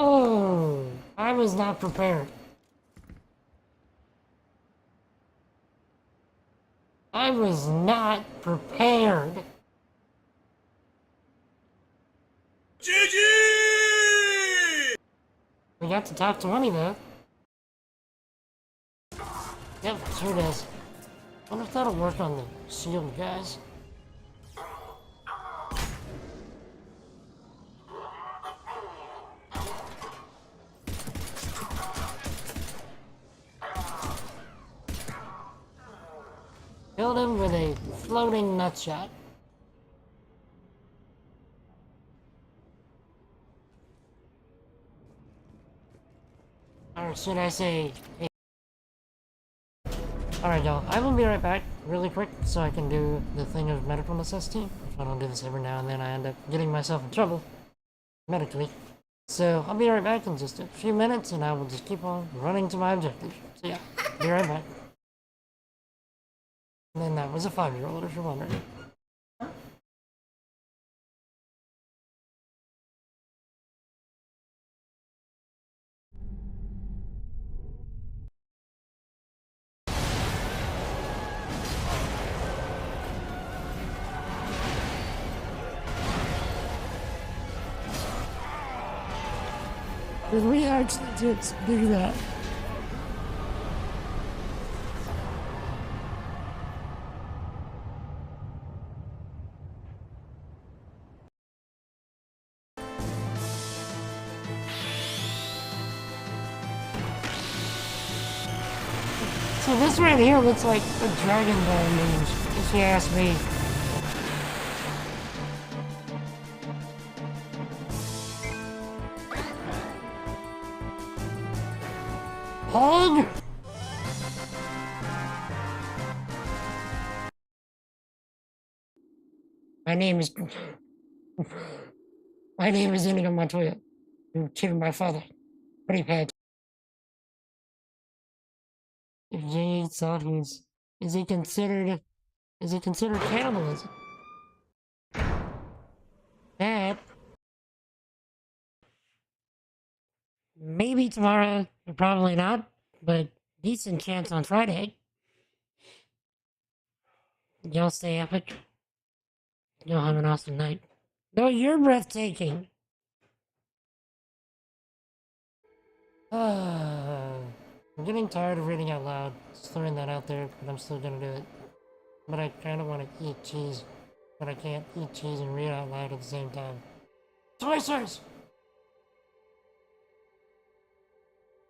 Oh, I was not prepared. I was not prepared. GG! We got to top 20 though. Yep, sure does. Wonder if that'll work on the shield guys. Killed him with a floating nutshot. Or should I say... Alright y'all, I will be right back really quick so I can do the thing of medical necessity. If I don't do this every now and then I end up getting myself in trouble. Medically. So I'll be right back in just a few minutes and I will just keep on running to my objective. So yeah, be right back. And then that was a 5-year-old if you're wondering. Did we actually just do that? So this right here looks like a Dragon Ball move, if you ask me. Hog? My name is... My name is Inigo Montoya. You killed my father. Pretty bad. If Jay eats zombies, is it considered cannibalism? That maybe tomorrow, probably not, but decent chance on Friday. Y'all stay epic. Y'all have an awesome night. No, you're breathtaking. I'm getting tired of reading out loud. Just throwing that out there, but I'm still gonna do it. But I kind of want to eat cheese, but I can't eat cheese and read out loud at the same time. Choicers!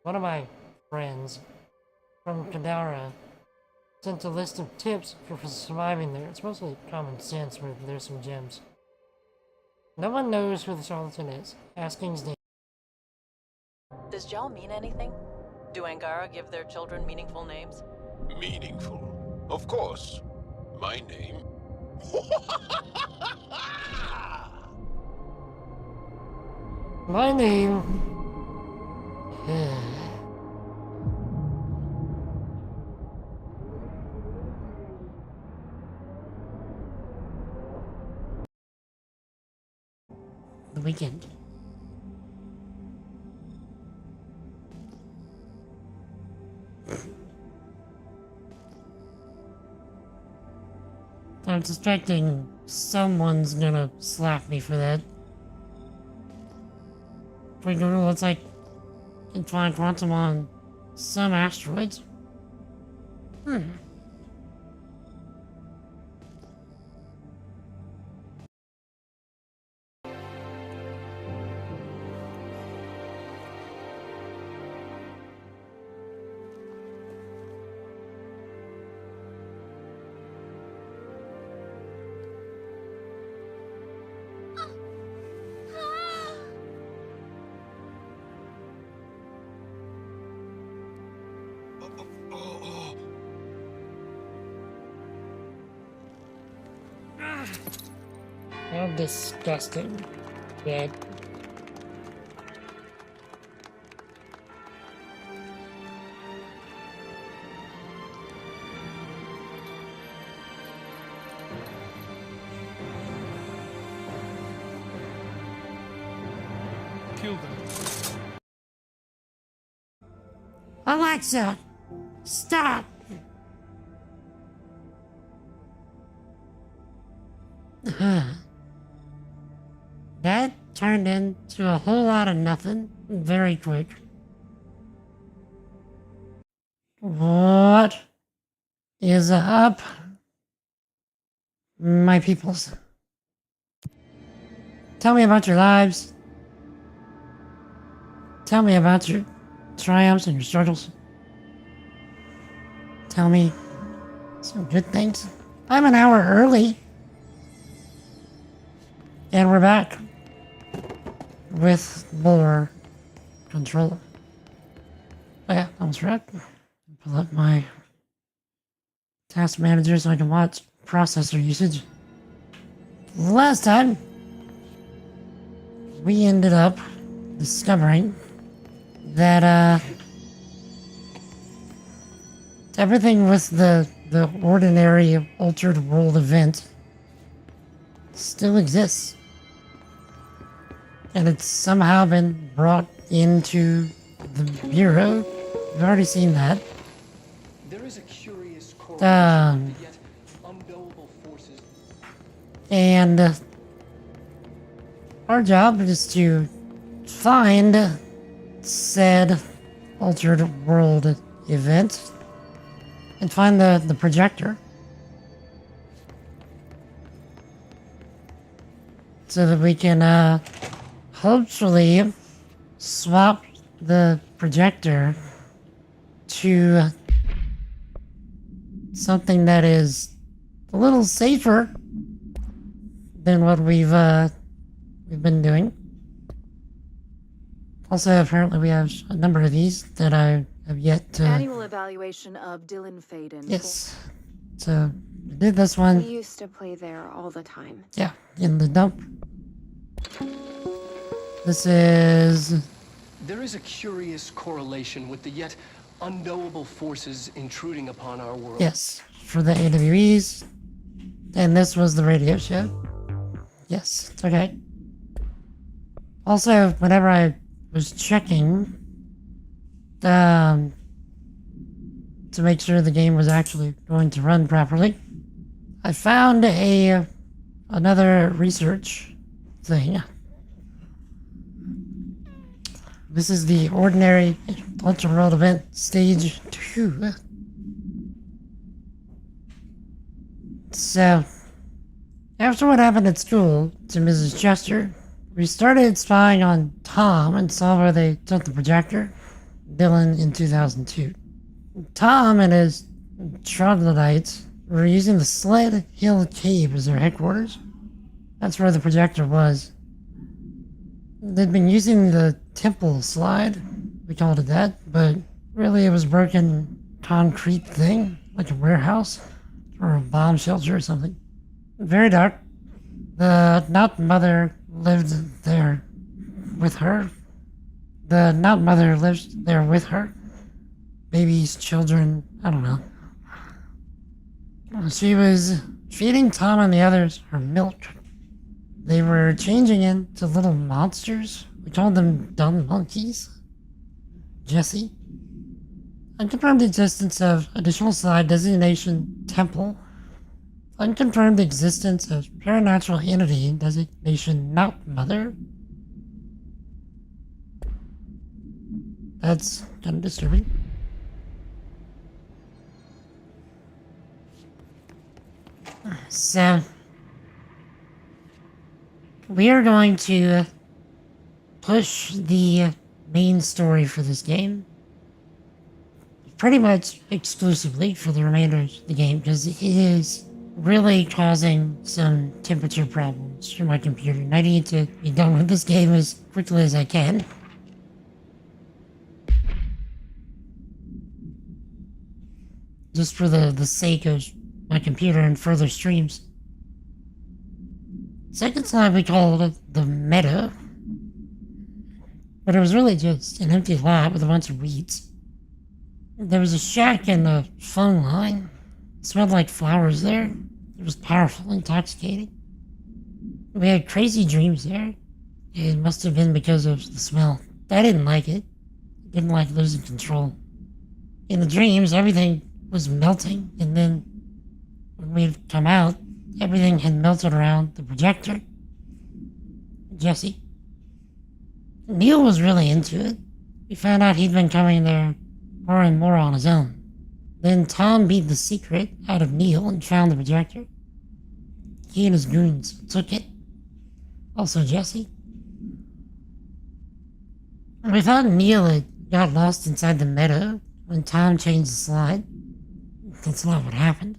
One of my friends from Kadara sent a list of tips for surviving there. It's mostly common sense, but there's some gems. No one knows who the charlatan is. Asking's name. Does Jal mean anything? Do Angara give their children meaningful names? Meaningful? Of course. My name? My name... The weekend. I'm suspecting someone's gonna slap me for that. Pretty good, looks like you can find quantum on some asteroids. How disgusting. That. Kill them. Alexa, stop! That turned into a whole lot of nothing very quick. What is up, my peoples? Tell me about your lives. Tell me about your triumphs and your struggles. Tell me some good things. I'm an hour early. And we're back with more control. Oh yeah, that was right. Pull up my task manager so I can watch processor usage. Last time, we ended up discovering that everything with the ordinary altered world event still exists. And it's somehow been brought into the Bureau. We've already seen that. There is a curious correlation with yet unknowable forces. And our job is to find said altered world event and find the projector so that we can hopefully swap the projector to something that is a little safer than what we've been doing. Also, apparently we have a number of these that I have yet to... Annual evaluation of Dylan Faden. Yes. So, we did this We one. used to play there all the time. Yeah, in the dump. This is... There is a curious correlation with the yet unknowable forces intruding upon our world. Yes, for the AWEs. And this was the radio show. Yes, it's okay. Also, whenever I was checking to make sure the game was actually going to run properly, I found another research thing. This is the Ordinary Ultra World Event Stage 2. So, after what happened at school to Mrs. Chester, we started spying on Tom and saw where they took the projector, Dylan, in 2002. Tom and his troglodytes were using the Sled Hill Cave as their headquarters. That's where the projector was. They'd been using the temple slide, we called it that, but really it was a broken concrete thing, like a warehouse or a bomb shelter or something. Very dark. The Not Mother lived there with her. The Not Mother lived there with her. Babies, children, I don't know. She was feeding Tom and the others her milk. They were changing into little monsters. We called them dumb monkeys. Jesse. Unconfirmed existence of additional slide designation temple. Unconfirmed existence of paranatural entity designation Not Mother. That's kind of disturbing. So, we are going to push the main story for this game pretty much exclusively for the remainder of the game because it is really causing some temperature problems for my computer and I need to be done with this game as quickly as I can. Just for the sake of my computer and further streams. Second slide we called it the Meadow. But it was really just an empty lot with a bunch of weeds. There was a shack and a phone line. It smelled like flowers there. It was powerful, intoxicating. We had crazy dreams there. It must have been because of the smell. I didn't like it. I didn't like losing control. In the dreams, everything was melting, and then when we'd come out, everything had melted around the projector. Jesse. Neil was really into it. We found out he'd been coming there more and more on his own. Then Tom beat the secret out of Neil and found the projector. He and his goons took it. Also Jesse. We thought Neil had got lost inside the meadow when Tom changed the slide. That's not what happened.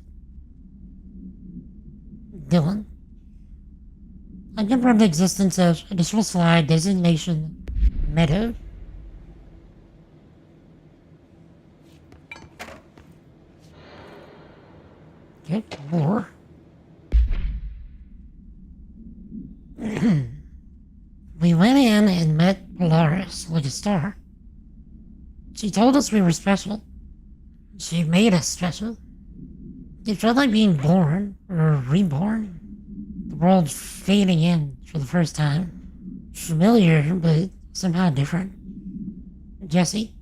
Dylan. I confirmed the existence of additional slide designation meadow. Okay, more. We went in and met Polaris like a star. She told us we were special. She made us special. It felt like being born, or reborn. The world fading in for the first time. Familiar, but somehow different. Jesse?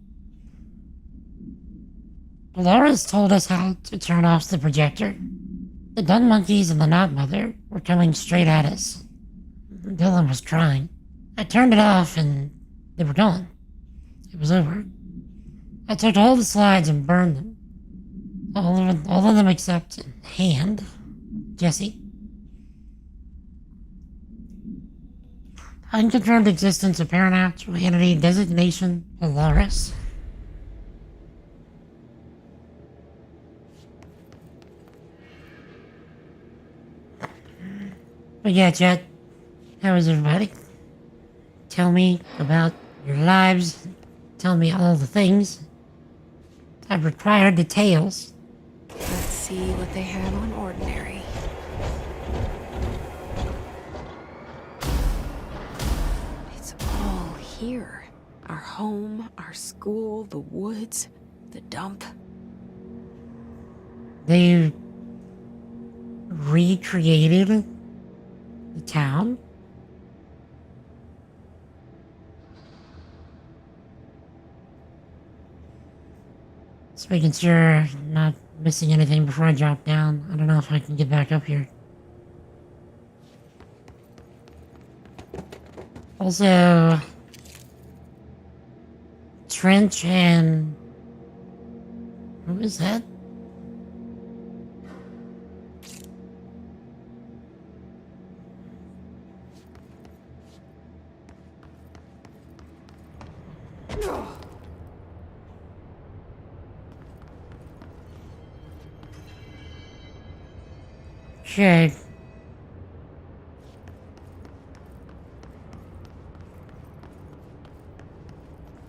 Polaris told us how to turn off the projector. The Dun Monkeys and the Knot Mother were coming straight at us. Dylan was trying. I turned it off and they were gone. It was over. I took all the slides and burned them. All of them except Hand. Jesse. Unconfirmed existence of Paranatural Entity Designation Polaris. But yeah, Chet, how is everybody? Tell me about your lives. Tell me all the things. I require details. Let's see what they have on Ordinary. It's all here. Our home, our school, the woods, the dump. They recreated the town. Just making sure I'm not missing anything before I drop down. I don't know if I can get back up here. Also, Trench and... who is that? Okay.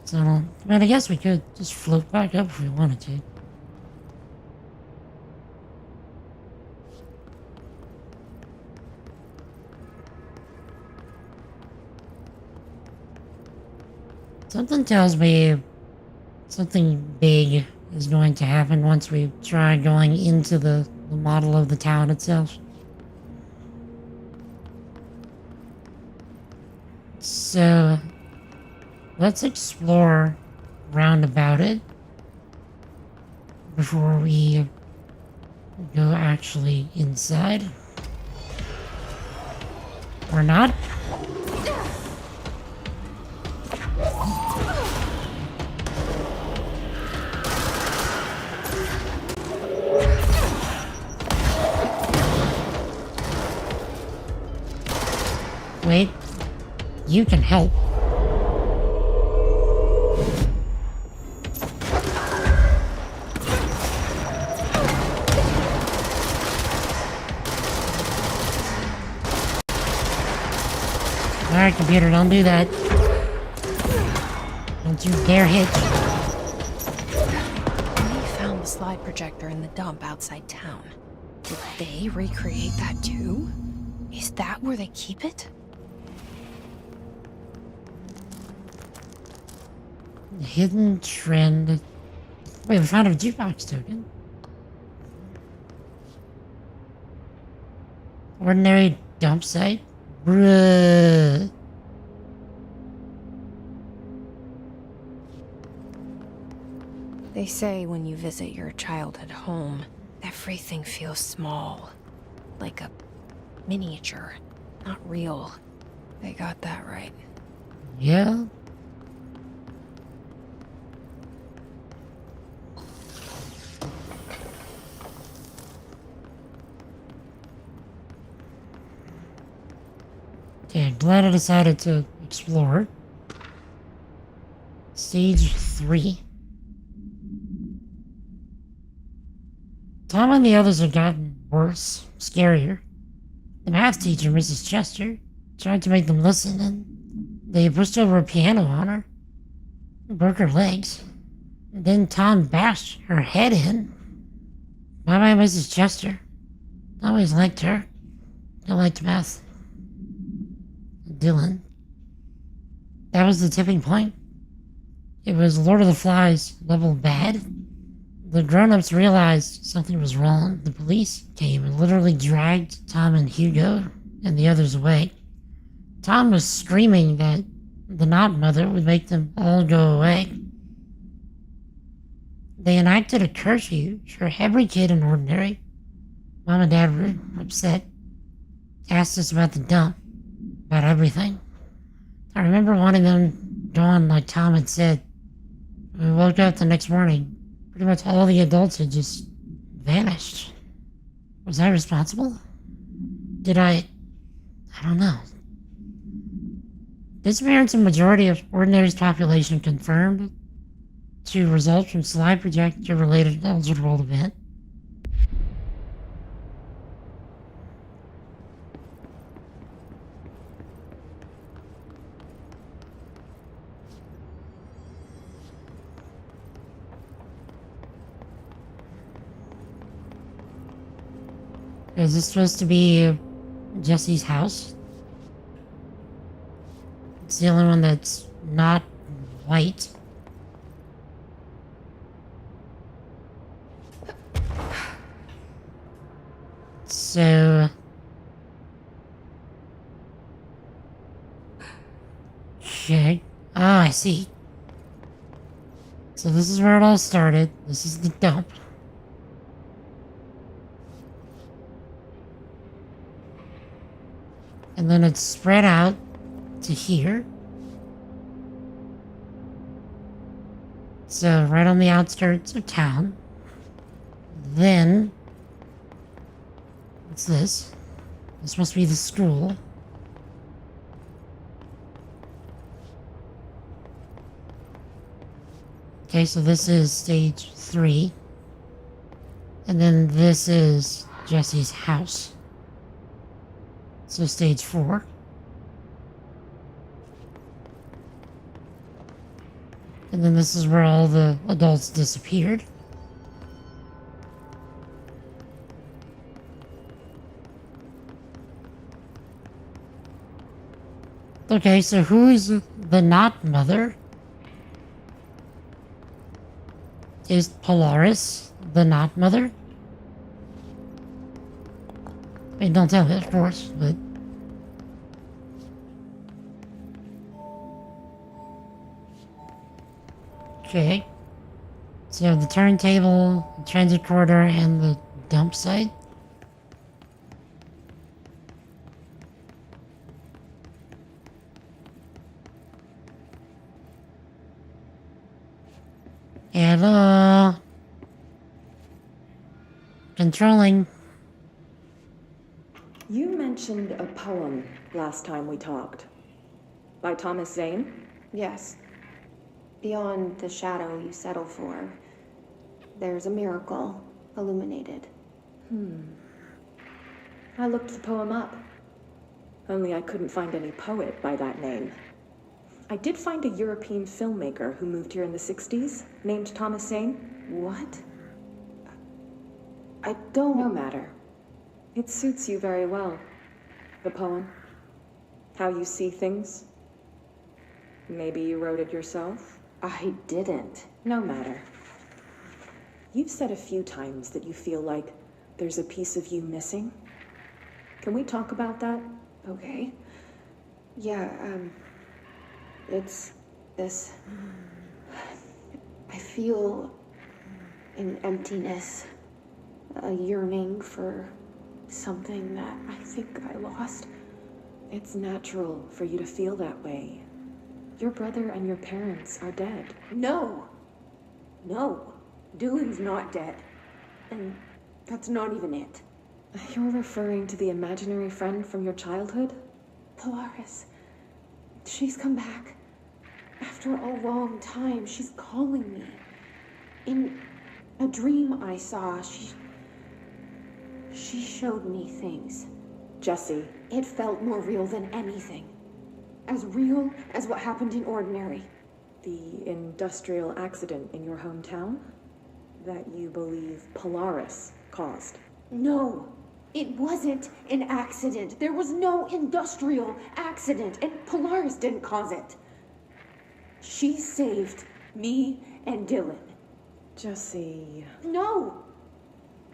So, I mean, I guess we could just float back up if we wanted to. Something tells me something big is going to happen once we try going into the model of the town itself. So, let's explore round about it before we go actually inside. Or not. Wait, you can help. Alright, computer, don't do that. Don't you dare hit. We found the slide projector in the dump outside town. Did they recreate that too? Is that where they keep it? Hidden trend. Wait, we found a jukebox token. Ordinary dump site? Bruh. They say when you visit your childhood home, everything feels small. Like a miniature, not real. They got that right. Yeah? Okay, glad I decided to explore. Stage 3. Tom and the others have gotten worse, scarier. The math teacher, Mrs. Chester, tried to make them listen, and they pushed over a piano on her, broke her legs. And then Tom bashed her head in. Bye-bye, Mrs. Chester. I always liked her. I liked math. Dylan. That was the tipping point. It was Lord of the Flies level bad. The grown-ups realized something was wrong. The police came and literally dragged Tom and Hugo and the others away. Tom was screaming that the Not Mother would make them all go away. They enacted a curfew for every kid in Ordinary. Mom and Dad were upset. Asked us about the dump. About everything. I remember wanting them gone like Tom had said. We woke up the next morning. Pretty much all the adults had just vanished. Was I responsible? Did I don't know. Disappearance in majority of Ordinary's population confirmed to result from slide projector related Altered World event. Is this supposed to be Jesse's house? It's the only one that's not white. So... Okay. Ah, I see. So this is where it all started. This is the dump. And then it's spread out to here. So right on the outskirts of town. Then, what's this? This must be the school. Okay, so this is stage 3. And then this is Jesse's house. So stage 4. And then this is where all the adults disappeared. Okay, so who is the Not Mother? Is Polaris the Not Mother? I mean, don't tell me, of course, but... Okay. So the turntable, the transit corridor, and the dump site. Hello. Controlling. You mentioned a poem last time we talked. By Thomas Zane? Yes. Beyond the shadow you settle for, there's a miracle illuminated. I looked the poem up. Only I couldn't find any poet by that name. I did find a European filmmaker who moved here in the 60s, named Thomas Zane. What? I don't... No matter. It suits you very well. The poem. How you see things. Maybe you wrote it yourself? I didn't. No matter. You've said a few times that you feel like there's a piece of you missing. Can we talk about that? Okay. Yeah, it's this... I feel An emptiness. A yearning for something that I think I lost. It's natural for you to feel that way. Your brother and your parents are dead. No! No. Dylan's not dead. And that's not even it. You're referring to the imaginary friend from your childhood? Polaris. She's come back. After a long time, she's calling me. In a dream I saw, she showed me things. Jesse. It felt more real than anything. As real as what happened in Ordinary. The industrial accident in your hometown? That you believe Polaris caused? No, it wasn't an accident. There was no industrial accident, and Polaris didn't cause it. She saved me and Dylan. Jesse... No!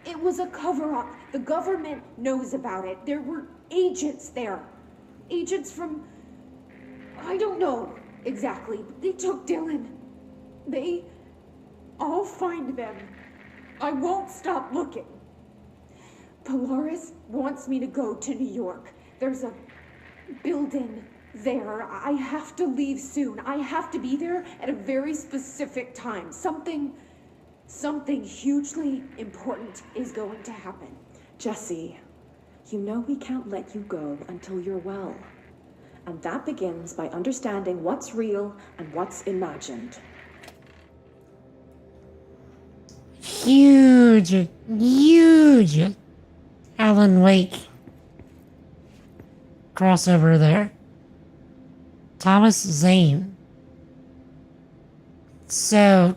It was a cover-up. The government knows about it. There were agents there. Agents from... I don't know exactly, but they took Dylan. I'll find them. I won't stop looking. Polaris wants me to go to New York. There's a building there. I have to leave soon. I have to be there at a very specific time. Something hugely important is going to happen. Jesse, you know we can't let you go until you're well. And that begins by understanding what's real and what's imagined. Huge Alan Wake crossover there. Thomas Zane. So,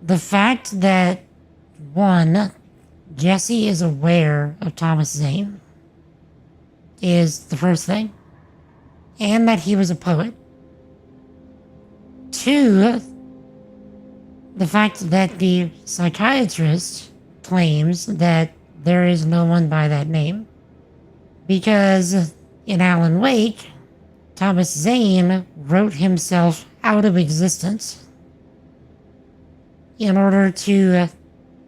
the fact that, one, Jesse is aware of Thomas Zane is the first thing, and that he was a poet. Two, the fact that the psychiatrist claims that there is no one by that name, because in Alan Wake, Thomas Zane wrote himself out of existence in order to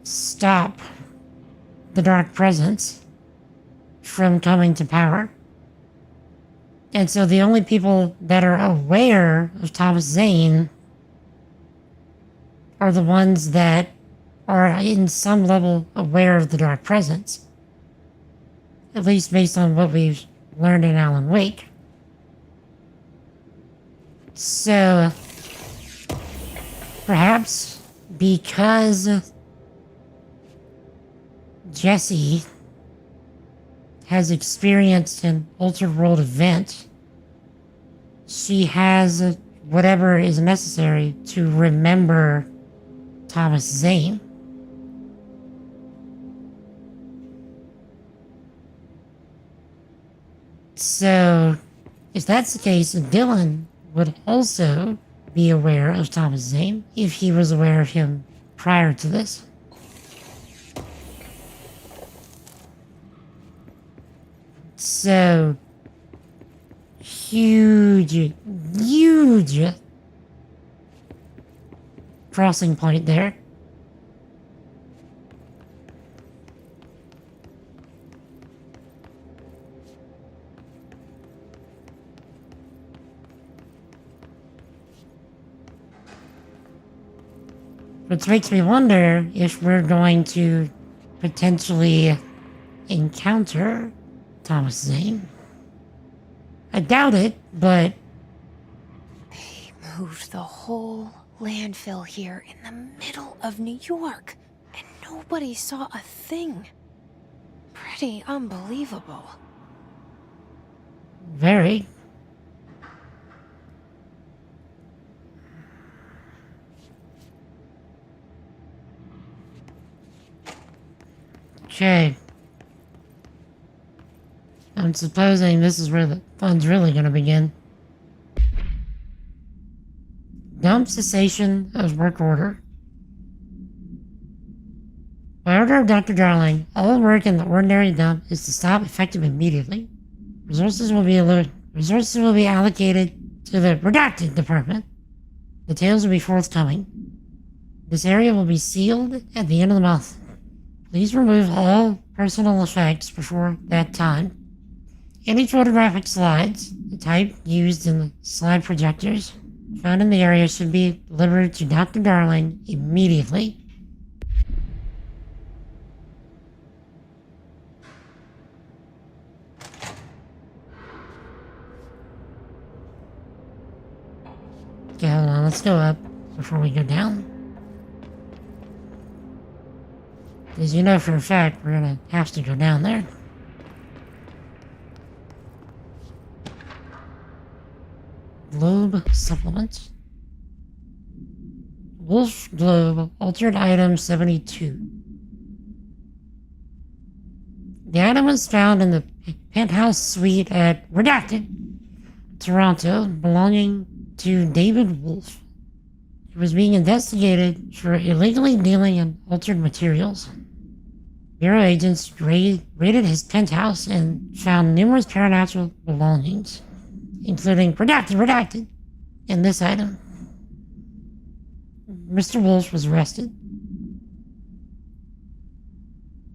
stop the Dark Presence from coming to power. And so the only people that are aware of Thomas Zane are the ones that are in some level aware of the Dark Presence. At least based on what we've learned in Alan Wake. So, perhaps because Jessie has experienced an ultra-world event, she has whatever is necessary to remember Thomas Zane. So, if that's the case, Dylan would also be aware of Thomas Zane if he was aware of him prior to this. So, huge crossing point there. Which makes me wonder if we're going to potentially encounter Thomas Zane. I doubt it, but... They moved the whole landfill here in the middle of New York, and nobody saw a thing. Pretty unbelievable. Very. Okay. I'm supposing this is where the fun's really gonna begin. Dump cessation of work order. By order of Dr. Darling, all work in the ordinary dump is to stop effective immediately. Resources will be allocated to the redacted department. Details will be forthcoming. This area will be sealed at the end of the month. Please remove all personal effects before that time. Any photographic slides, the type used in the slide projectors, found in the area should be delivered to Dr. Darling immediately. Okay, hold on, let's go up before we go down. Because you know for a fact we're gonna have to go down there. Globe supplements. Wolf Globe, altered item 72. The item was found in the penthouse suite at Redacted, Toronto, belonging to David Wolf. He was being investigated for illegally dealing in altered materials. Bureau agents raided his penthouse and found numerous paranormal belongings, including redacted, and this item. Mr. Wolf was arrested.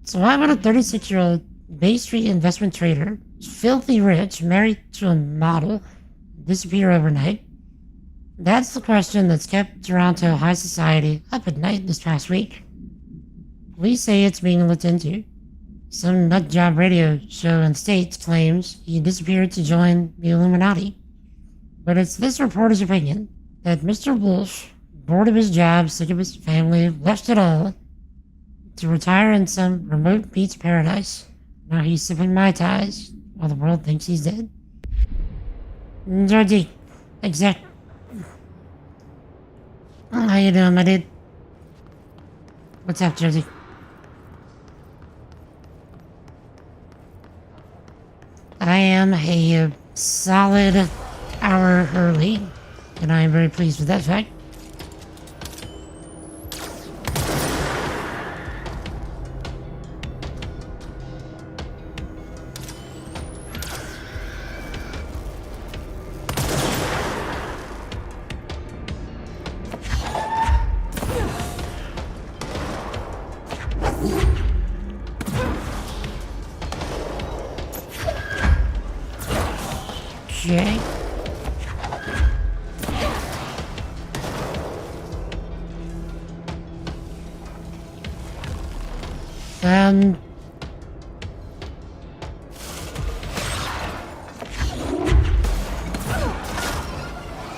So why would a 36-year-old Bay Street investment trader, filthy rich, married to a model, disappear overnight? That's the question that's kept Toronto high society up at night this past week. Police say it's being looked into. Some nutjob radio show in the States claims he disappeared to join the Illuminati. But it's this reporter's opinion that Mr. Wolf, bored of his job, sick of his family, left it all to retire in some remote beach paradise. Now he's sipping Mai Tais while the world thinks he's dead. Georgie, exact. How you doing, my dude? What's up, Georgie? I am a solid hour early, and I am very pleased with that fact. Okay.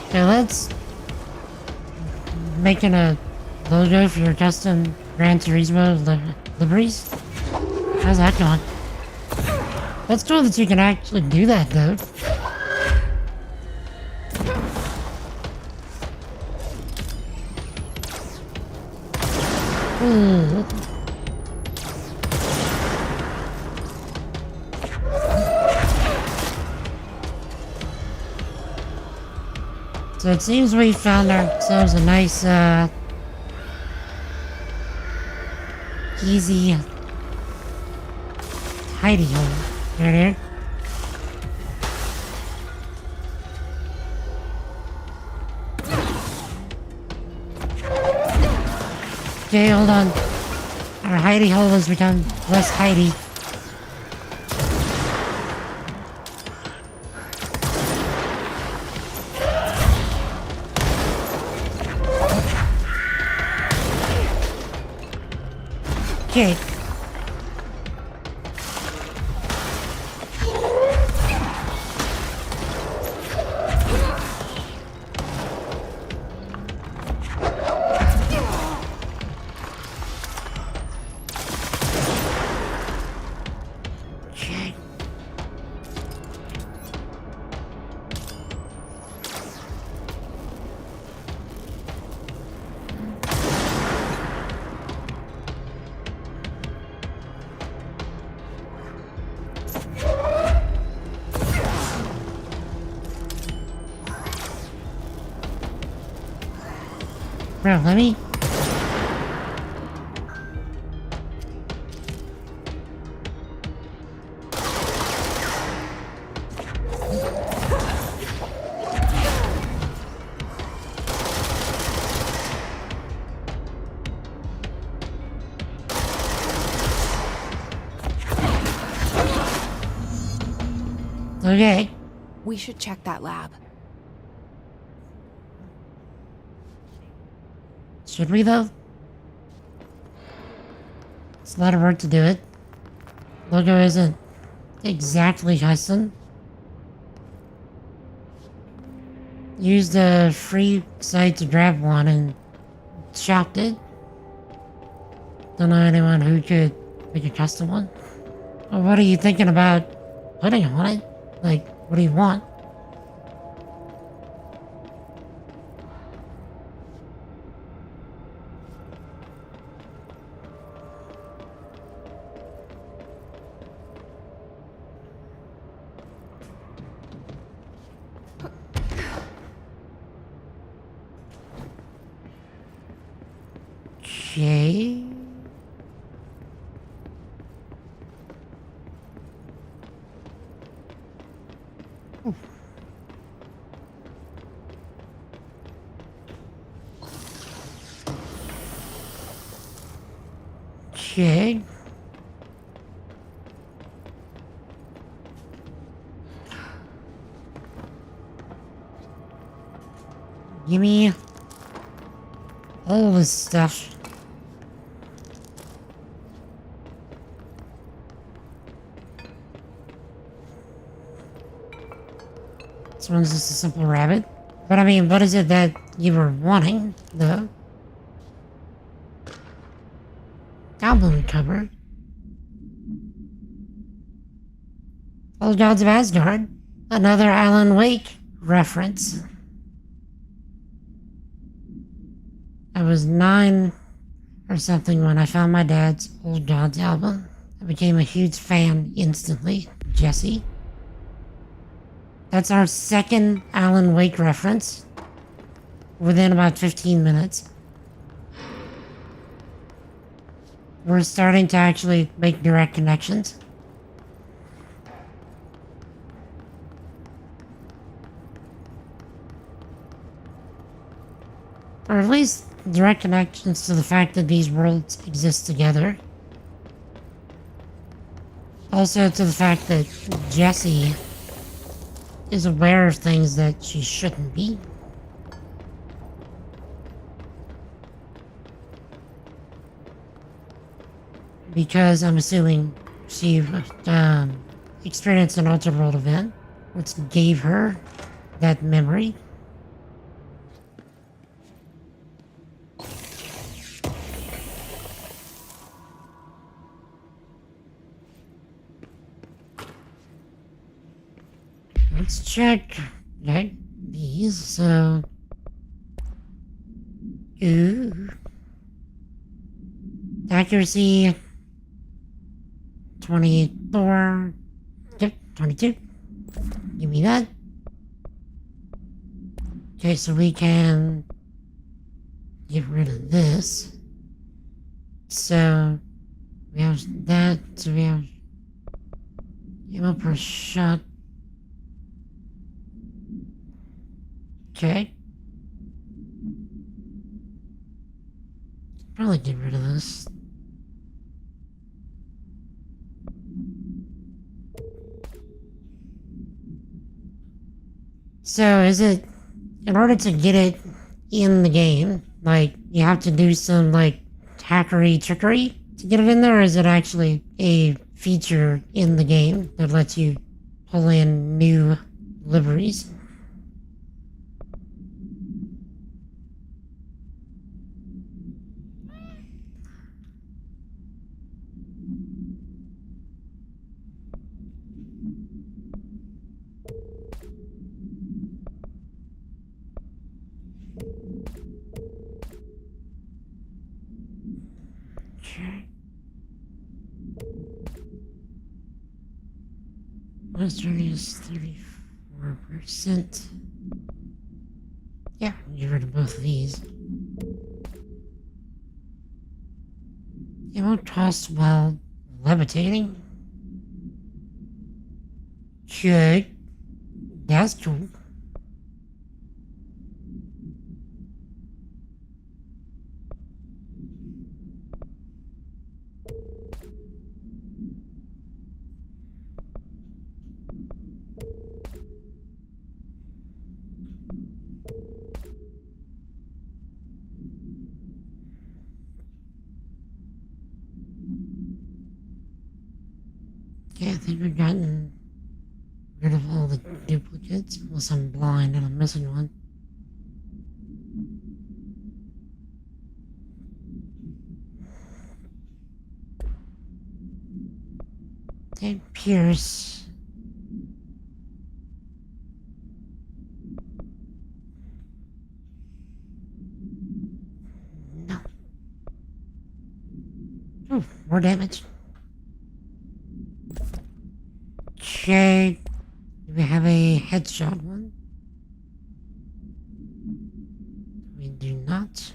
Okay, let's making a logo for your custom Gran Turismo liveries. How's that going? That's cool that you can actually do that, though. Ooh. So it seems we found ourselves a nice, easy hidey hole right here. Okay, hold on. Our hidey hole has become less hidey. Okay. Bro, let me... Okay. We should check that lab. Should we, though? It's a lot of work to do it. Logo isn't exactly custom. Used a free site to grab one and shopped it. Don't know anyone who could make a custom one. Well, what are you thinking about putting on it? Like, what do you want? Okay. Okay. Give me all this stuff. This one's just a simple rabbit. But I mean, what is it that you were wanting, though? Album cover. Old Gods of Asgard. Another Alan Wake reference. I was 9 or something when I found my dad's Old Gods album. I became a huge fan instantly. Jesse. That's our second Alan Wake reference within about 15 minutes. We're starting to actually make direct connections. Or at least direct connections to the fact that these worlds exist together. Also to the fact that Jessie is aware of things that she shouldn't be. Because I'm assuming she experienced an altered world event, which gave her that memory. Let's check these. So, ooh, accuracy 24. Yep, 22. Give me that. Okay, so we can get rid of this. So we have that. So we have ammo per shot. Okay. Probably get rid of this. So is it, in order to get it in the game, like, you have to do some, like, hackery trickery to get it in there, or is it actually a feature in the game that lets you pull in new liveries? Western is 34%. Yeah, get rid of both of these. It won't cost while levitating. Okay. That's cool. think I've gotten rid of all the duplicates, unless I'm blind and I'm missing one. It appears. No. Oh, more damage. Okay. We have a headshot one. We do not.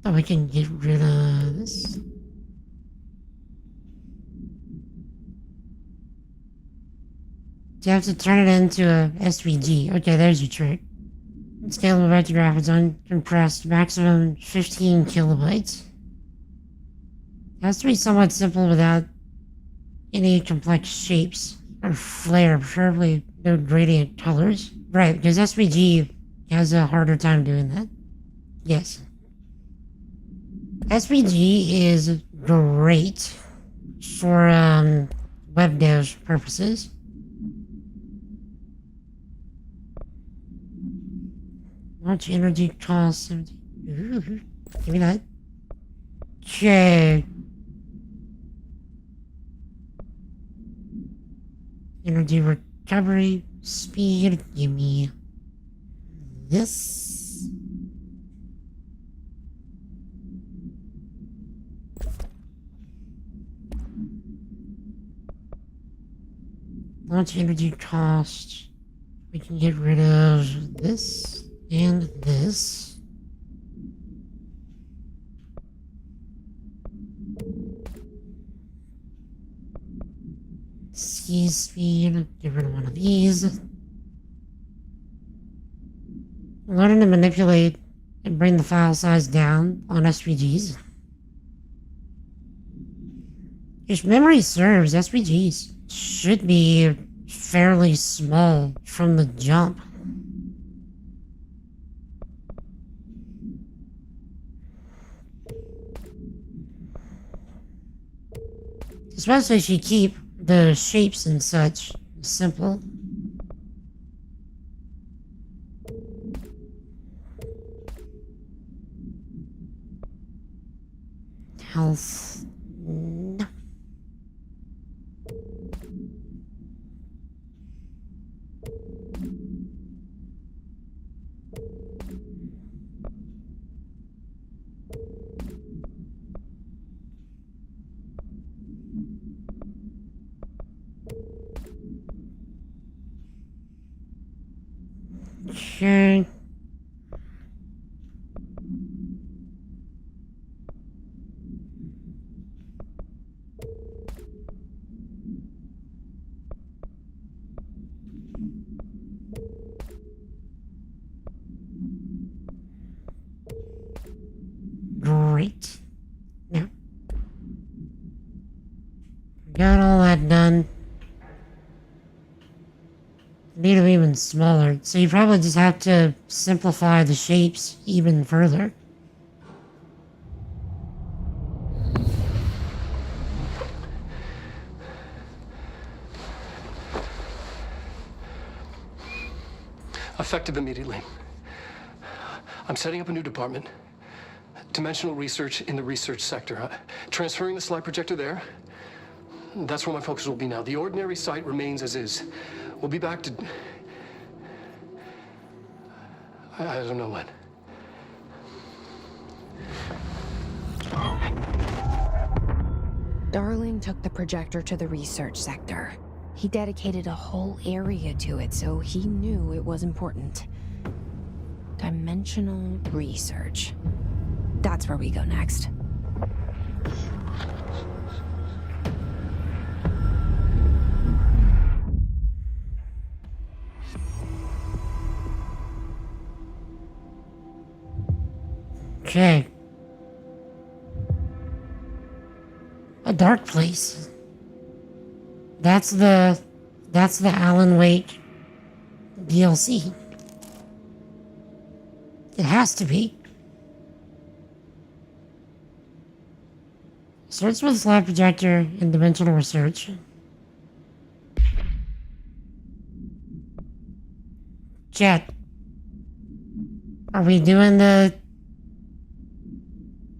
Oh, we can get rid of this. You have to turn it into a SVG. Okay, there's your trick. Scalable vector graphics uncompressed, maximum 15 kilobytes. It has to be somewhat simple without any complex shapes or flare, preferably no gradient colors. Right, because SVG has a harder time doing that. Yes. SVG is great for web dev purposes. Launch energy cost 70. Ooh, give me that. Okay. Energy recovery speed. Give me this. Launch energy cost. We can get rid of this and this. C speed. Get rid of one of these. Learning to manipulate and bring the file size down on SVGs. If memory serves, SVGs should be fairly small from the jump. Especially if you keep the shapes and such simple. Health. No. Okay. Great. Now, got all that done. Need them even smaller, so you probably just have to simplify the shapes even further. Effective immediately. I'm setting up a new department. Dimensional research in the research sector. Transferring the slide projector there. That's where my focus will be now. The ordinary site remains as is. We'll be back to... I don't know when. Darling took the projector to the research sector. He dedicated a whole area to it, so he knew it was important. Dimensional research. That's where we go next. Okay. A dark place. That's the Alan Wake DLC. It has to be. Starts with slide projector and dimensional research. Chat. Are we doing the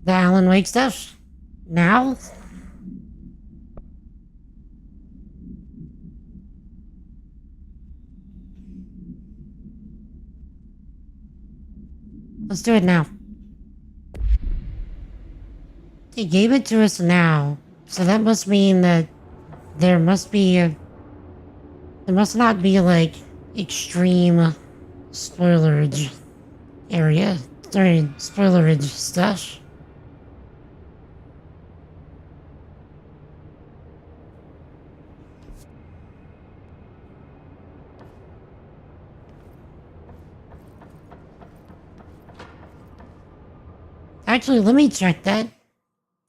Alan Wake stuff now? Let's do it now. They gave it to us now, so that must mean that there must not be like extreme spoilerage area. Sorry, spoilerage stuff. Actually, let me check that.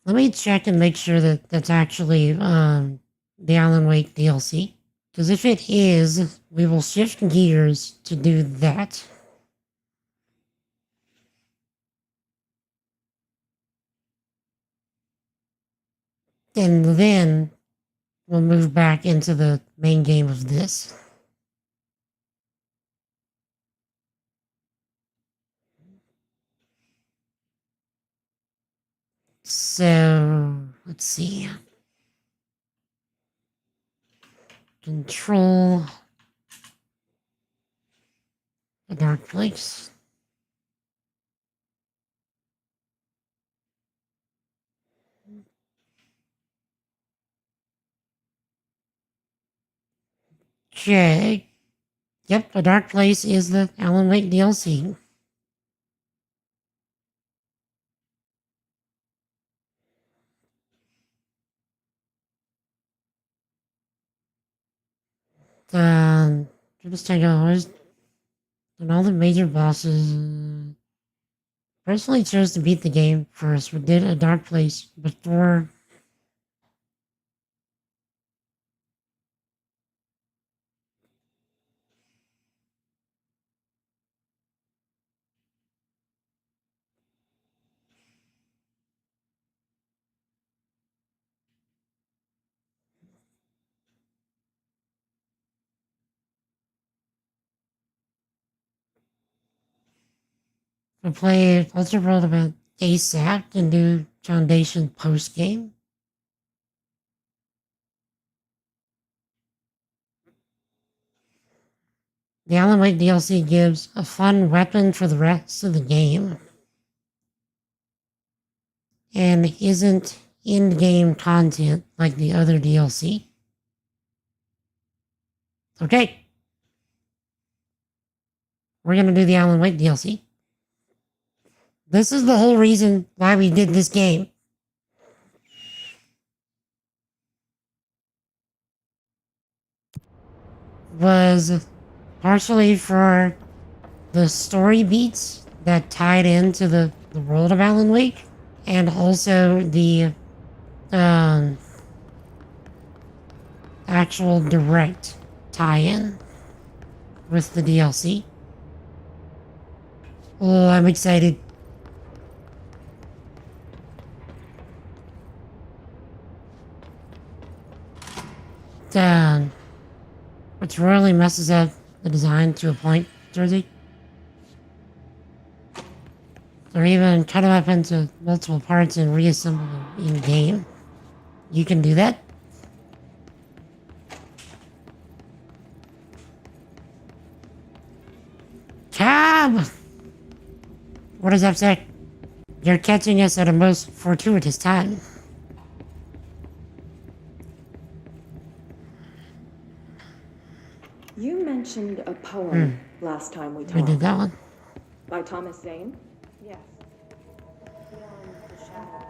Let me check and make sure that that's actually the Alan Wake DLC. Because if it is, we will shift gears to do that. And then we'll move back into the main game of this. So, let's see. Control the dark place. Okay. Yep, the dark place is the Alan Wake DLC. Just take hours. And all the major bosses. Personally chose to beat the game first. We did a dark place before. We played Ultra World about ASAP, the new Foundation post game. The Alan Wake DLC gives a fun weapon for the rest of the game. And isn't in-game content like the other DLC. Okay. We're gonna do the Alan Wake DLC. This is the whole reason why we did this game. Was partially for the story beats that tied into the world of Alan Wake, and also the actual direct tie-in with the DLC. Oh, I'm excited. Which really messes up the design to a point, Jersey. Or even cut them up into multiple parts and reassemble them in-game. You can do that. Cab! What does that say? You're catching us at a most fortuitous time. You mentioned a poem last time we talked. We did that one. By Thomas Zane? Yes. Beyond the shadow of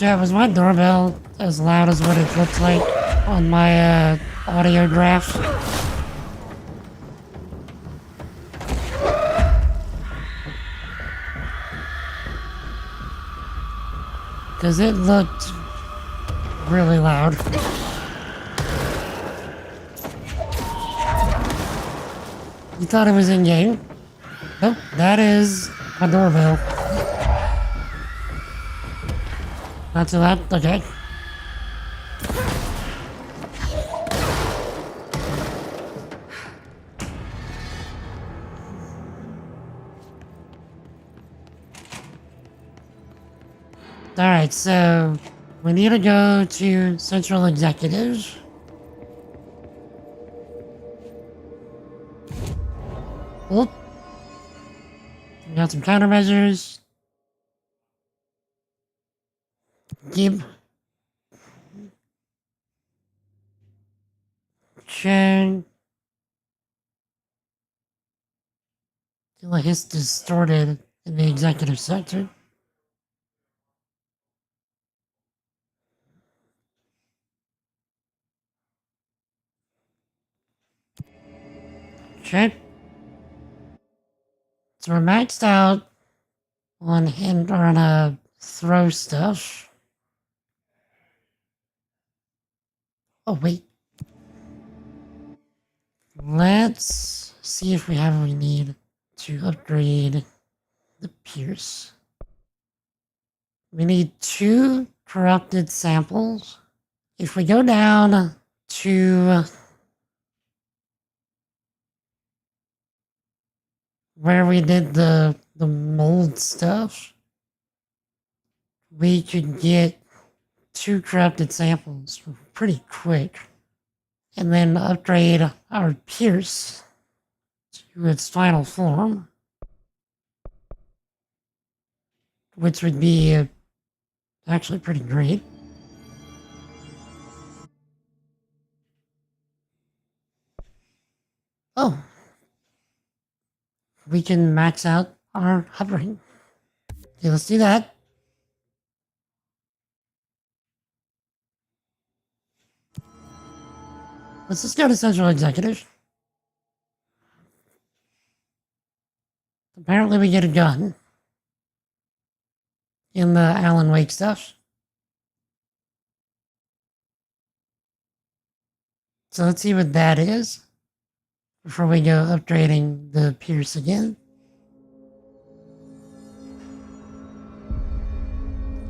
Chat, was my doorbell as loud as what it looked like on my audio graph? Because it looked really loud. You thought it was in game? Nope, that is my doorbell. Not too loud? Okay. Alright, so we need to go to Central Executive. Oop. We got some countermeasures. Gib. Chang. Feel like it's distorted in the executive sector. Okay. So we're maxed out on hint or on throw stuff. Oh wait. Let's see if we have what we need to upgrade the Pierce. We need 2 corrupted samples. If we go down to where we did the mold stuff, we could get 2 corrupted samples pretty quick. And then upgrade our Pierce to its final form, which would be actually pretty great. Oh, we can max out our hovering. Okay, let's do that. Let's just go to Central Executive. Apparently we get a gun in the Alan Wake stuff. So let's see what that is before we go upgrading the Pierce again.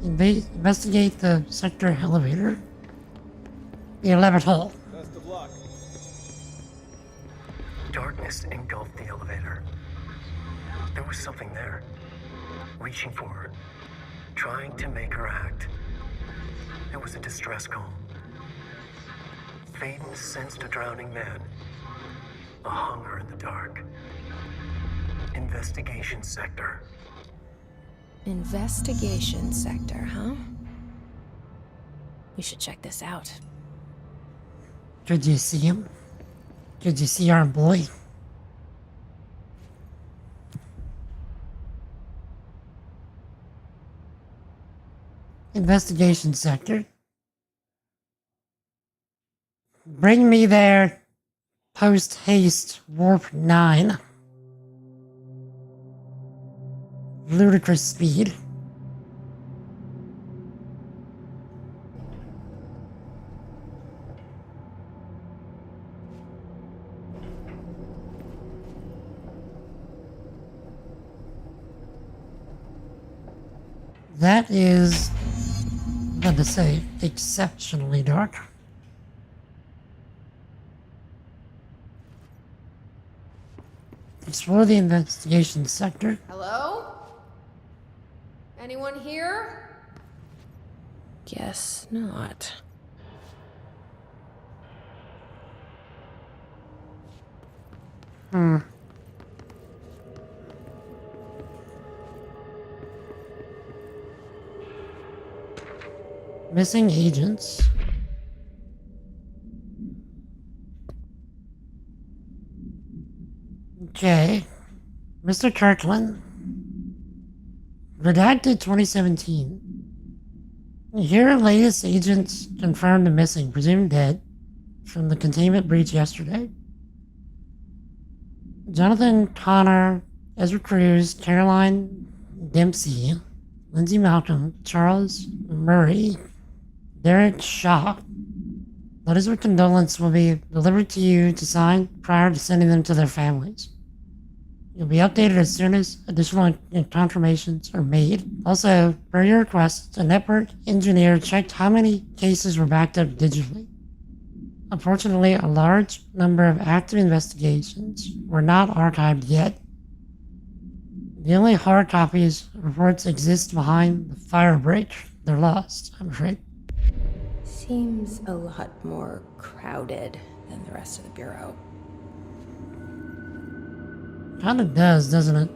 Investigate the sector elevator. The 11th hall. Best of luck. Darkness engulfed the elevator. There was something there, reaching for her, trying to make her act. It was a distress call. Faden sensed a drowning man, a hunger in the dark. Investigation sector. Investigation sector, huh? We should check this out. Could you see him? Could you see our boy? Investigation sector. Bring me there. Post haste warp 9. Ludicrous speed. That is, I'm about to say, exceptionally dark. Explore the investigation sector. Hello? Anyone here? Guess not. Missing agents. Okay. Mr. Kirkland. Redacted 2017. Here, latest agents confirmed the missing, presumed dead, from the containment breach yesterday. Jonathan Connor, Ezra Cruz, Caroline Dempsey, Lindsay Malcolm, Charles Murray, Derek Shaw. Letters of condolence will be delivered to you to sign prior to sending them to their families. You'll be updated as soon as additional confirmations are made. Also, per your request, a network engineer checked how many cases were backed up digitally. Unfortunately, a large number of active investigations were not archived yet. The only hard copies of reports exist behind the fire break. They're lost, I'm afraid. Seems a lot more crowded than the rest of the Bureau. Kinda does, doesn't it?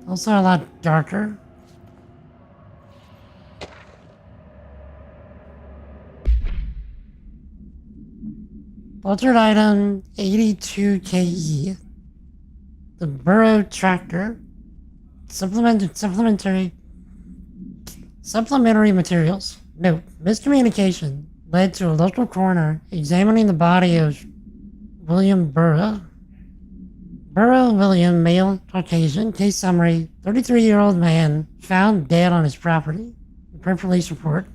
Also a lot darker. Altered item 82KE. The Burrow Tractor. Supplementary materials. Note, miscommunication led to a local coroner examining the body of William Burrow. Burrow William, male, Caucasian, case summary, 33-year-old man found dead on his property. Per police report.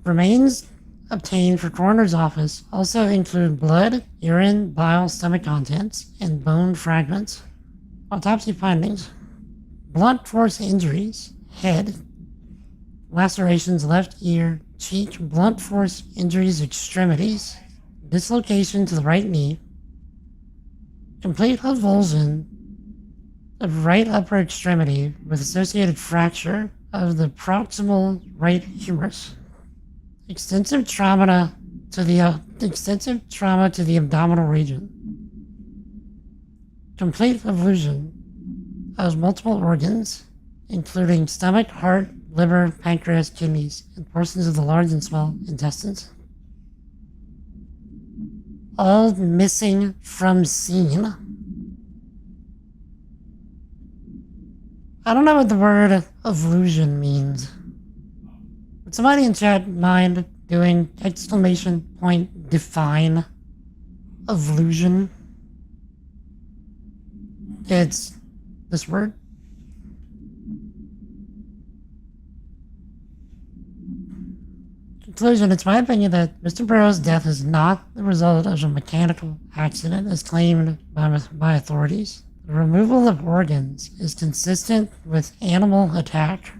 Remains obtained for coroner's office also include blood, urine, bile, stomach contents, and bone fragments. Autopsy findings. Blunt force injuries, head, lacerations left ear, cheek, blunt force injuries extremities, dislocation to the right knee, complete avulsion of right upper extremity with associated fracture of the proximal right humerus, extensive trauma to the abdominal region, complete avulsion of multiple organs, including stomach, heart, liver, pancreas, kidneys, and portions of the large and small intestines. All missing from scene. I don't know what the word avulsion means. Would somebody in chat mind doing exclamation point define avulsion? It's this word. Conclusion, it's my opinion that Mr. Burrow's death is not the result of a mechanical accident as claimed by authorities. The removal of organs is consistent with animal attack.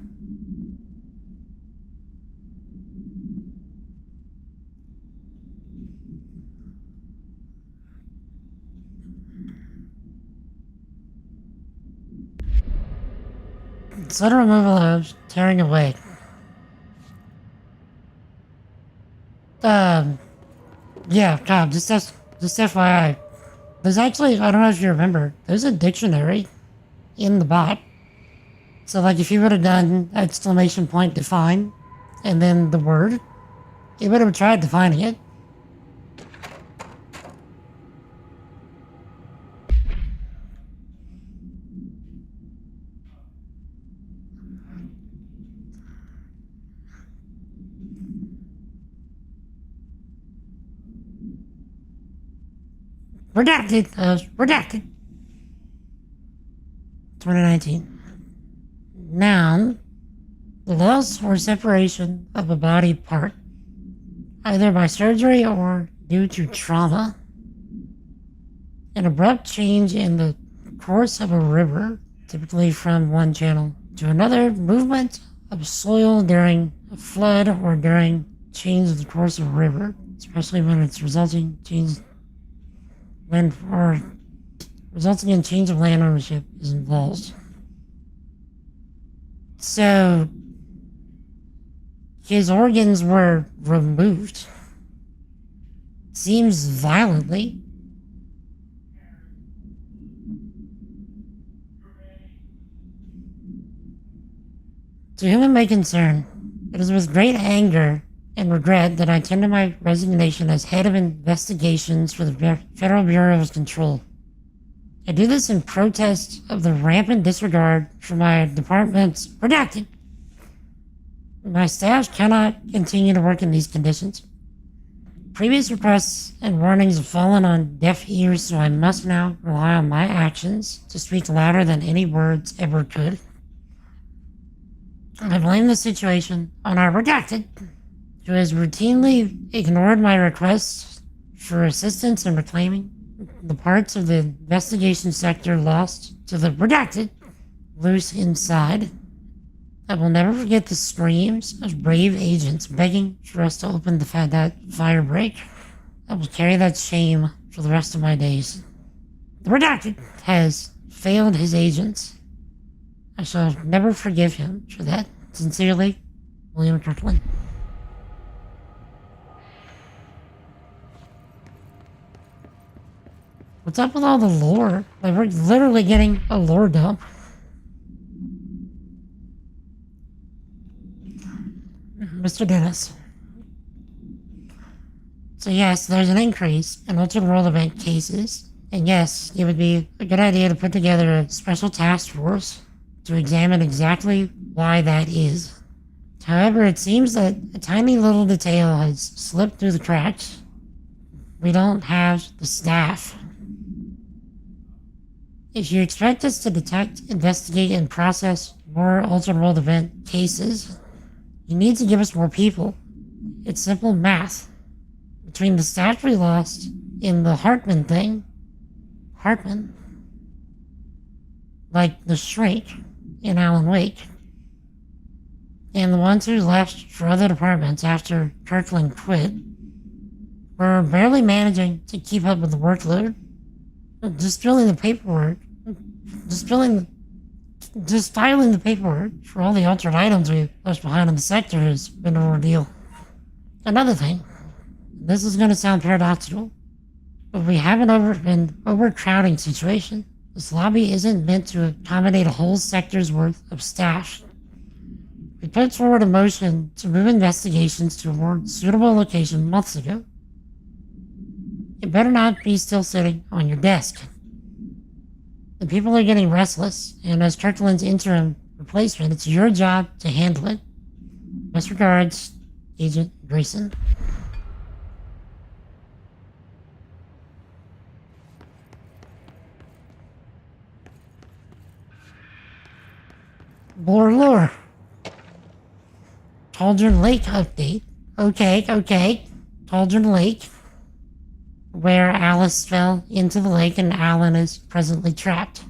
Sudden removal of tearing away. Yeah, Cobb, just FYI. There's actually, I don't know if you remember, there's a dictionary in the bot. So, like, if you would have done exclamation point define, and then the word, it would have tried defining it. Redacted. 2019. Noun, the loss or separation of a body part, either by surgery or due to trauma. An abrupt change in the course of a river, typically from one channel to another, movement of soil during a flood or during change of the course of a river, especially when it's resulting in change of land ownership is involved. So, his organs were removed. Seems violently. To whom it may concern, it is with great anger and regret that I tender my resignation as head of investigations for the Federal Bureau of Control. I do this in protest of the rampant disregard for my department's redacted. My staff cannot continue to work in these conditions. Previous requests and warnings have fallen on deaf ears, so I must now rely on my actions to speak louder than any words ever could. I blame the situation on our redacted, who has routinely ignored my requests for assistance in reclaiming the parts of the investigation sector lost to the redacted loose inside. I will never forget the screams of brave agents begging for us to open that fire break. I will carry that shame for the rest of my days. The redacted has failed his agents. I shall never forgive him for that. Sincerely, William Kirkland. What's up with all the lore? Like, we're literally getting a lore dump. Mr. Dennis. So yes, there's an increase in Altered World event cases. And yes, it would be a good idea to put together a special task force to examine exactly why that is. However, it seems that a tiny little detail has slipped through the cracks. We don't have the staff. If you expect us to detect, investigate, and process more Altered World event cases, you need to give us more people. It's simple math. Between the staff we lost in the Hartman thing, like the shrink in Alan Wake, and the ones who left for other departments after Kirkland quit, we're barely managing to keep up with the workload. Just filing the paperwork for all the altered items we left behind in the sector has been an ordeal. Another thing, this is going to sound paradoxical, but we have an overcrowding situation. This lobby isn't meant to accommodate a whole sector's worth of staff. We put forward a motion to move investigations to a more suitable location months ago. It better not be still sitting on your desk. The people are getting restless, and as Kirkland's interim replacement, it's your job to handle it. Best regards, Agent Grayson. Lore. Cauldron Lake update. Okay. Cauldron Lake, where Alice fell into the lake and Alan is presently trapped.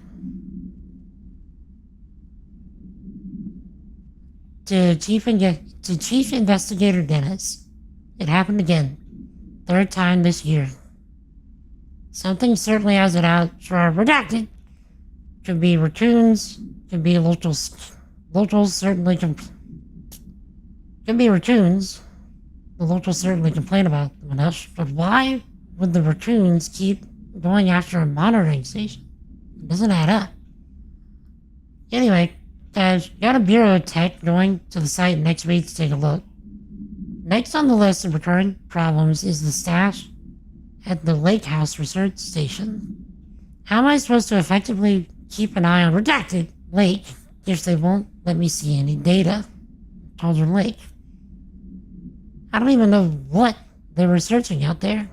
To Chief Investigator Dennis, it happened again. Third time this year. Something certainly has it out for our redacted. Could be raccoons, could be locals. Locals certainly could be raccoons. The locals certainly complain about them enough, but why would the raccoons keep going after a monitoring station? It doesn't add up. Anyway, I've got a Bureau tech going to the site next week to take a look. Next on the list of recurring problems is the staff at the Lake House Research Station. How am I supposed to effectively keep an eye on Redacted Lake if they won't let me see any data? Cauldron Lake. I don't even know what they're researching out there.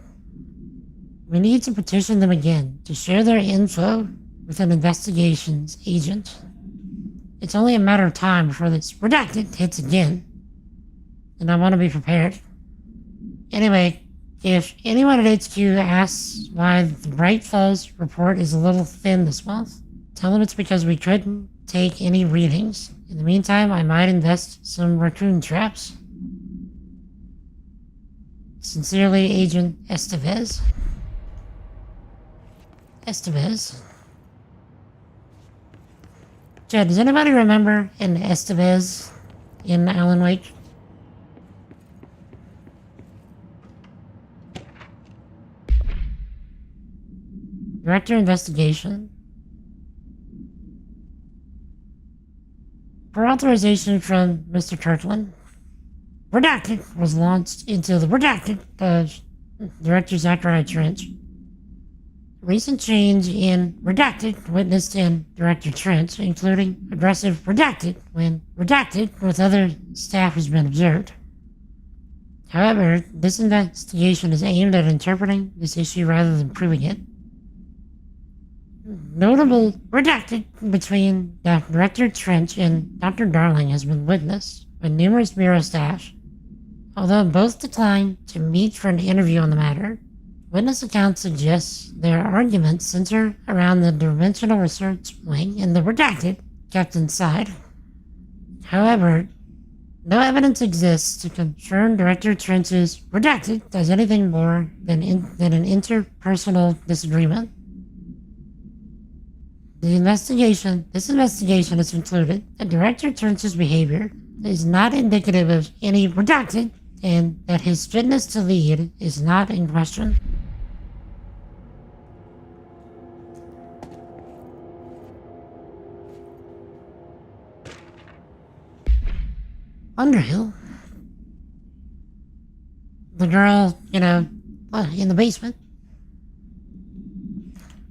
We need to petition them again to share their info with an investigations agent. It's only a matter of time before this redacted hits again, and I want to be prepared. Anyway, if anyone at HQ asks why the Bright Falls report is a little thin this month, tell them it's because we couldn't take any readings. In the meantime, I might invest some raccoon traps. Sincerely, Agent Estevez. Chad, does anybody remember an Estevez in Alan Wake? Director Investigation. Per authorization from Mr. Kirkland, Redacted was launched into the Redacted Director Zachariah Trench. recent change in redacted witnessed in Director Trent, including aggressive redacted when redacted with other staff has been observed. However, this investigation is aimed at interpreting this issue rather than proving it. Notable redacted between Director Trench and Dr. Darling has been witnessed by numerous Bureau staff, although both declined to meet for an interview on the matter. Witness accounts suggest their arguments center around the Dimensional Research Wing and the redacted kept inside. However, no evidence exists to confirm Director Trench's redacted as anything more than an interpersonal disagreement. This investigation has concluded that Director Trench's behavior is not indicative of any redacted and that his fitness to lead is not in question. Underhill. The girl, in the basement.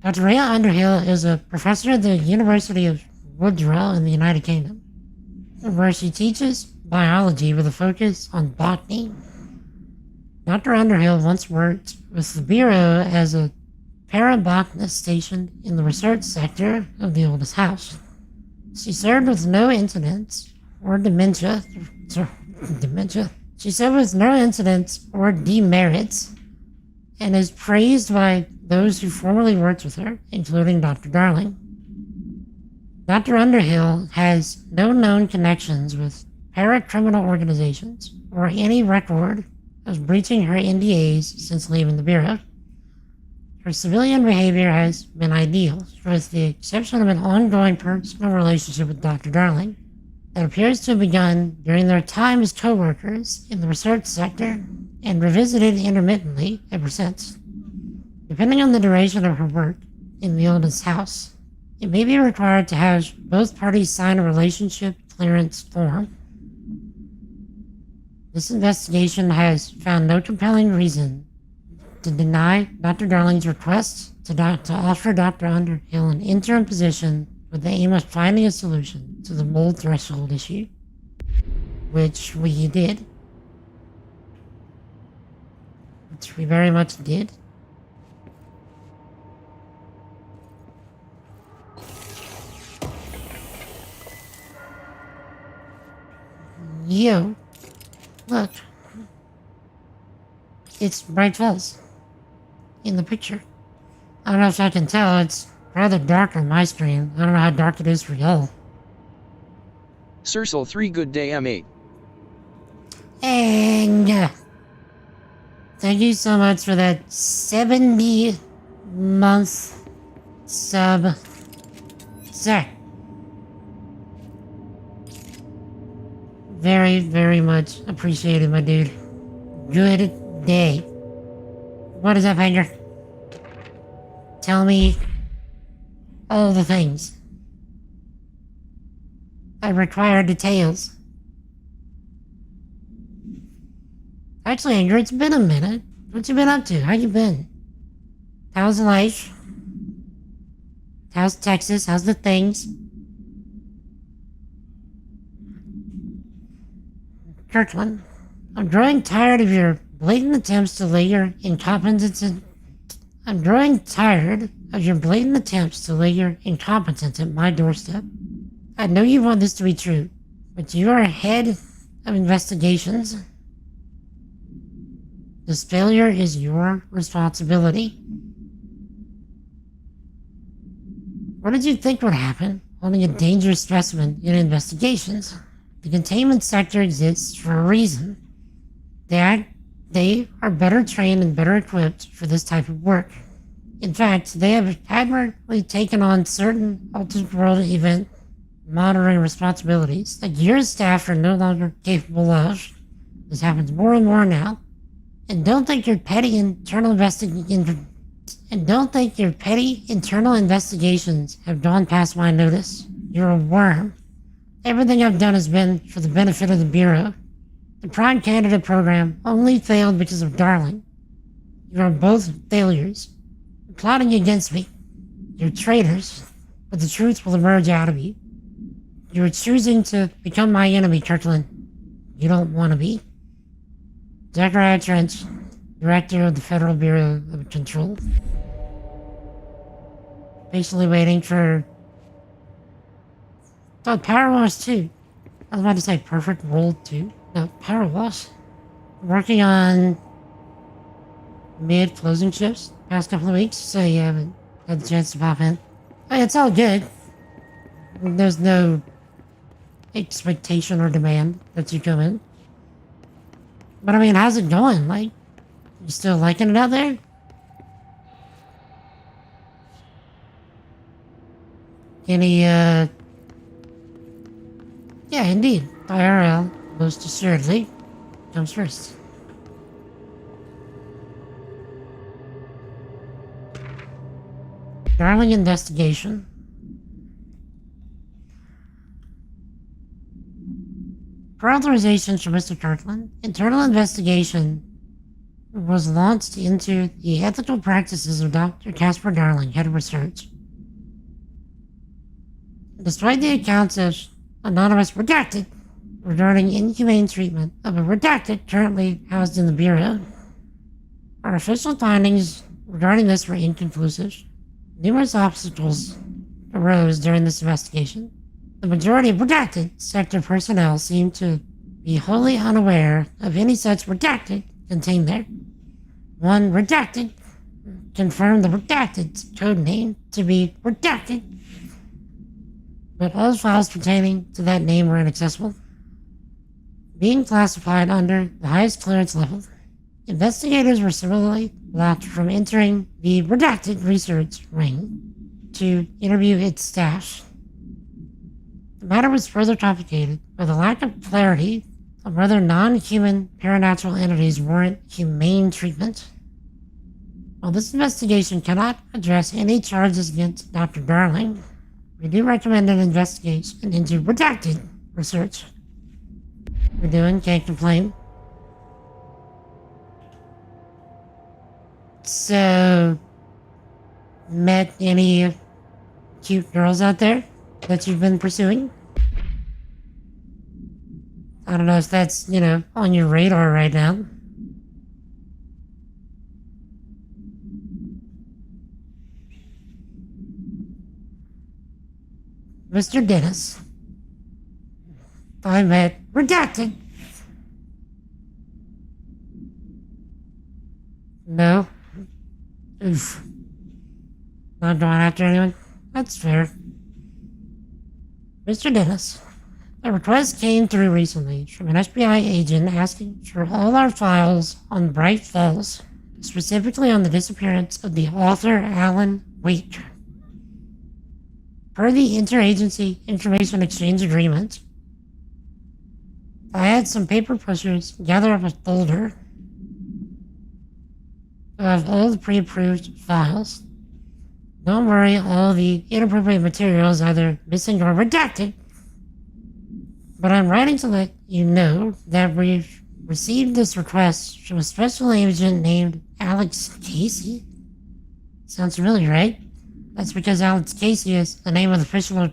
Dr. Rhea Underhill is a professor at the University of Woodrow in the United Kingdom, where she teaches biology with a focus on botany. Dr. Underhill once worked with the Bureau as a parabotanist stationed in the research sector of the oldest house. She served with no incidents or dementia. She served with no incidents or demerits, and is praised by those who formerly worked with her, including Dr. Darling. Dr. Underhill has no known connections with paracriminal organizations or any record of breaching her NDAs since leaving the Bureau. Her civilian behavior has been ideal, with the exception of an ongoing personal relationship with Dr. Darling that appears to have begun during their time as co-workers in the research sector and revisited intermittently ever since. Depending on the duration of her work in the oldest house, it may be required to have both parties sign a relationship clearance form. This investigation has found no compelling reason to deny Dr. Darling's request to offer Dr. Underhill an interim position with the aim of finding a solution to the mold threshold issue, which we did. Which we very much did. Yo, look. It's Bright Falls. In the picture. I don't know if I can tell, it's rather dark on my screen. I don't know how dark it is for y'all. Circle 3 good day M8. And thank you so much for that 70-month sub. Sir. Very, very much appreciated, my dude. Good day. What is up, Hanger? Tell me all the things. I require details. Actually, Hanger, it's been a minute. What you been up to? How you been? How's life? How's Texas? How's the things? Kirkland, I'm growing tired of your blatant attempts to lay your incompetence at my doorstep. I know you want this to be true, but you are head of investigations. This failure is your responsibility. What did you think would happen holding a dangerous specimen in investigations? The containment sector exists for a reason. They are better trained and better equipped for this type of work. In fact, they have admirably taken on certain alternate world event monitoring responsibilities that your staff are no longer capable of. This happens more and more now. And don't think your petty internal investigations have gone past my notice. You're a worm. Everything I've done has been for the benefit of the Bureau. The Prime Candidate program only failed because of Darling. You are both failures. You're plotting against me. You're traitors, but the truth will emerge out of you. You're choosing to become my enemy, Kirkland. You don't want to be. Zachariah Trench, Director of the Federal Bureau of Control. Patiently waiting for... Oh, Power Wash 2. I was about to say Perfect World 2. No, Power Wash. Working on mid-closing shifts past couple of weeks, so you haven't had the chance to pop in. Hey, it's all good. There's no expectation or demand that you come in. But I mean, how's it going? Like, you still liking it out there? Any, yeah, indeed. IRL, most assuredly, comes first. Darling investigation. Per authorization from Mr. Kirkland, internal investigation was launched into the ethical practices of Dr. Casper Darling, head of research. Despite the accounts of anonymous redacted regarding inhumane treatment of a redacted currently housed in the Bureau, our official findings regarding this were inconclusive. Numerous obstacles arose during this investigation. The majority of redacted sector personnel seem to be wholly unaware of any such redacted contained there. One redacted confirmed the redacted's code name to be redacted, but all files pertaining to that name were inaccessible. Being classified under the highest clearance level, investigators were similarly blocked from entering the redacted research ring to interview its staff. The matter was further complicated by the lack of clarity on whether non-human paranatural entities warrant humane treatment. While this investigation cannot address any charges against Dr. Darling, we do recommend an investigation into redacted research. We're doing, can't complain. So, met any cute girls out there that you've been pursuing? I don't know if that's, on your radar right now. Mr. Dennis. I met redacted. No. Oof. Not going after anyone? That's fair. Mr. Dennis, a request came through recently from an FBI agent asking for all our files on Bright Falls, specifically on the disappearance of the author Alan Wake. Per the Interagency Information Exchange Agreement, I had some paper pushers gather up a folder of all the pre-approved files. Don't worry, all the inappropriate materials either missing or redacted. But I'm writing to let you know that we've received this request from a special agent named Alex Casey. Sounds familiar, right? That's because Alex Casey is the name of the fictional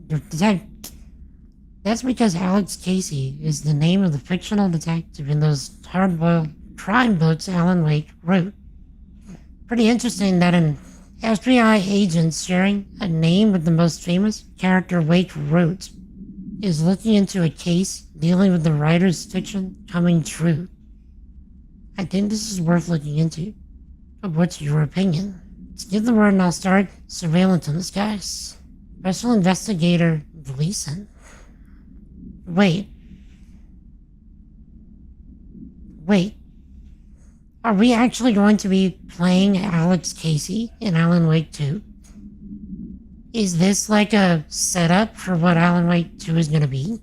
detective. That's because Alex Casey is the name of the fictional detective in those hard-boiled crime books Alan Wake wrote. Pretty interesting that an FBI agent sharing a name with the most famous character Wake wrote is looking into a case dealing with the writer's fiction coming true. I think this is worth looking into. But what's your opinion? Let's give the word and I'll start surveillance on this guy. Special Investigator Gleason. Wait. Are we actually going to be playing Alex Casey in Alan Wake 2? Is this like a setup for what Alan Wake 2 is going to be?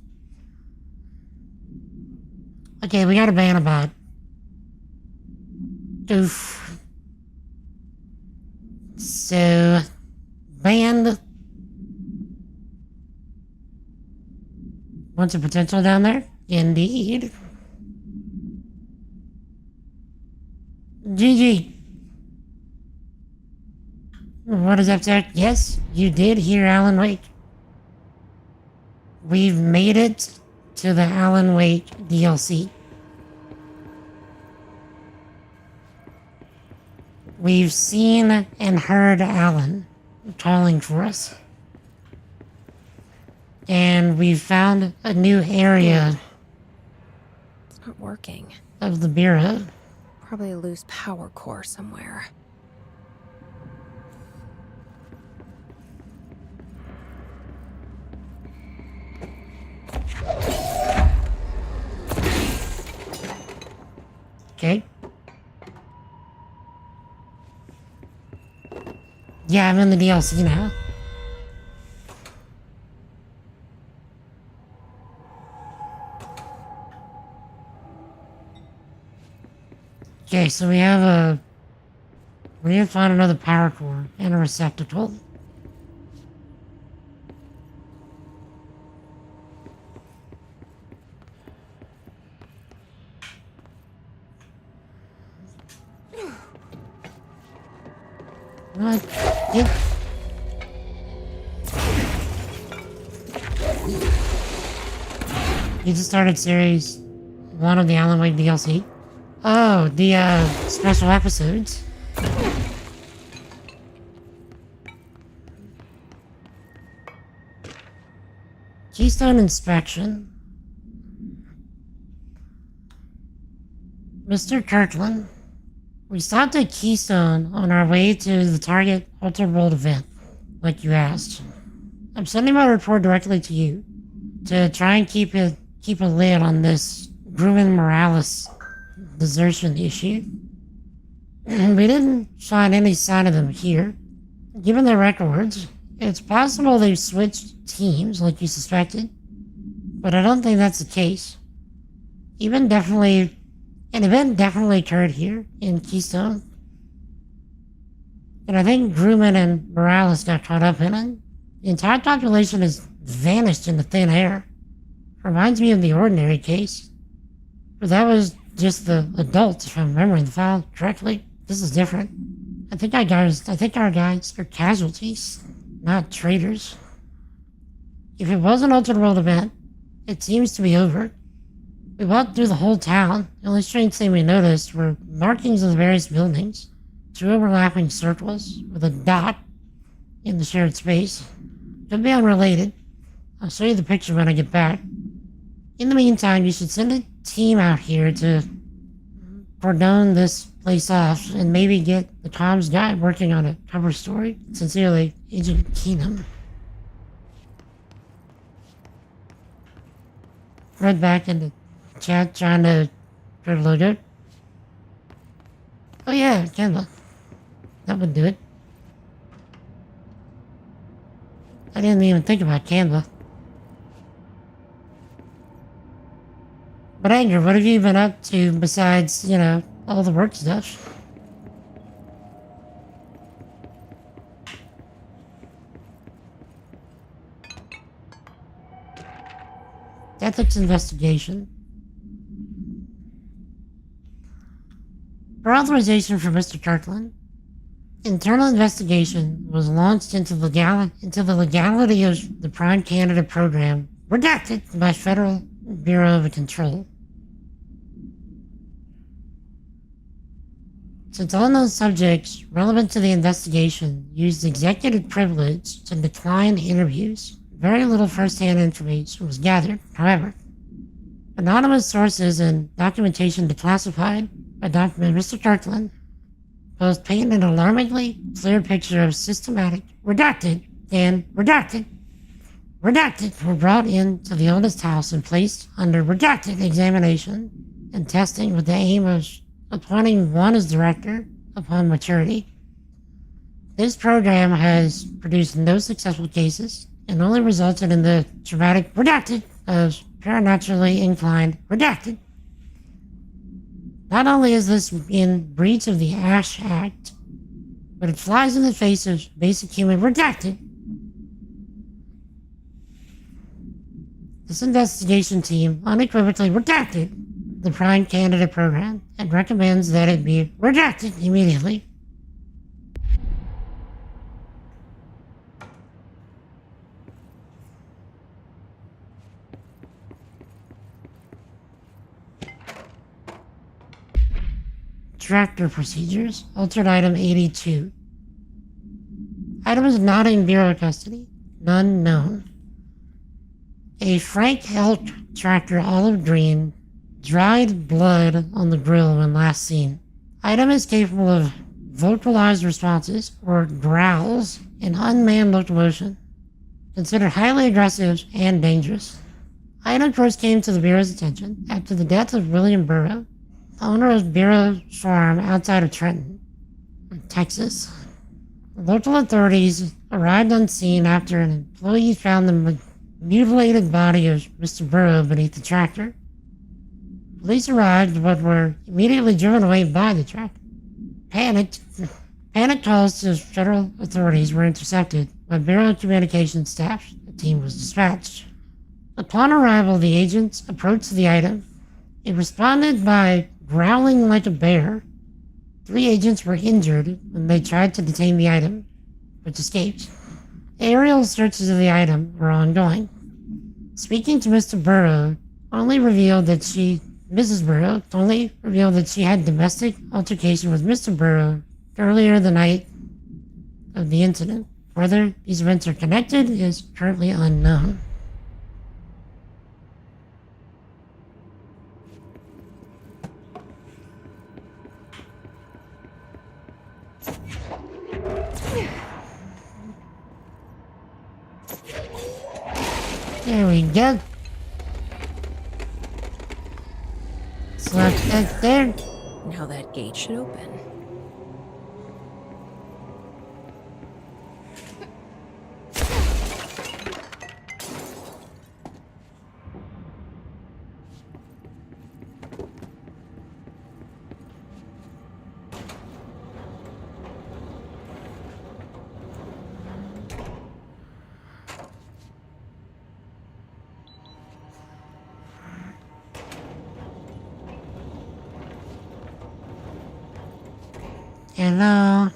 Okay, we got a ban about. Oof. So, banned. What's the potential down there? Indeed. GG. What is up, sir? Yes, you did hear Alan Wake. We've made it to the Alan Wake DLC. We've seen and heard Alan calling for us. And we've found a new area It's not working. of the Bureau. Probably a loose power core somewhere. Okay. Yeah, I'm in the DLC now. Okay, so we have to find another power core and a receptacle. What? Yep. You just started series 1 of the Alan Wake DLC? Oh, the special episodes. Keystone inspection. Mr. Kirkland, we stopped at Keystone on our way to the Target Altered World event, like you asked. I'm sending my report directly to you to try and keep a lid on this Grumman Morales desertion issue. We didn't find any sign of them here. Given their records, it's possible they've switched teams like you suspected, but I don't think that's the case. An event definitely occurred here in Keystone, and I think Grumman and Morales got caught up in it. The entire population has vanished into thin air. Reminds me of the Ordinary case, but that was just the adults, if I'm remembering the file correctly. This is different. I think our guys are casualties, not traitors. If it was an Altered World event, it seems to be over. We walked through the whole town. The only strange thing we noticed were markings of the various buildings, 2 overlapping circles with a dot in the shared space. Could be unrelated. I'll show you the picture when I get back. In the meantime, you should send a team out here to cordon this place off and maybe get the comms guy working on a cover story. Sincerely, Agent Keenum. Right back into chat trying to put a logo. Oh yeah, Canva. That would do it. I didn't even think about Canva. But Anger, what have you been up to besides, all the work stuff? Ethics investigation. For authorization for Mr. Kirkland, internal investigation was launched into the legality of the Prime Candidate program, redacted by Federal Bureau of Control. Since all known subjects relevant to the investigation used executive privilege to decline interviews, very little first-hand information was gathered. However, anonymous sources and documentation declassified by Mr. Kirkland both paint an alarmingly clear picture of systematic redacted were brought into the oldest house and placed under redacted examination and testing with the aim of appointing one as director upon maturity. This program has produced no successful cases and only resulted in the dramatic redacted of paranormally inclined redacted. Not only is this in breach of the Ash Act, but it flies in the face of basic human redacted. This investigation team unequivocally redacted the Prime Candidate program and recommends that it be redacted immediately. Tractor Procedures, Altered Item 82. Item is not in Bureau custody. None known. A Frank Helt tractor olive green, dried blood on the grill when last seen. Item is capable of vocalized responses, or growls, in unmanned locomotion. Considered highly aggressive and dangerous. Item first came to the Bureau's attention after the death of William Burrow, owner of Bureau Farm outside of Trenton, Texas. Local authorities arrived on scene after an employee found the mutilated body of Mr. Burrow beneath the tractor. Police arrived but were immediately driven away by the tractor. Panic calls to federal authorities were intercepted by Bureau Communications staff. The team was dispatched. Upon arrival, the agents approached the item. It responded by growling like a bear. 3 agents were injured when they tried to detain the item, which escaped. Aerial searches of the item were ongoing. Speaking to Mr. Burrow only revealed that Mrs. Burrow only revealed that she had domestic altercation with Mr. Burrow earlier the night of the incident. Whether these events are connected is currently unknown. There we go. Slap that there. Now that gate should open. Hello.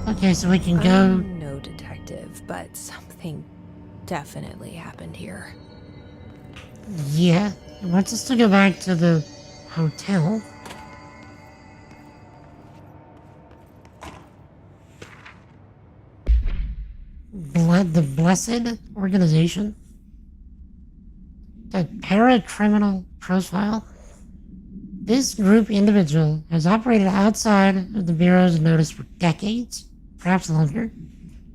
Okay, so we can go. I'm no detective, but something definitely happened here. Yeah, it wants us to go back to the hotel. The Blessed Organization. The Paracriminal Profile. This group individual has operated outside of the Bureau's notice for decades, perhaps longer,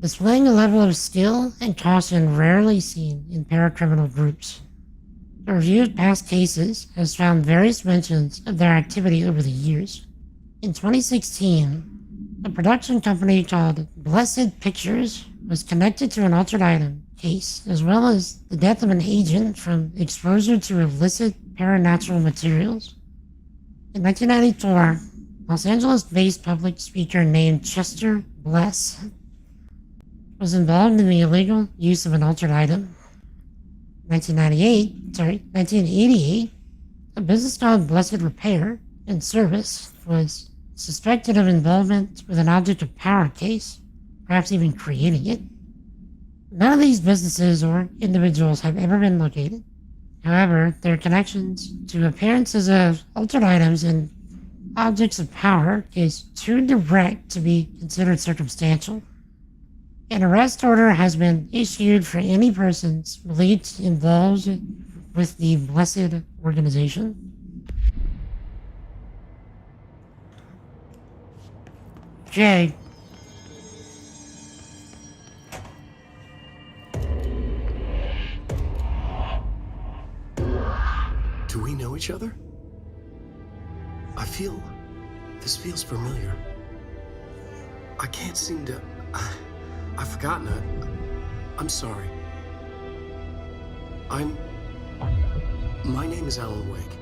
displaying a level of skill and caution rarely seen in paracriminal groups. A review of past cases has found various mentions of their activity over the years. In 2016, a production company called Blessed Pictures was connected to an altered item case, as well as the death of an agent from exposure to illicit paranatural materials. In 1994, Los Angeles-based public speaker named Chester Bless was involved in the illegal use of an altered item. 1988, a business called Blessed Repair and Service was suspected of involvement with an object of power case, perhaps even creating it. None of these businesses or individuals have ever been located. However, their connections to appearances of altered items and objects of power is too direct to be considered circumstantial. An arrest order has been issued for any persons believed involved with the Blessed Organization. Okay. Do we know each other? This feels familiar. I can't seem to... I've forgotten it. I'm sorry. My name is Alan Wake.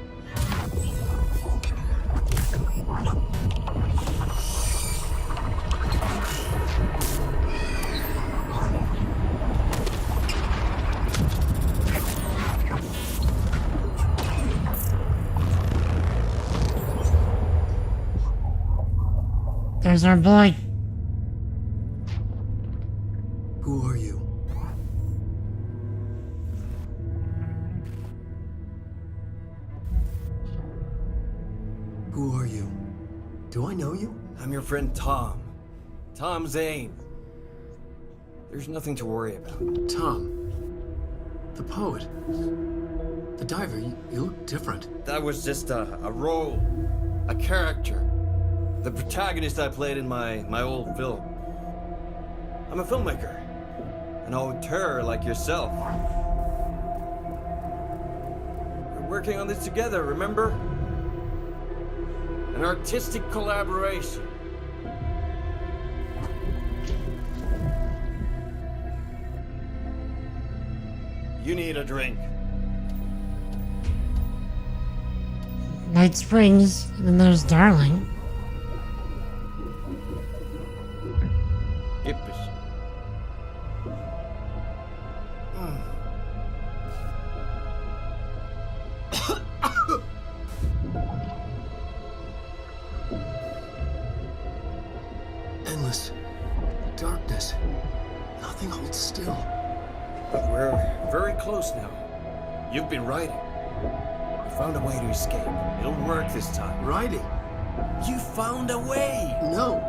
There's our boy. Who are you? Do I know you? I'm your friend Tom. Tom Zane. There's nothing to worry about. Tom. The poet. The diver. You look different. That was just a role. A character. The protagonist I played in my old film. I'm a filmmaker. An auteur like yourself. We're working on this together, remember? An artistic collaboration. You need a drink. Night Springs, and then there's Darling. Yippish. Endless darkness. Nothing holds still. But we're very close now. You've been writing. You found a way to escape. It'll work this time. Writing? You found a way! No.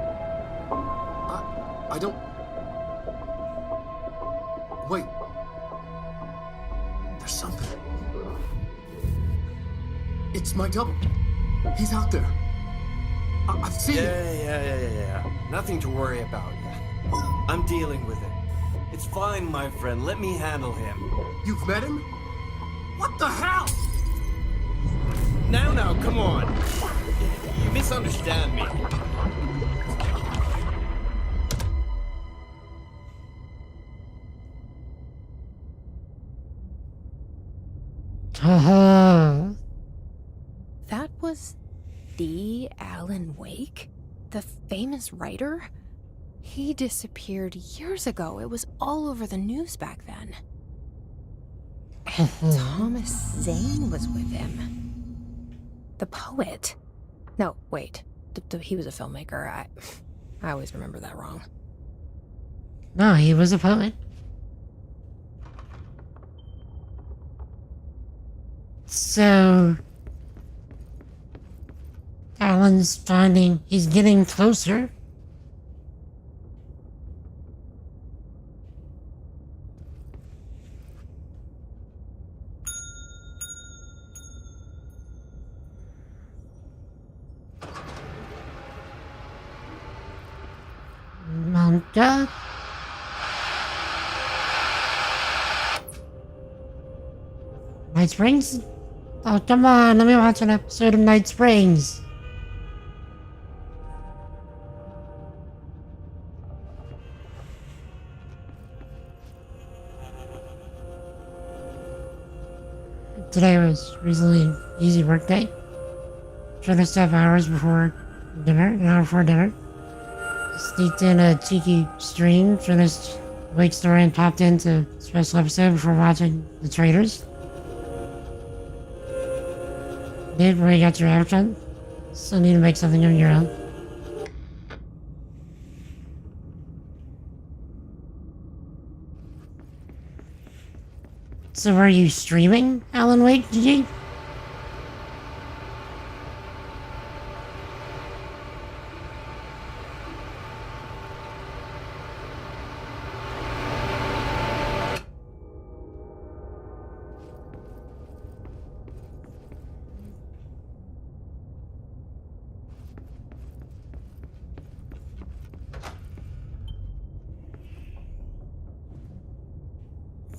I don't... Wait. There's something. It's my double. He's out there. I've seen him. Yeah. Nothing to worry about. I'm dealing with it. It's fine, my friend. Let me handle him. You've met him? What the hell? Now, come on. You misunderstand me. That was the Alan Wake? The famous writer? He disappeared years ago. It was all over the news back then. And Thomas Zane was with him. The poet. No, wait. He was a filmmaker. I always remember that wrong. No, he was a poet. So... Alan's finding he's getting closer. Manga? Night Springs? Oh, come on, let me watch an episode of Night Springs. Today was recently an easy work day. Finished up hours before dinner, an hour before dinner. Sneaked in a cheeky stream, finished Wake Story and popped into a special episode before watching The Traitors. Did where you got your avatar? Still need to make something of your own. So were you streaming Alan Wake, GG?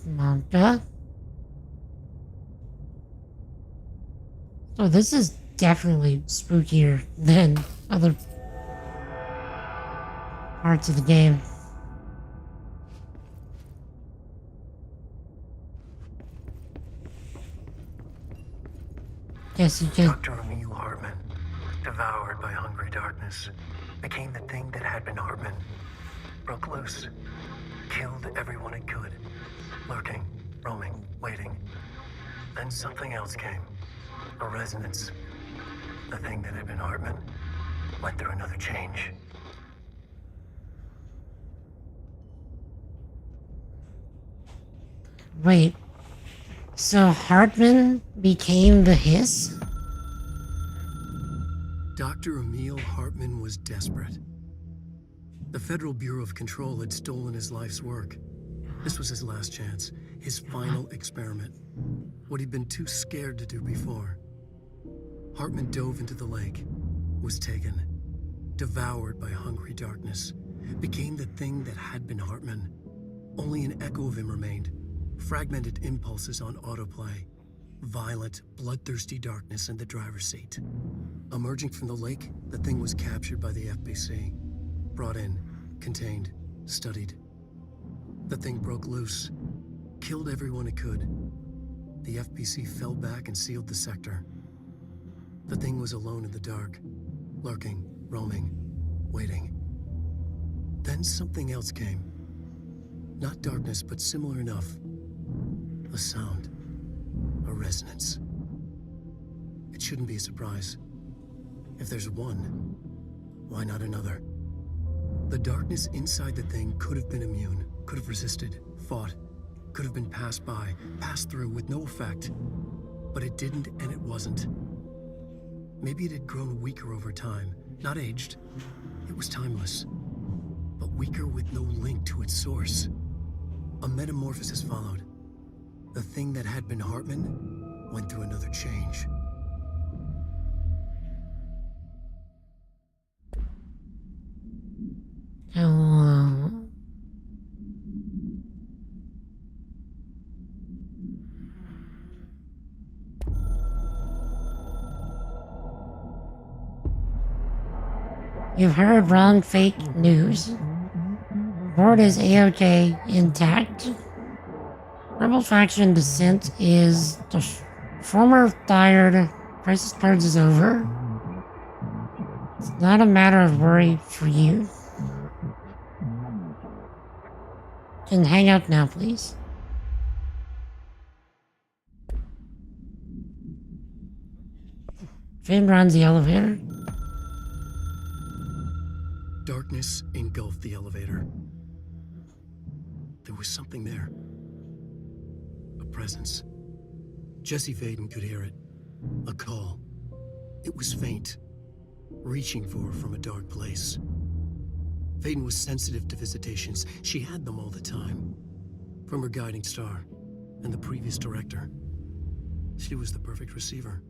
Manga? So this is definitely spookier than other parts of the game. Yes, you can. Dr. Emil Hartman, devoured by hungry darkness, became the thing that had been Hartman. Broke loose, killed everyone it could, lurking, roaming, waiting. Then something else came. A resonance. The thing that had been Hartman went through another change. Wait. So Hartman became the Hiss? Doc, Dr. Emil Hartman was desperate. The Federal Bureau of Control had stolen his life's work. This was his last chance, his final experiment, what he'd been too scared to do before. Hartman dove into the lake, was taken, devoured by hungry darkness, became the thing that had been Hartman. Only an echo of him remained, fragmented impulses on autoplay, violent, bloodthirsty darkness in the driver's seat. Emerging from the lake, the thing was captured by the FBC, brought in, contained, studied. The thing broke loose, killed everyone it could. The FBC fell back and sealed the sector. The thing was alone in the dark, lurking, roaming, waiting. Then something else came. Not darkness, but similar enough. A sound. A resonance. It shouldn't be a surprise. If there's one, why not another? The darkness inside the thing could have been immune, could have resisted, fought, could have been passed by, passed through with no effect. But it didn't, and it wasn't. Maybe it had grown weaker over time, not aged. It was timeless, but weaker with no link to its source. A metamorphosis followed. The thing that had been Hartman went through another change. Hello. You've heard wrong fake news. Board is A-OK intact. Rebel faction descent is the former tired. Crisis cards is over. It's not a matter of worry for you. Can hang out now, please. Finn runs the elevator. Darkness engulfed the elevator. There was something there. A presence. Jesse Faden could hear it. A call. It was faint, reaching for her from a dark place. Faden was sensitive to visitations. She had them all the time. From her guiding star and the previous director. She was the perfect receiver.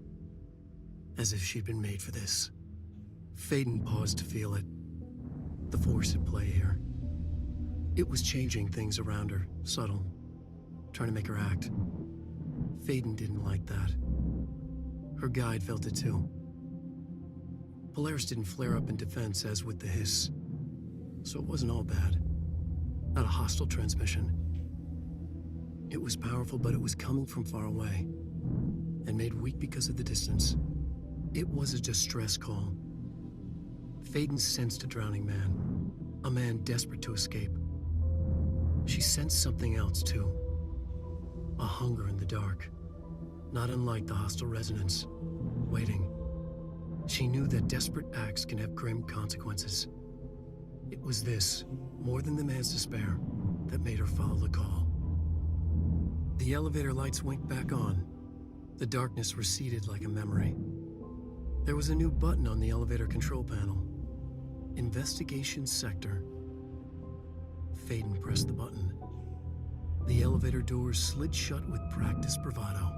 As if she'd been made for this. Faden paused to feel it. The force at play here. It was changing things around her, subtle, trying to make her act. Faden didn't like that. Her guide felt it too. Polaris didn't flare up in defense as with the hiss, so it wasn't all bad. Not a hostile transmission. It was powerful, but it was coming from far away, and made weak because of the distance. It was a distress call. Faden sensed a drowning man, a man desperate to escape. She sensed something else too. A hunger in the dark, not unlike the hostile resonance, waiting. She knew that desperate acts can have grim consequences. It was this, more than the man's despair, that made her follow the call. The elevator lights winked back on. The darkness receded like a memory. There was a new button on the elevator control panel. Investigation Sector. Faden pressed the button. The elevator doors slid shut with practiced bravado.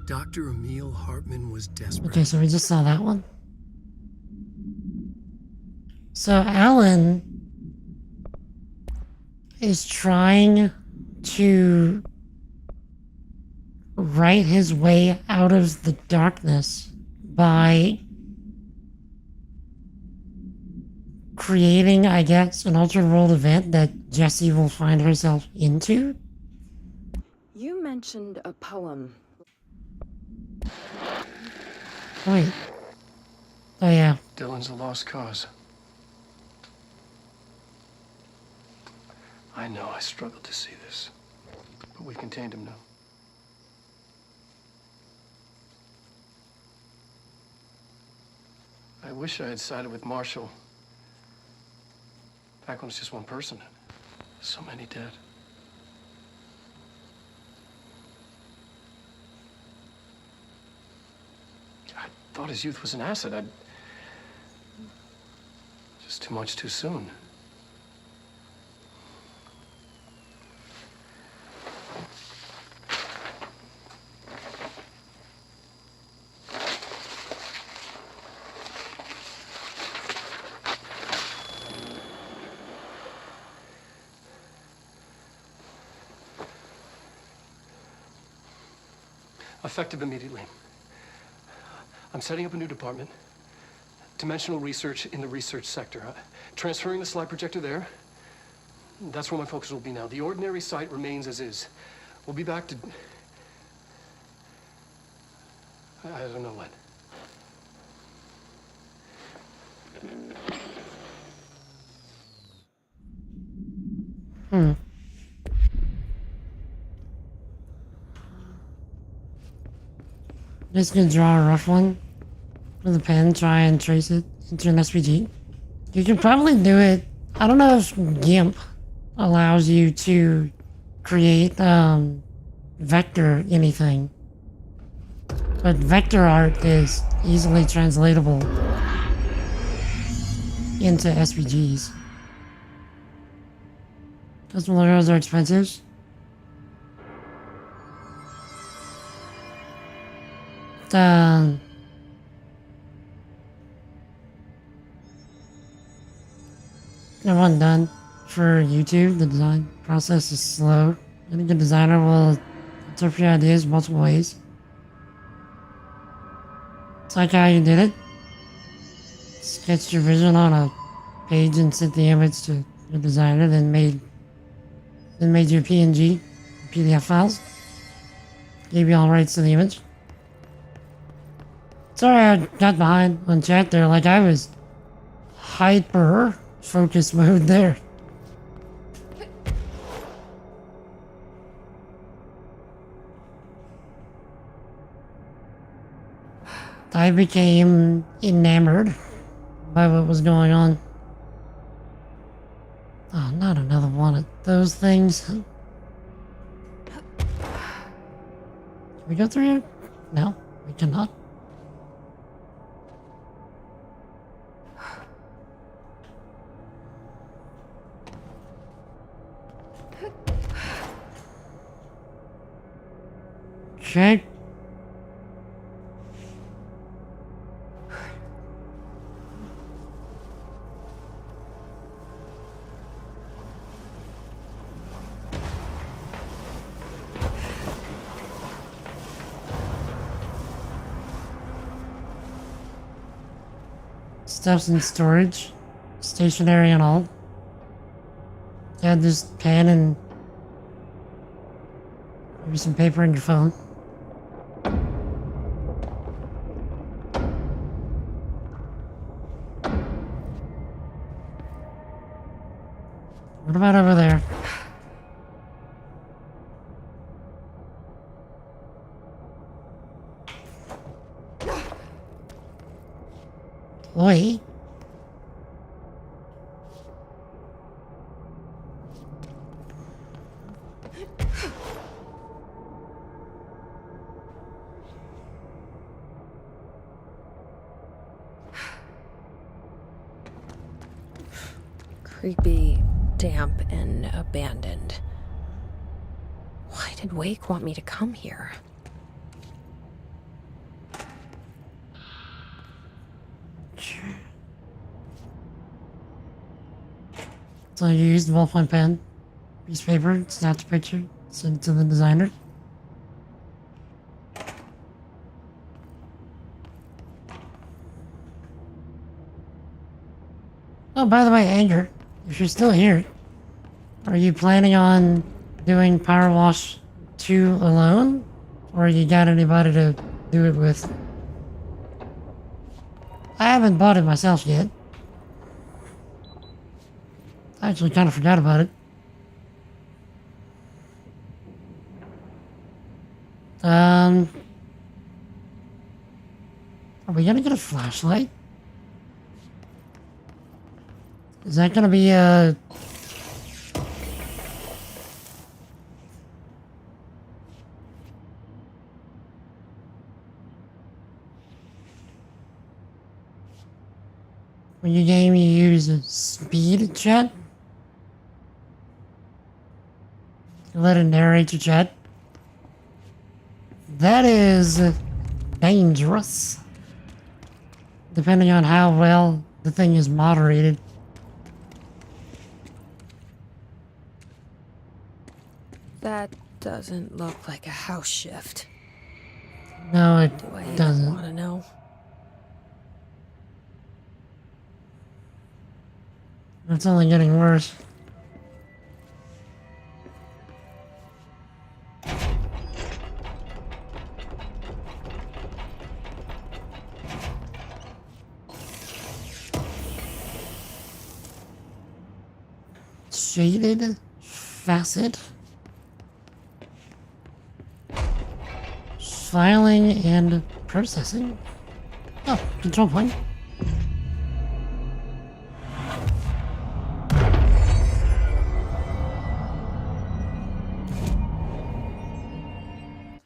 Dr. Emil Hartman was desperate. Okay, so we just saw that one. So Alan is trying to write his way out of the darkness by creating, I guess, an altered world event that Jessie will find herself into. You mentioned a poem. Wait. Oh yeah. Dylan's a lost cause. I know, I struggled to see this, but we've contained him now. I wish I had sided with Marshall back when it was just one person. So many dead. I thought his youth was an asset. Just too much too soon. Effective immediately. I'm setting up a new department. Dimensional research in the research sector. Transferring the slide projector there. That's where my focus will be now. The ordinary site remains as is. We'll be back to... I don't know when. Just gonna draw a rough one with a pen, try and trace it into an SVG. You could probably do it. I don't know if GIMP allows you to create vector anything, but vector art is easily translatable into SVGs. Custom logos are expensive. Get one done for YouTube. The design process is slow. I think a designer will interpret ideas multiple ways. It's like how you did it. Sketched your vision on a page and sent the image to the designer, then made your PNG, PDF files. Gave you all rights to the image. Sorry I got behind on chat there, like I was hyper focus mode there. I became enamored by what was going on. Oh, not another one of those things. Can we go through here? No, we cannot. Okay. Stuff's in storage, stationary and all. Add this pen and maybe some paper in your phone. What about over there? Oi. Creepy, damp, and abandoned. Why did Wake want me to come here? So you used the ballpoint pen, piece of paper, snapped a picture, sent it to the designer. Oh, by the way, Anger, if you're still here, are you planning on doing Power Wash 2 alone? Or you got anybody to do it with? I haven't bought it myself yet. I actually kind of forgot about it. Are we gonna get a flashlight? Is that gonna be a When you game, you use a speed chat. You let it narrate your chat. That is dangerous. Depending on how well the thing is moderated. That doesn't look like a house shift. No, it Do I doesn't. want to know? It's only getting worse. Shaded facet. Filing and processing. Oh, control point.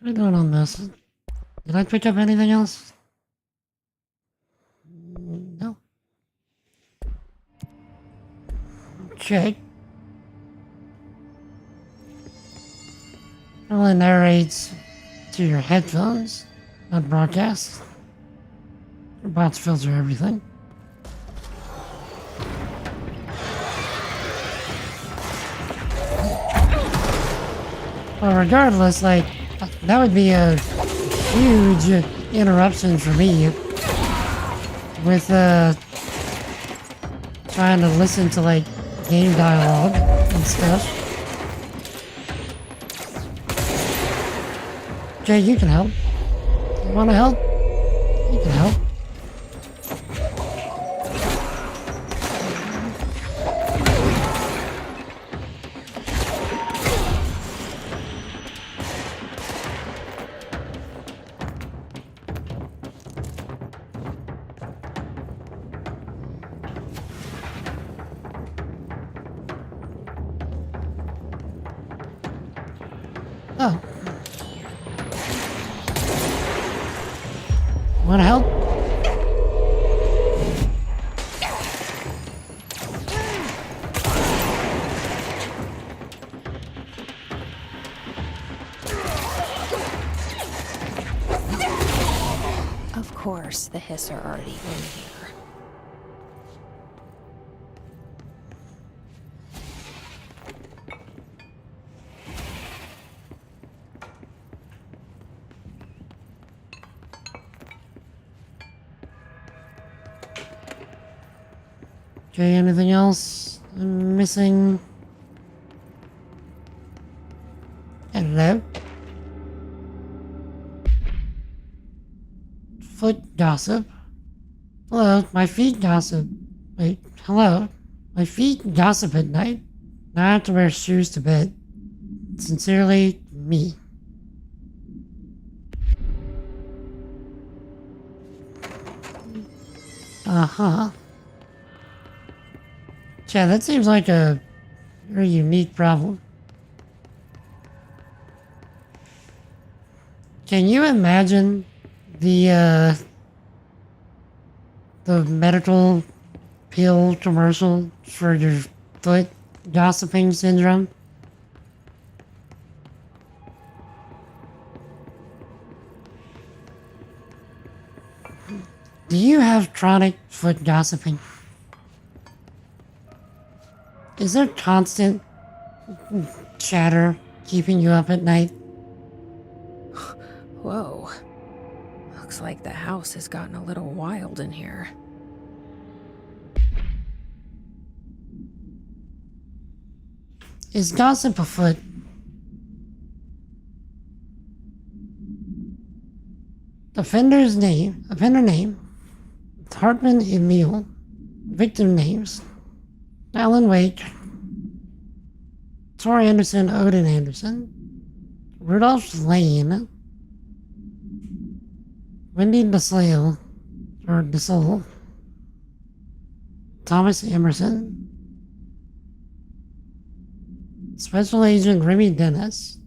What are we doing on this? Did I pick up anything else? No. Okay. Well, it narrates to your headphones, not broadcast. Your bots filter everything. Well, regardless, like, that would be a huge interruption for me with, trying to listen to, like, game dialogue and stuff. Jay, you can help. You wanna help? You can help. Oh. Wanna help? Of course, the hiss are already in here. Okay, anything else I'm missing? Hello? Foot gossip? Hello, my feet gossip. Wait, hello? My feet gossip at night. Now I have to wear shoes to bed. Sincerely, me. Uh-huh. Yeah, that seems like a very unique problem. Can you imagine the medical pill commercial for your foot gossiping syndrome? Do you have chronic foot gossiping? Is there constant chatter keeping you up at night? Whoa. Looks like the house has gotten a little wild in here. Is gossip afoot? Offender name, Hartman Emil. Victim names, Alan Wake, Tor Anderson, Odin Anderson, Rudolph Lane, Wendy DeSale, Thomas Emerson, Special Agent Remy Dennis,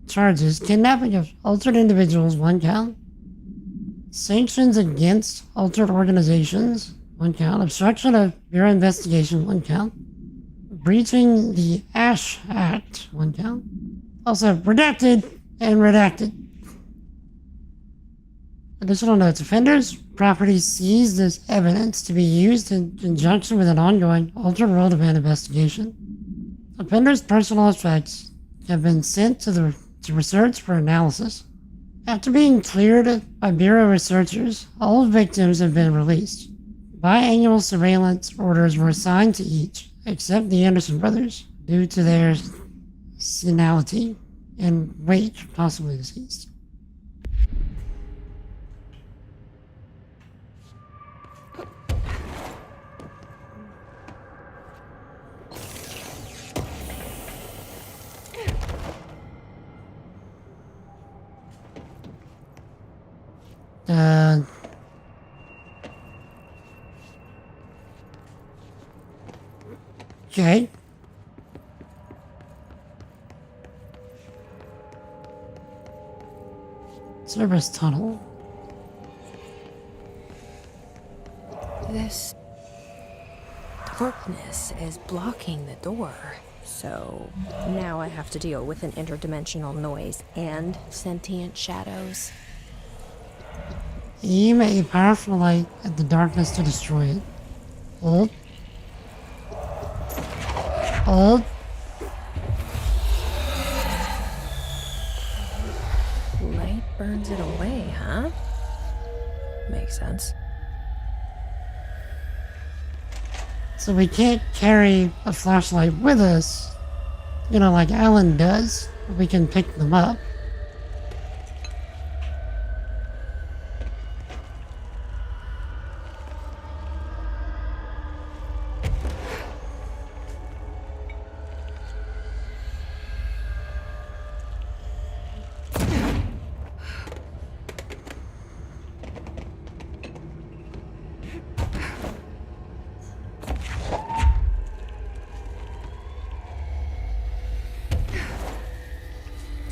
charges kidnapping of altered individuals, 1 count, sanctions against altered organizations, 1 count. Obstruction of Bureau investigation, 1 count. Breaching the Ash Act, 1 count. Also, redacted and redacted. Additional notes. Offenders' property seized as evidence to be used in conjunction with an ongoing Altered World event investigation. Offenders' personal effects have been sent to research for analysis. After being cleared by Bureau researchers, all victims have been released. Biannual surveillance orders were assigned to each, except the Anderson brothers, due to their senility and weight possibly deceased. Okay. Service tunnel. This darkness is blocking the door. So now I have to deal with an interdimensional noise and sentient shadows. Aim a powerful light at the darkness to destroy it. Hold. Hold. Light burns it away, huh? Makes sense. So we can't carry a flashlight with us, you know, like Alan does. We can pick them up.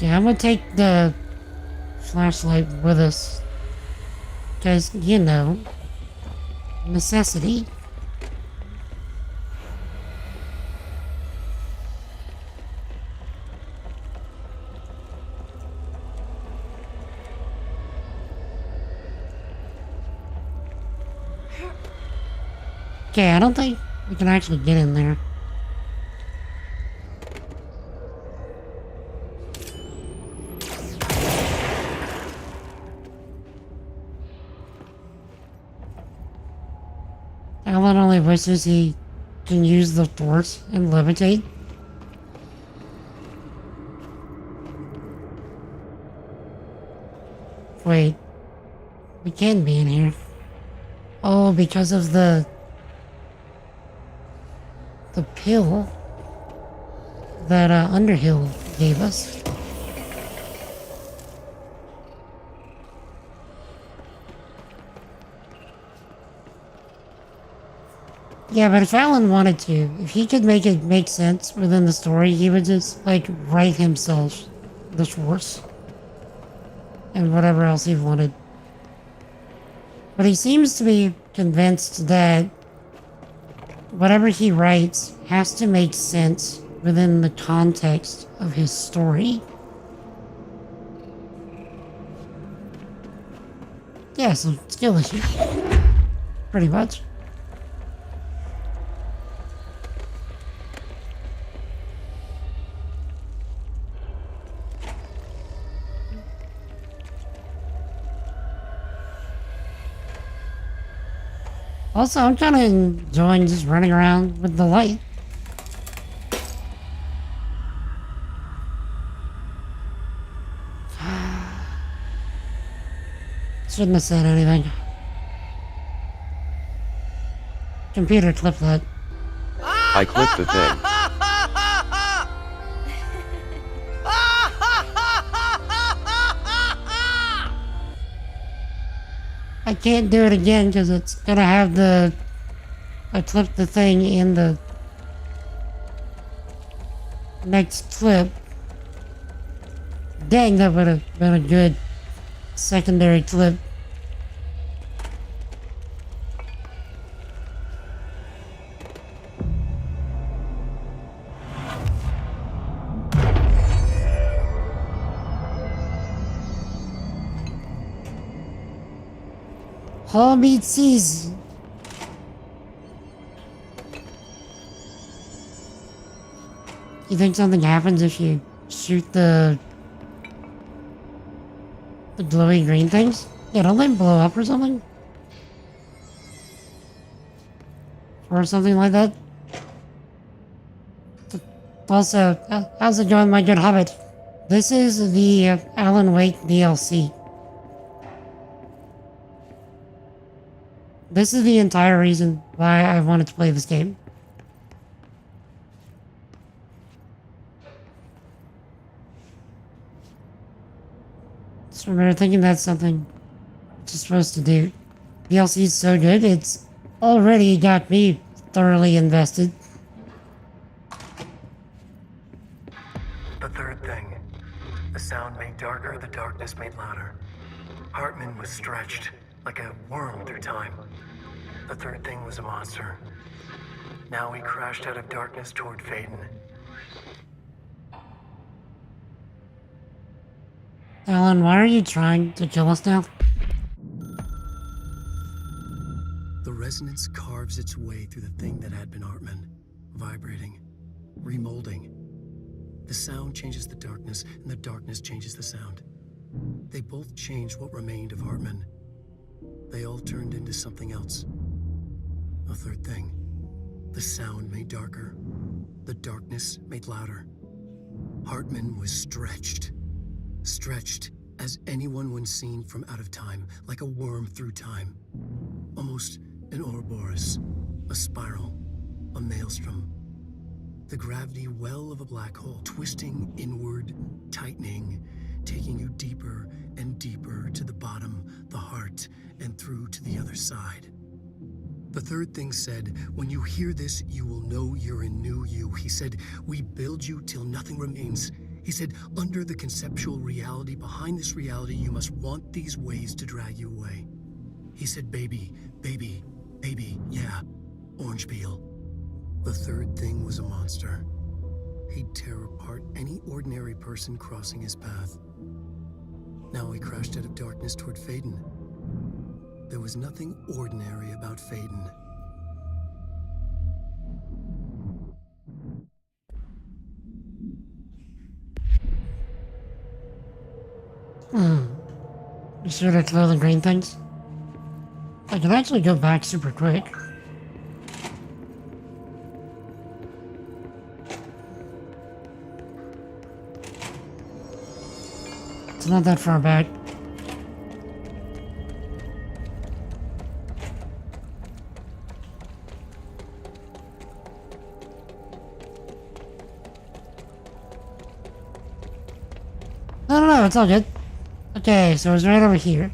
Yeah, I'm gonna take the flashlight with us. Because, you know, necessity. Okay, I don't think we can actually get in there. Alan only wishes he can use the force and levitate. Wait, we can be in here. Oh, because of the pill that Underhill gave us. Yeah, but if Alan wanted to, if he could make it make sense within the story, he would just, like, write himself the Force. And whatever else he wanted. But he seems to be convinced that whatever he writes has to make sense within the context of his story. Yeah, so skill issue. Pretty much. Also, I'm kind of enjoying just running around with the light. Shouldn't have said anything. Computer, clip that. I clipped the thing. I can't do it again because it's gonna have the... I clipped the thing in the next clip. Dang, that would have been a good secondary clip. Paul meets C's. You think something happens if you shoot the glowy green things? Yeah, don't they blow up or something? Or something like that? Also, how's it going, my good hobbit? This is the Alan Wake DLC. This is the entire reason why I wanted to play this game. Just remember thinking that's something you're supposed to do. DLC is so good, it's already got me thoroughly invested. The third thing. The sound made darker, the darkness made louder. Hartman was stretched, like a worm through time. The third thing was a monster. Now he crashed out of darkness toward Phaeton. Alan, why are you trying to kill us now? The resonance carves its way through the thing that had been Hartman, vibrating, remolding. The sound changes the darkness, and the darkness changes the sound. They both changed what remained of Hartman. They all turned into something else. A third thing. The sound made darker. The darkness made louder. Hartman was stretched. Stretched as anyone when seen from out of time, like a worm through time. Almost an Ouroboros, a spiral, a maelstrom. The gravity well of a black hole, twisting inward, tightening, taking you deeper and deeper to the bottom, the heart, and through to the other side. The third thing said, when you hear this, you will know you're in new you. He said, we build you till nothing remains. He said, under the conceptual reality, behind this reality, you must want these ways to drag you away. He said, baby, baby, baby, yeah, orange peel. The third thing was a monster. He'd tear apart any ordinary person crossing his path. Now he crashed out of darkness toward Phaeton. There was nothing ordinary about Phaeton. You sure to clear the green things? I can actually go back super quick. It's not that far back. No, it's all good. Okay, so it's right over here.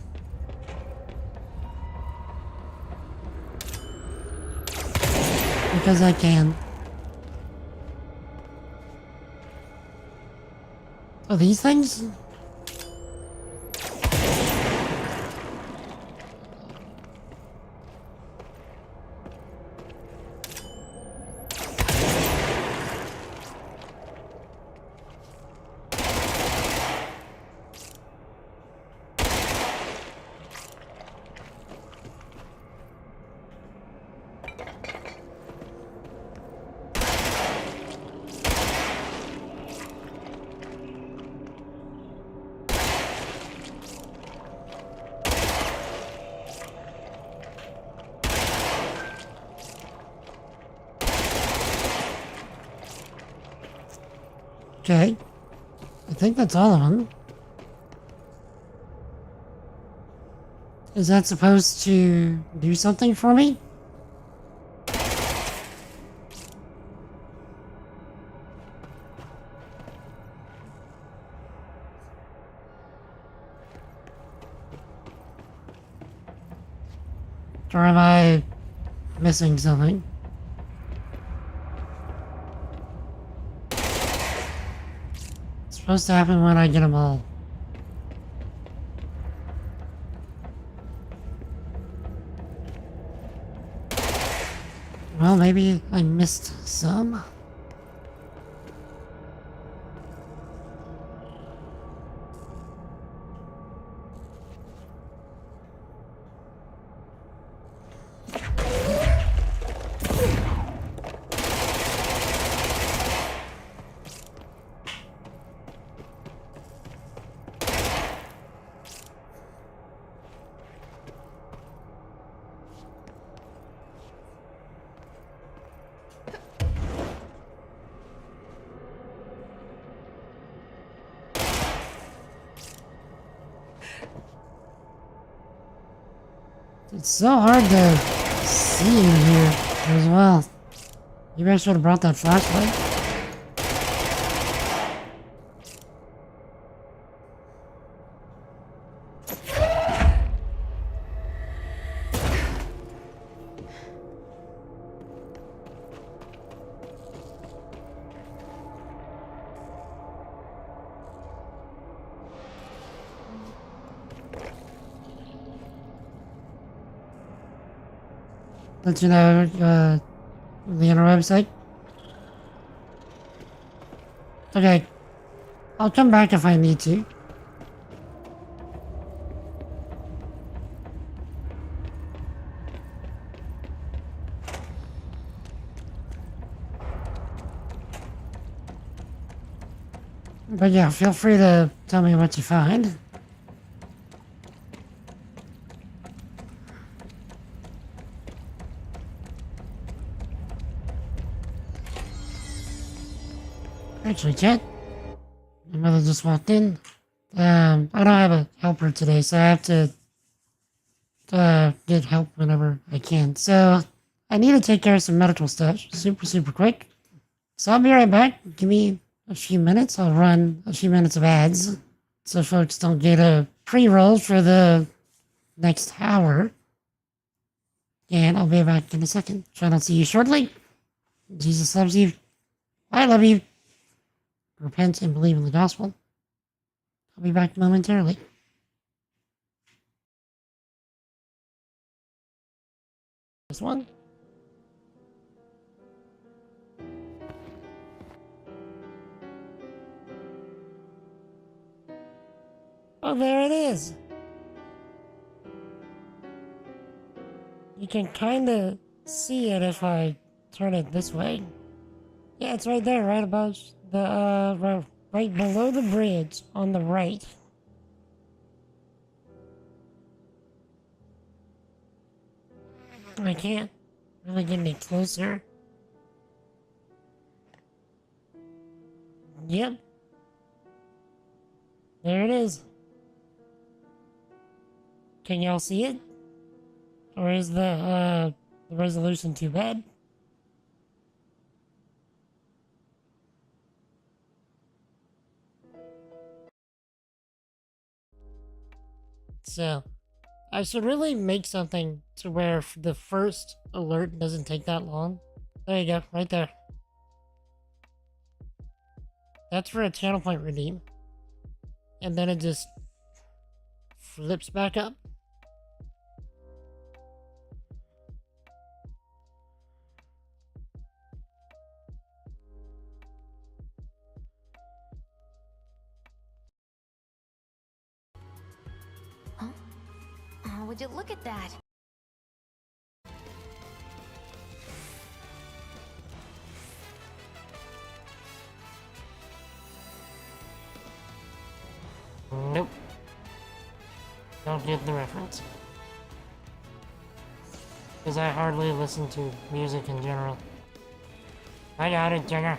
Because I can. Oh, these things? Okay. I think that's all of them. Is that supposed to do something for me? Or am I missing something? It's supposed to happen when I get them all. Well, maybe I missed some. It's so hard to see in here as well. Maybe I should have brought that flashlight. Let you know, the inner website. Okay. I'll come back if I need to. But yeah, feel free to tell me what you find. Actually, Chet, my mother just walked in. I don't have a helper today, so I have to get help whenever I can. So I need to take care of some medical stuff, super quick. So I'll be right back. Give me a few minutes. I'll run a few minutes of ads, so folks don't get a pre-roll for the next hour. And I'll be back in a second. Try not to see you shortly. Jesus loves you. I love you. Repent and believe in the gospel. I'll be back momentarily. This one. Oh, there it is. You can kind of see it if I turn it this way. Yeah, it's right there, right above the, right below the bridge on the right. I can't really get any closer. Yep. There it is. Can y'all see it? Or is the resolution too bad? So, I should really make something to where the first alert doesn't take that long. There you go, right there. That's for a channel point redeem. And then it just flips back up. Oh, would you look at that? Nope. Don't get the reference. Because I hardly listen to music in general. I got it, Jenner.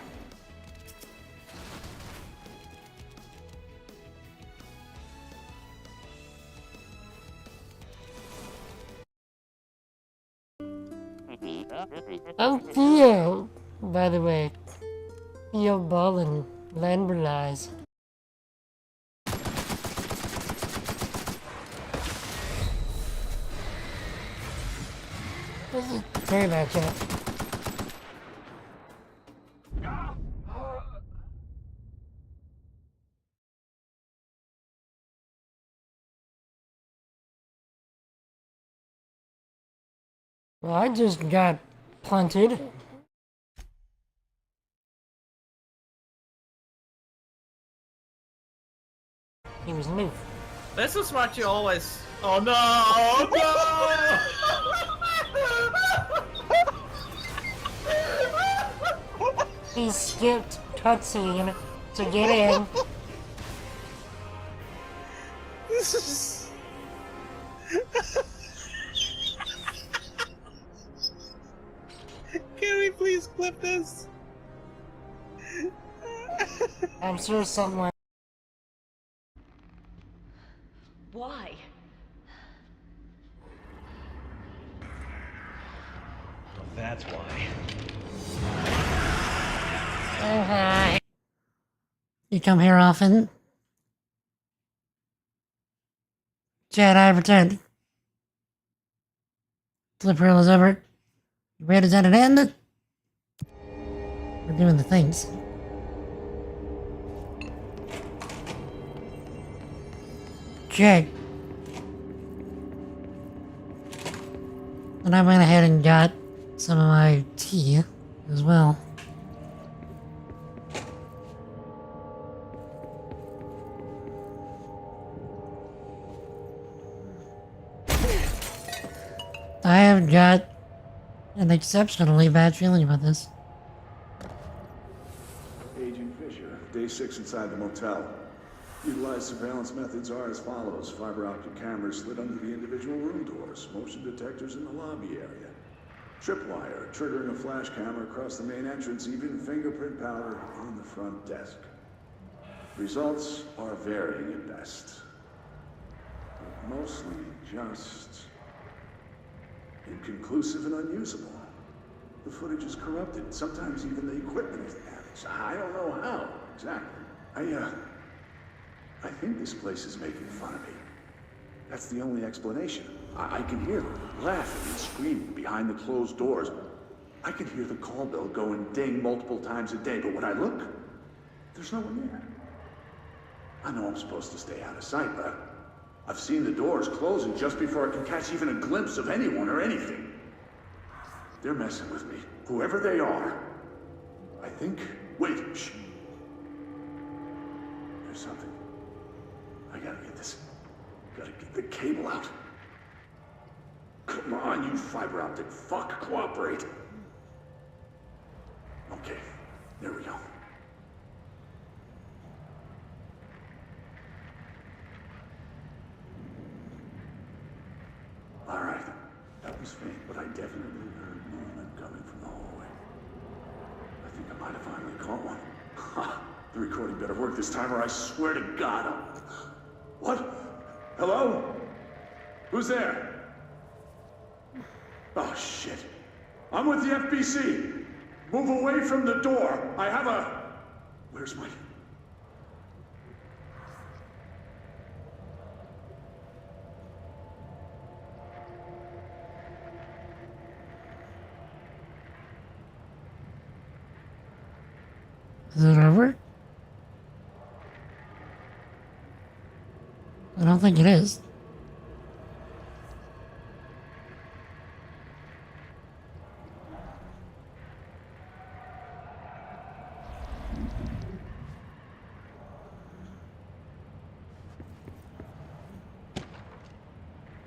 I'm Theo, by the way. Theo Ballin, Lamberlies. Very bad, chat. Well, I just got punted. He was new. This is what you always. Oh no! Oh no! He skipped cutscene to get in. This is. Can we please clip this? I'm sure someone. Why? come here often. Chad, I returned. Flip reel is over. Where does that end? We're doing the things. Okay. And I went ahead and got some of my tea as well. I have got an exceptionally bad feeling about this. Agent Fisher, day 6 inside the motel. Utilized surveillance methods are as follows. Fiber optic cameras slid under the individual room doors. Motion detectors in the lobby area. Tripwire, triggering a flash camera across the main entrance. Even fingerprint powder on the front desk. Results are varying at best. But mostly just inconclusive and unusable. The footage is corrupted. Sometimes even the equipment is damaged. I don't know how exactly. I think this place is making fun of me. That's the only explanation. I can hear them laughing and screaming behind the closed doors. I can hear the call bell go and ding multiple times a day, but when I look, there's no one there. I know I'm supposed to stay out of sight, but I've seen the doors closing just before I can catch even a glimpse of anyone or anything. They're messing with me, whoever they are. I think... Wait, shh. There's something. I gotta get this. Gotta get the cable out. Come on, you fiber optic fuck, cooperate. Okay, there we go. All right, that was faint, but I definitely heard movement coming from the hallway. I think I might have finally caught one. Ha! The recording better work this time, or I swear to God I'll... What? Hello? Who's there? Oh, shit. I'm with the FBC. Move away from the door. I have a... Where's my... Is it over? I don't think it is.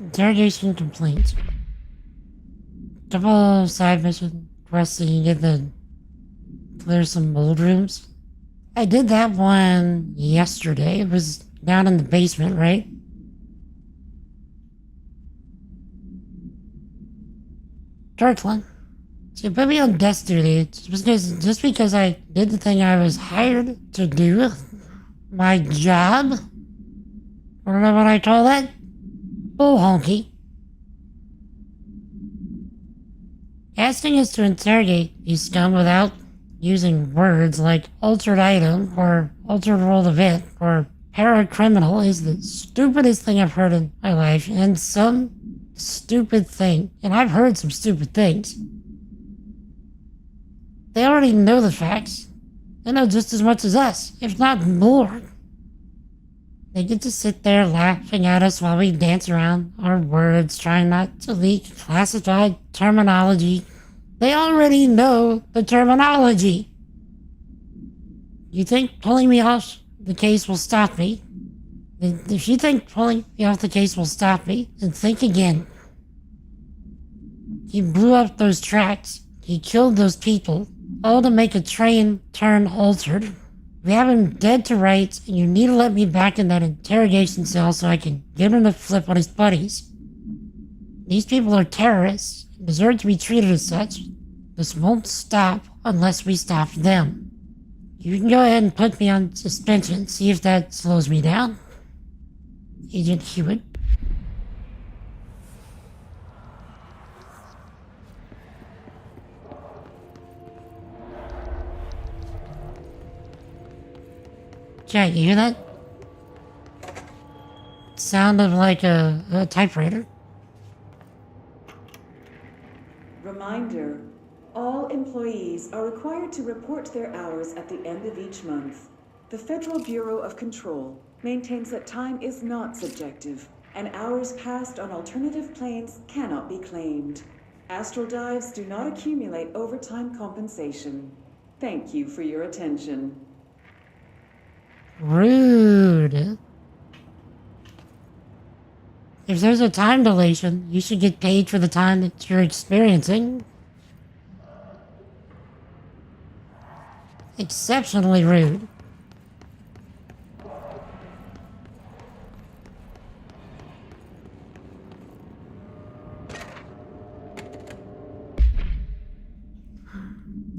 Interrogation complaint. Couple of side mission quests so you get to clear some mold rooms. I did that one yesterday. It was down in the basement, right? Short one. So you put me on desk duty just because I did the thing I was hired to do. My job. I don't know what I call that. Bull honky. Asking us to interrogate these scum without using words like altered item or altered world event or paracriminal is the stupidest thing I've heard in my life, and some stupid thing, and I've heard some stupid things. They already know the facts. They know just as much as us, if not more. They get to sit there laughing at us while we dance around our words, trying not to leak classified terminology. They already know the terminology. You think pulling me off the case will stop me? If you think pulling me off the case will stop me, then think again. He blew up those tracks. He killed those people, all to make a train turn altered. We have him dead to rights, and you need to let me back in that interrogation cell so I can get him to flip on his buddies. These people are terrorists, and deserve to be treated as such. This won't stop unless we stop them. You can go ahead and put me on suspension, see if that slows me down. Agent Hewitt. Chat, you hear that? Sounded like a typewriter. Reminder, all employees are required to report their hours at the end of each month. The Federal Bureau of Control maintains that time is not subjective, and hours passed on alternative planes cannot be claimed. Astral dives do not accumulate overtime compensation. Thank you for your attention. Rude. If there's a time dilation, you should get paid for the time that you're experiencing. Exceptionally rude.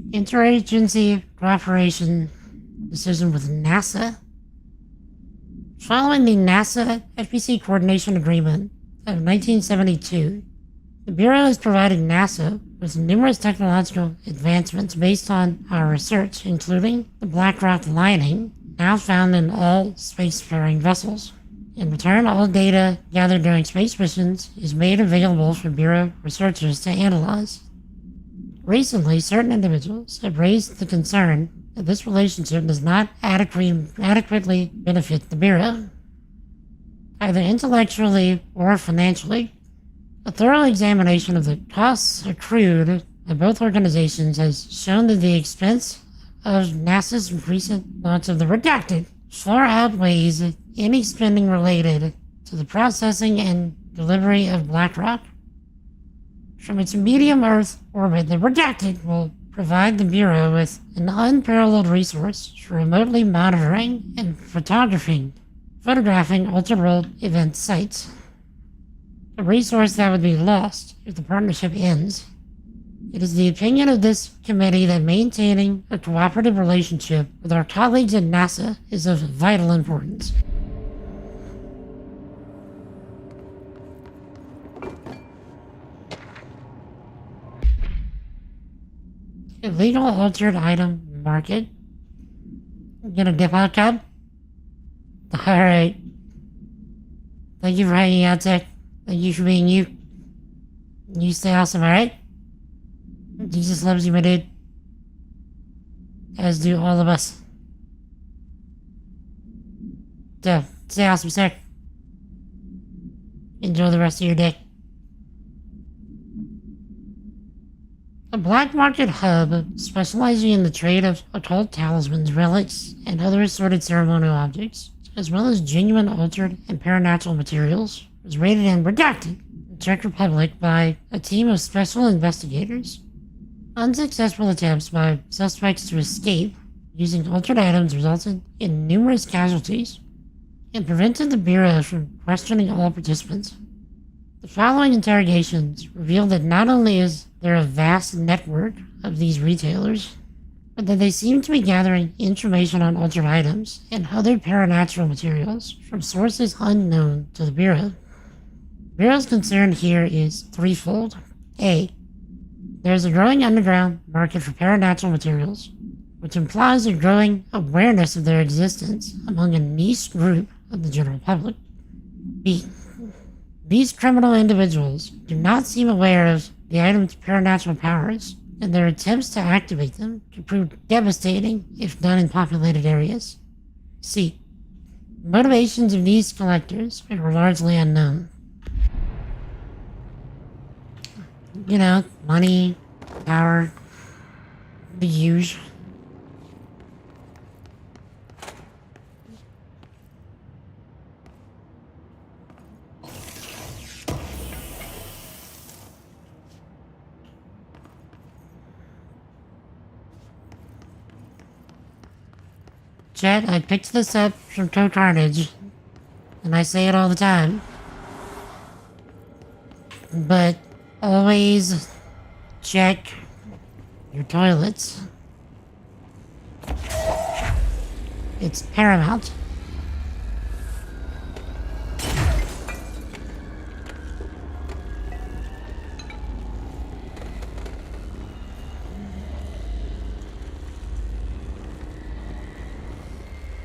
Interagency cooperation decision with NASA. Following the NASA FPC Coordination Agreement of 1972, the Bureau has provided NASA with numerous technological advancements based on our research, including the Black Rock lining, now found in all spacefaring vessels. In return, all data gathered during space missions is made available for Bureau researchers to analyze. Recently, certain individuals have raised the concern that this relationship does not adequately benefit the Bureau, either intellectually or financially. A thorough examination of the costs accrued by both organizations has shown that the expense of NASA's recent launch of the Redacted far outweighs any spending related to the processing and delivery of Black Rock. From its medium Earth orbit, the Redacted will provide the Bureau with an unparalleled resource for remotely monitoring and photographing ultra-world event sites. A resource that would be lost if the partnership ends. It is the opinion of this committee that maintaining a cooperative relationship with our colleagues at NASA is of vital importance. Illegal altered item market. Get a dip out, Cub? Alright. Thank you for hanging out, Tech. Thank you for being you. You stay awesome, alright? Jesus loves you, my dude. As do all of us. So, stay awesome, sir. Enjoy the rest of your day. A black market hub specializing in the trade of occult talismans, relics, and other assorted ceremonial objects, as well as genuine altered and paranatural materials, was raided and redacted in the Czech Republic by a team of special investigators. Unsuccessful attempts by suspects to escape using altered items resulted in numerous casualties and prevented the Bureau from questioning all participants. The following interrogations revealed that not only is there a vast network of these retailers, but that they seem to be gathering information on altered items and other paranatural materials from sources unknown to the Bureau. The Bureau's concern here is threefold. A. There's a growing underground market for paranatural materials, which implies a growing awareness of their existence among a niche group of the general public. B. These criminal individuals do not seem aware of the item's paranatural powers, and their attempts to activate them could prove devastating if done in populated areas. C. The motivations of these collectors are largely unknown. You know, money, power, the usual. Chat, I picked this up from Code Carnage, and I say it all the time, but always check your toilets. It's paramount.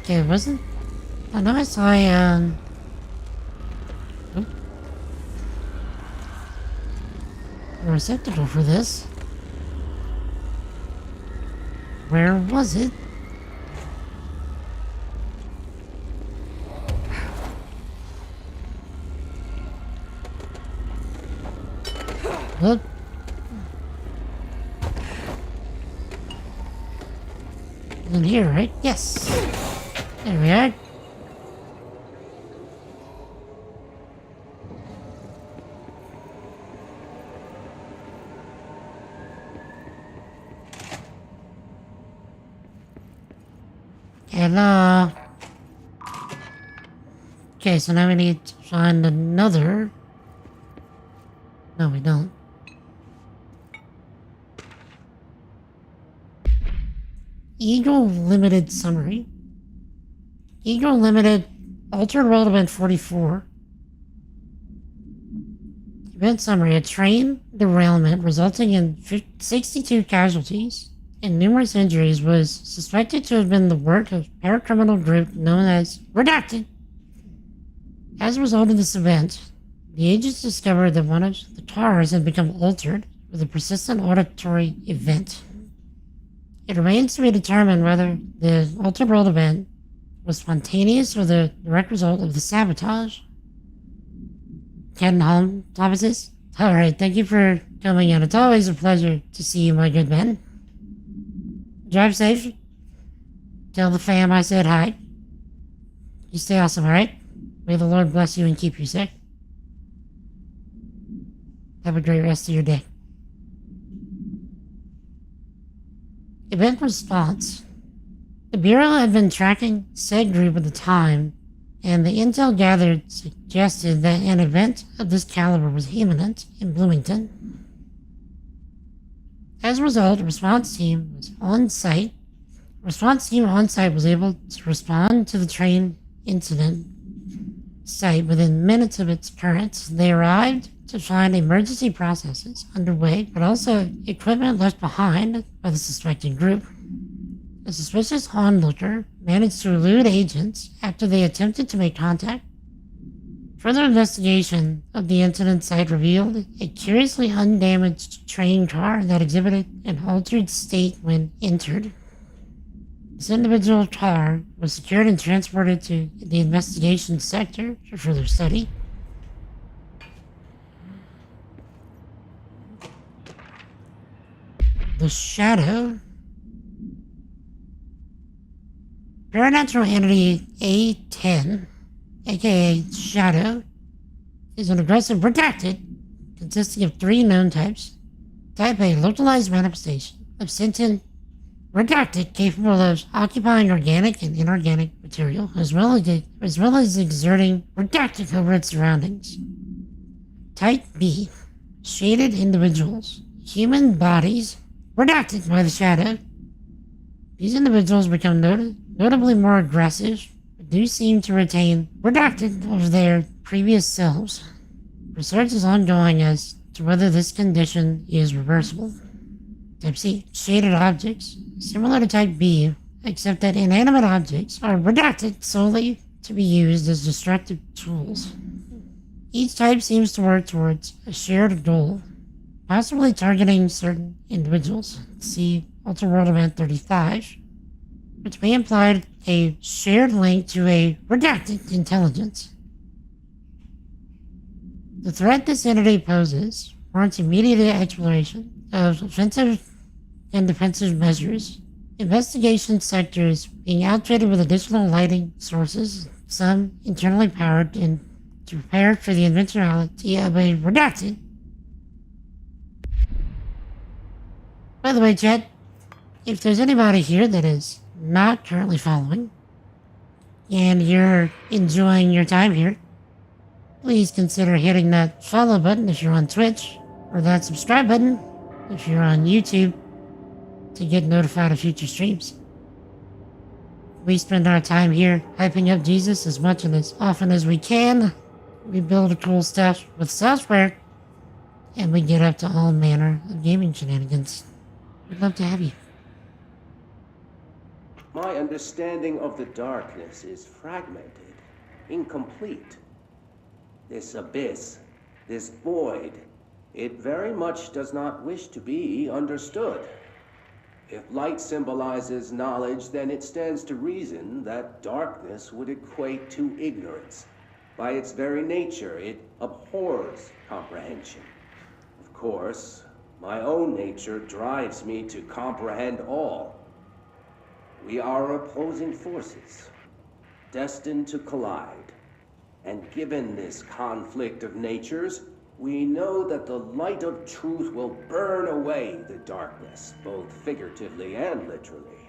Okay, wasn't... I know I saw a, a receptacle for this. Where was it? What? In here, right? Yes. There we are. Hello. Okay, so now we need to find another. No, we don't. Eagle Limited Summary. Eagle Limited Altered World Event 44. Event Summary. A train derailment resulting in 62 casualties and numerous injuries was suspected to have been the work of a paracriminal group known as Redacted. As a result of this event, the agents discovered that one of the cars had become altered with a persistent auditory event. It remains to be determined whether the altered world event was spontaneous or the direct result of the sabotage. Ken Holm, Thomases? Alright, thank you for coming in. It's always a pleasure to see you, my good man. Drive safe. Tell the fam I said hi. You stay awesome, alright? May the Lord bless you and keep you safe. Have a great rest of your day. Event response. The Bureau had been tracking said group at the time, and the intel gathered suggested that an event of this caliber was imminent in Bloomington. As a result, a response team was on site. The response team on site was able to respond to the train incident site within minutes of its occurrence. They arrived to find emergency processes underway, but also equipment left behind by the suspected group. A suspicious onlooker managed to elude agents after they attempted to make contact. Further investigation of the incident site revealed a curiously undamaged train car that exhibited an altered state when entered. This individual car was secured and transported to the investigation sector for further study. The Shadow. Paranatural entity A10, aka Shadow, is an aggressive redacted consisting of 3 known types. Type A, localized manifestation of sentient redacted capable of occupying organic and inorganic material, as well as exerting redacted over its surroundings. Type B, shaded individuals, human bodies, redacted by the Shadow. These individuals become notably more aggressive, but do seem to retain redacted of their previous selves. Research is ongoing as to whether this condition is reversible. Type C, shaded objects, similar to Type B, except that inanimate objects are redacted solely to be used as destructive tools. Each type seems to work towards a shared goal, possibly targeting certain individuals. See Altered World Event 35, which may imply a shared link to a redacted intelligence. The threat this entity poses warrants immediate exploration of offensive and defensive measures. Investigation sectors being outfitted with additional lighting sources, some internally powered, and to prepare for the eventuality of a redacted. By the way, chat, if there's anybody here that is not currently following, and you're enjoying your time here, please consider hitting that follow button if you're on Twitch, or that subscribe button if you're on YouTube, to get notified of future streams. We spend our time here hyping up Jesus as much and as often as we can. We build cool stuff with software, and we get up to all manner of gaming shenanigans. We'd love to have you. My understanding of the darkness is fragmented, incomplete. This abyss, this void, it very much does not wish to be understood. If light symbolizes knowledge, then it stands to reason that darkness would equate to ignorance. By its very nature, it abhors comprehension. Of course, my own nature drives me to comprehend all. We are opposing forces, destined to collide. And given this conflict of natures, we know that the light of truth will burn away the darkness, both figuratively and literally.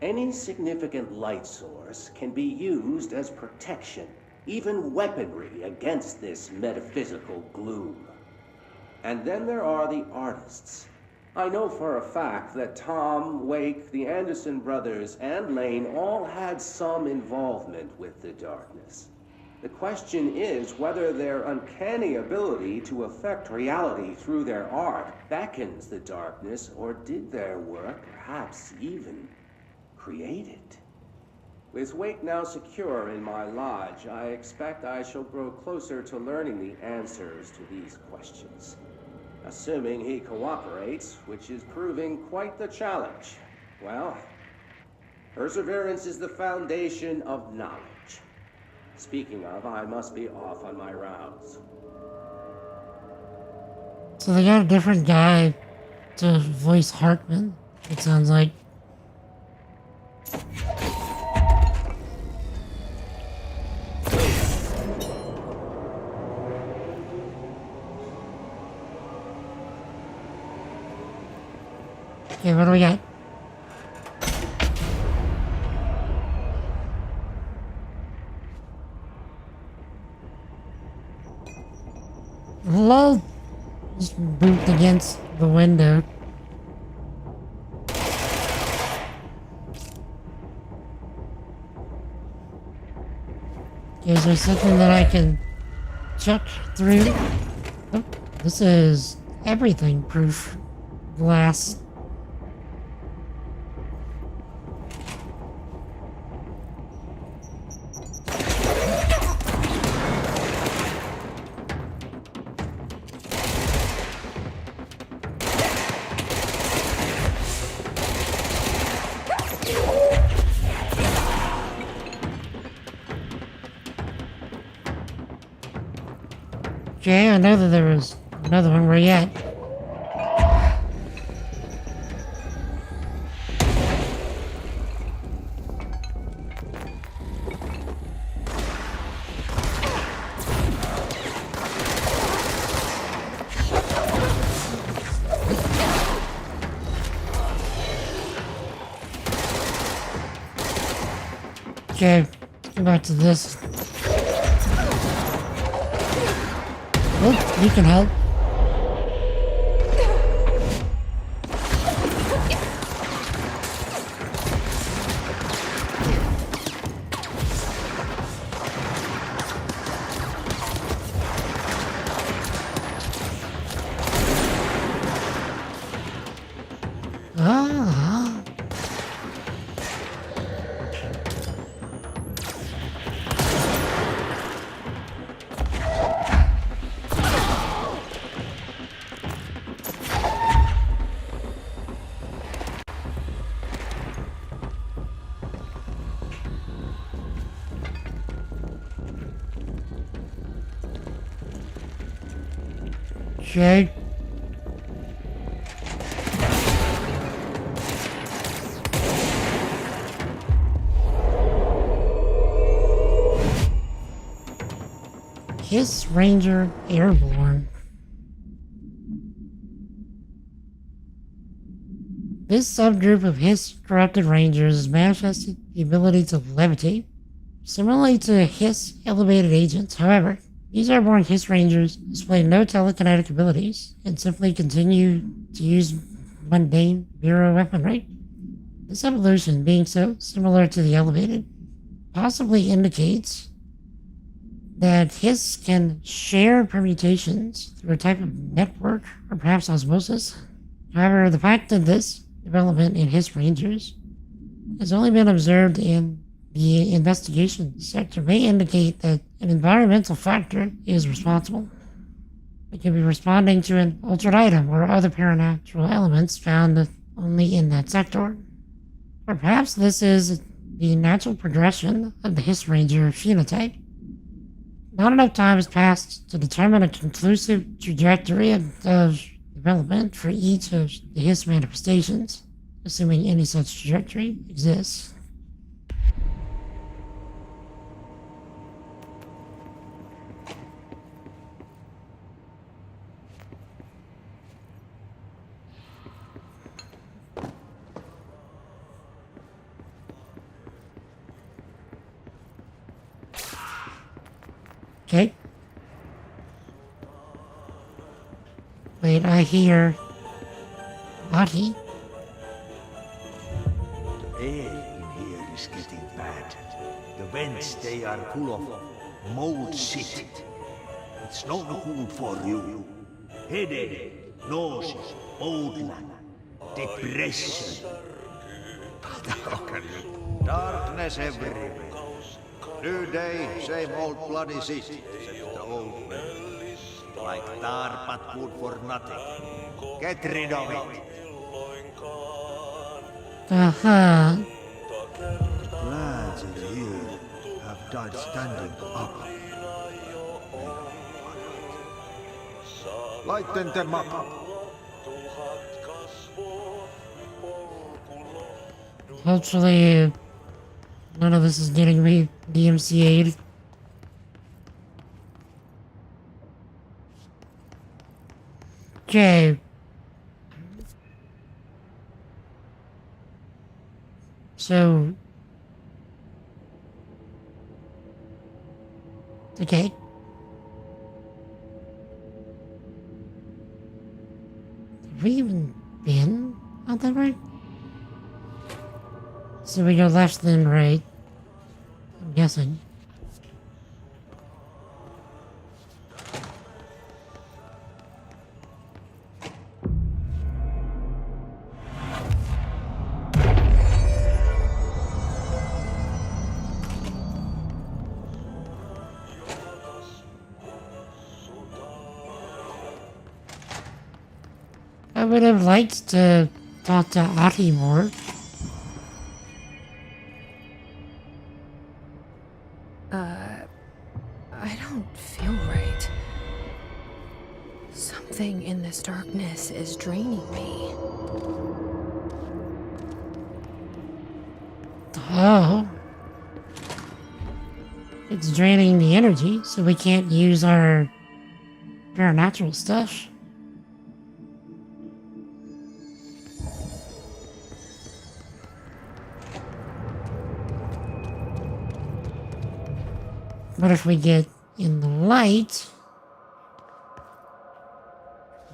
Any significant light source can be used as protection, even weaponry against this metaphysical gloom. And then there are the artists. I know for a fact that Tom, Wake, the Anderson brothers, and Lane all had some involvement with the darkness. The question is whether their uncanny ability to affect reality through their art beckons the darkness, or did their work perhaps even create it? With Wake now secure in my lodge, I expect I shall grow closer to learning the answers to these questions. Assuming he cooperates, which is proving quite the challenge. Well, perseverance is the foundation of knowledge. Speaking of, I must be off on my rounds. So they got a different guy to voice Hartman, it sounds like. Okay, what do we got? Hello? Just boot against the window. Okay, is there something that I can check through? Oh, this is everything proof glass. Okay, I know that there was another one. Where you at? Okay, let's go back to this. Oh, you can help. Ah. Okay. Hiss Ranger Airborne. This subgroup of Hiss corrupted Rangers manifested the ability to levitate, similarly to Hiss elevated agents. However, these airborne Hiss Rangers display no telekinetic abilities and simply continue to use mundane Bureau weaponry. This evolution, being so similar to the elevated, possibly indicates that Hiss can share permutations through a type of network or perhaps osmosis. However, the fact that this development in Hiss Rangers has only been observed in the investigation sector may indicate that an environmental factor is responsible. It could be responding to an altered item or other paranatural elements found only in that sector. Or perhaps this is the natural progression of the Hiss Ranger phenotype. Not enough time has passed to determine a conclusive trajectory of development for each of the Hiss manifestations, assuming any such trajectory exists. Okay. Wait, I hear Lottie. The air in here is getting bad. The vents, they are full of mold shit. It's not good for you. Headache, nausea, old-land, depression. Darkness everywhere. New day, same old bloody shit. Except the old man. Like tar but good for nothing. Get rid of it. Uh-huh. The lads in here have died standing up. Lighten them up. Hopefully, none of this is getting me DMCA'd. Okay. So. Okay. Have we even been out that way? So we go left then right. I'm guessing. I would have liked to talk to Ati more. I don't feel right. Something in this darkness is draining me. Oh. It's draining the energy, so we can't use our paranatural stuff. But if we get in the light,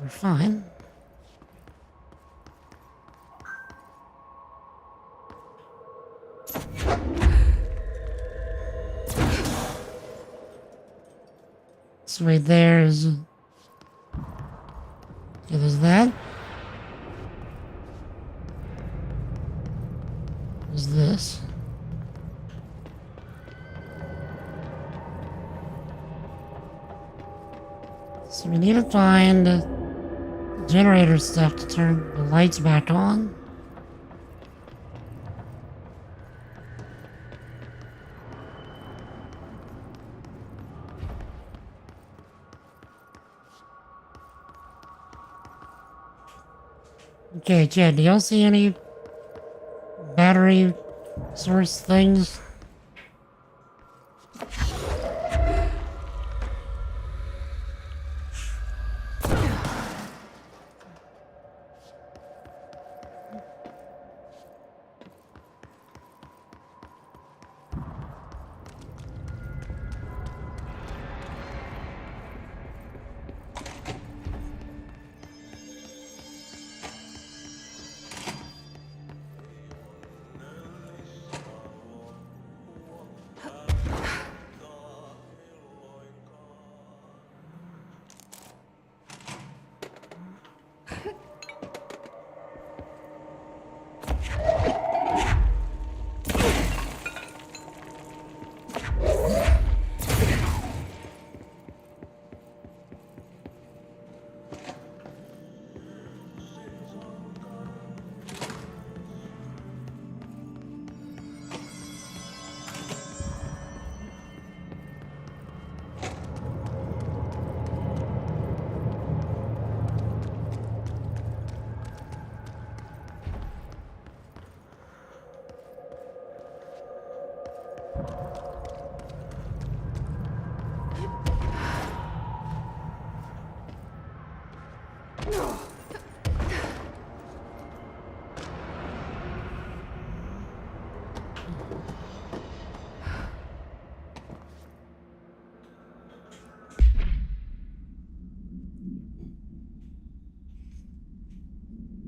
we're fine. So right there's... Yeah, there's that. There's this. So we need to find generator stuff to turn the lights back on. Okay, Chad, do y'all see any battery source things?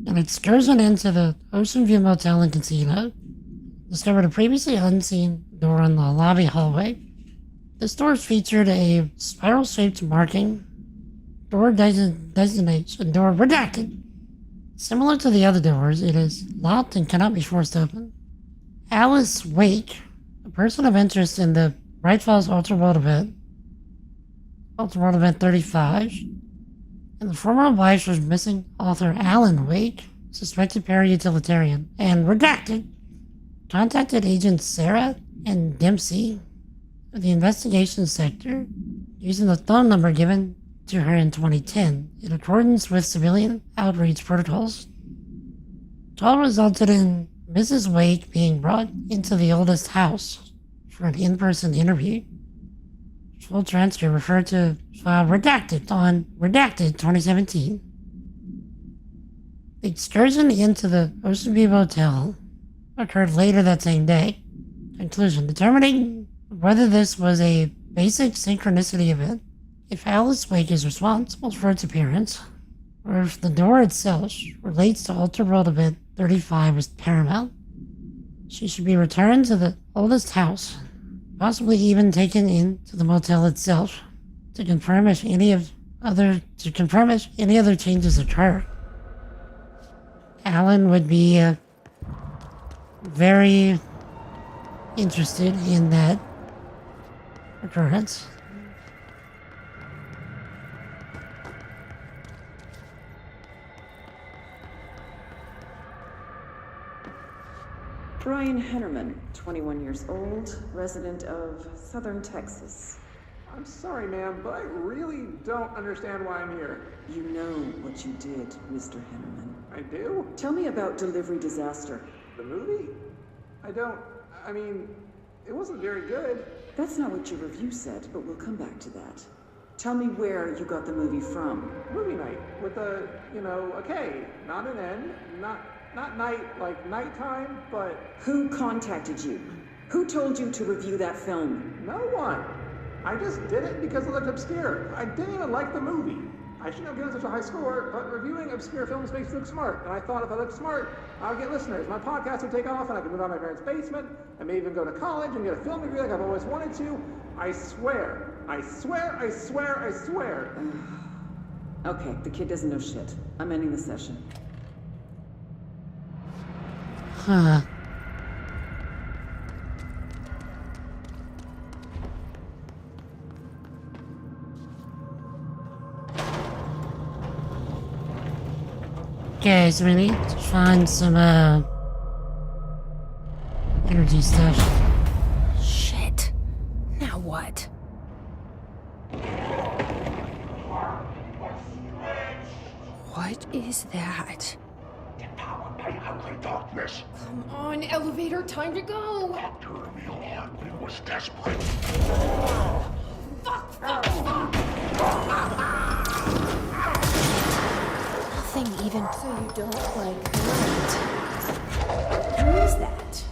An excursion into the Ocean View Motel and Casino discovered a previously unseen door in the lobby hallway. This door featured a spiral-shaped marking. Door designates a door redacted. Similar to the other doors, it is locked and cannot be forced open. Alice Wake, a person of interest in the Bright Falls Ultra World Event 35, and the former wife of missing author Alan Wake, suspected para-utilitarian, and redacted, contacted agents Sarah and Dempsey of the investigation sector using the phone number given to her in 2010 in accordance with civilian outreach protocols. The call resulted in Mrs. Wake being brought into the oldest house for an in-person interview. Full transcript referred to file redacted on Redacted 2017. The excursion into the Ocean View Motel occurred later that same day. Conclusion: determining whether this was a basic synchronicity event, if Alice Wake is responsible for its appearance, or if the door itself relates to Ultra World Event 35 is paramount, she should be returned to the oldest house, possibly even taken into the motel itself to confirm if any other changes occur. Alan would be very interested in that occurrence. Brian Hennerman, 21 years old, resident of Southern Texas. I'm sorry, ma'am, but I really don't understand why I'm here. You know what you did, Mr. Hennerman. I do? Tell me about Delivery Disaster. The movie? I mean, it wasn't very good. That's not what your review said, but we'll come back to that. Tell me where you got the movie from. Movie night, with a K, not an N, not night like nighttime, but... Who contacted you? Who told you to review that film? No one. I just did it because it looked obscure. I didn't even like the movie. I shouldn't have given such a high score, but reviewing obscure films makes you look smart. And I thought if I looked smart, I would get listeners. My podcast would take off and I could move out of my parents' basement. I may even go to college and get a film degree like I've always wanted to. I swear. I swear, I swear, I swear. Okay, the kid doesn't know shit. I'm ending the session. Huh. Okay, so we need to find some, energy stuff. Shit. Now what? What is that? Empowered by hungry darkness. Come on, elevator, time to go! Dr. Emil Hartman was desperate. Fuck! Nothing even. So you don't like that? Who is that?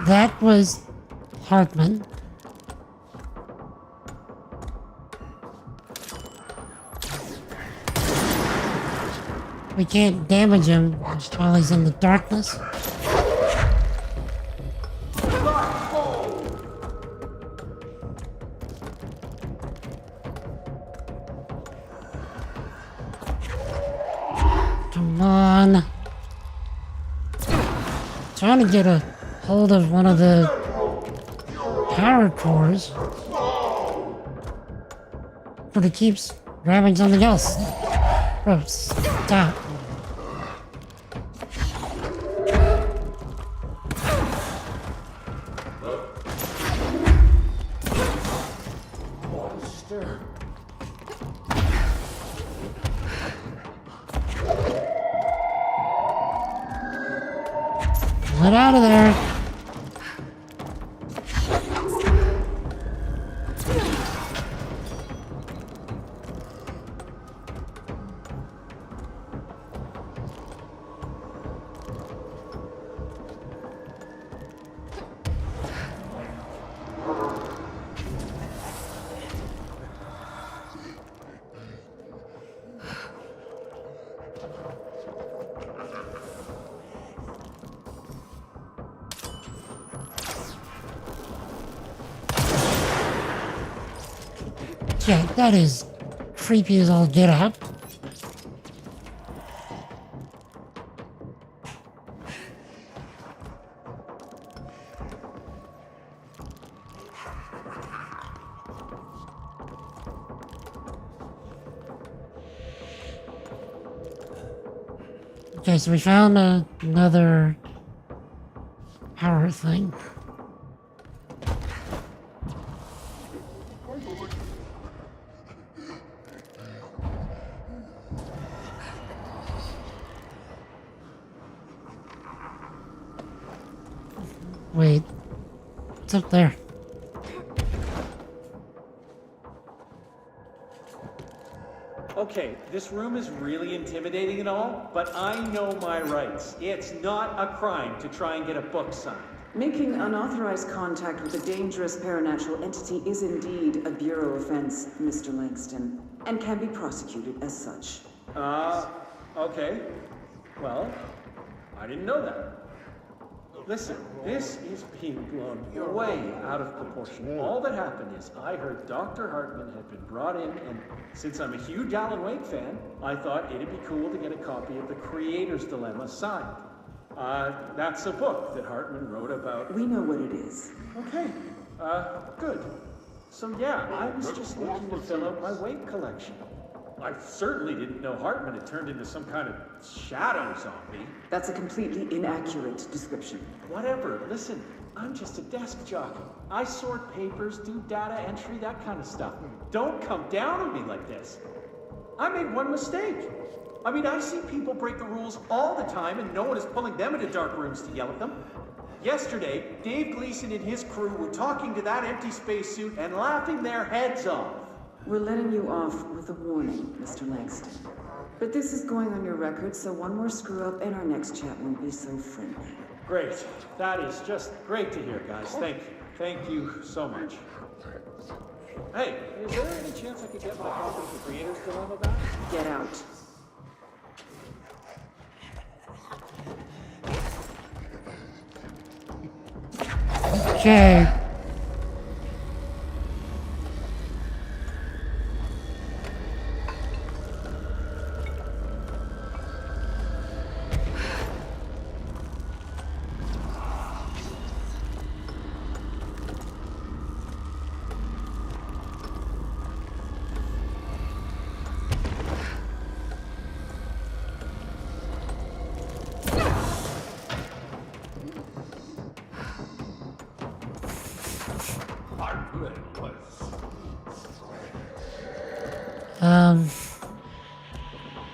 That was Hartman. We can't damage him while he's in the darkness. Come on. Trying to get a hold of one of the power cores, but it keeps grabbing something else. Bro, stop. Get out of there. Yeah, that is creepy as all get out. Okay, so we found another power thing. Wait, what's up there? Okay, this room is really intimidating and all, but I know my rights. It's not a crime to try and get a book signed. Making unauthorized contact with a dangerous paranatural entity is indeed a Bureau offense, Mr. Langston, and can be prosecuted as such. Okay. Well, I didn't know that. Listen, this is being blown way out of proportion. All that happened is I heard Dr. Hartman had been brought in, and since I'm a huge Alan Wake fan, I thought it'd be cool to get a copy of The Creator's Dilemma signed. That's a book that Hartman wrote about. We know what it is. Okay, good. So yeah, I was just looking to fill out my Wake collection. I certainly didn't know Hartman had turned into some kind of shadow zombie. That's a completely inaccurate description. Whatever, listen, I'm just a desk jockey. I sort papers, do data entry, that kind of stuff. Don't come down on me like this. I made one mistake. I mean, I see people break the rules all the time and no one is pulling them into dark rooms to yell at them. Yesterday, Dave Gleason and his crew were talking to that empty spacesuit and laughing their heads off. We're letting you off with a warning, Mr. Langston. But this is going on your record, so one more screw-up and our next chat won't be so friendly. Great. That is just great to hear, guys. Thank you. Thank you so much. Hey, is there any chance I could get my copy of The Creator's Dilemma back? Get out. Okay.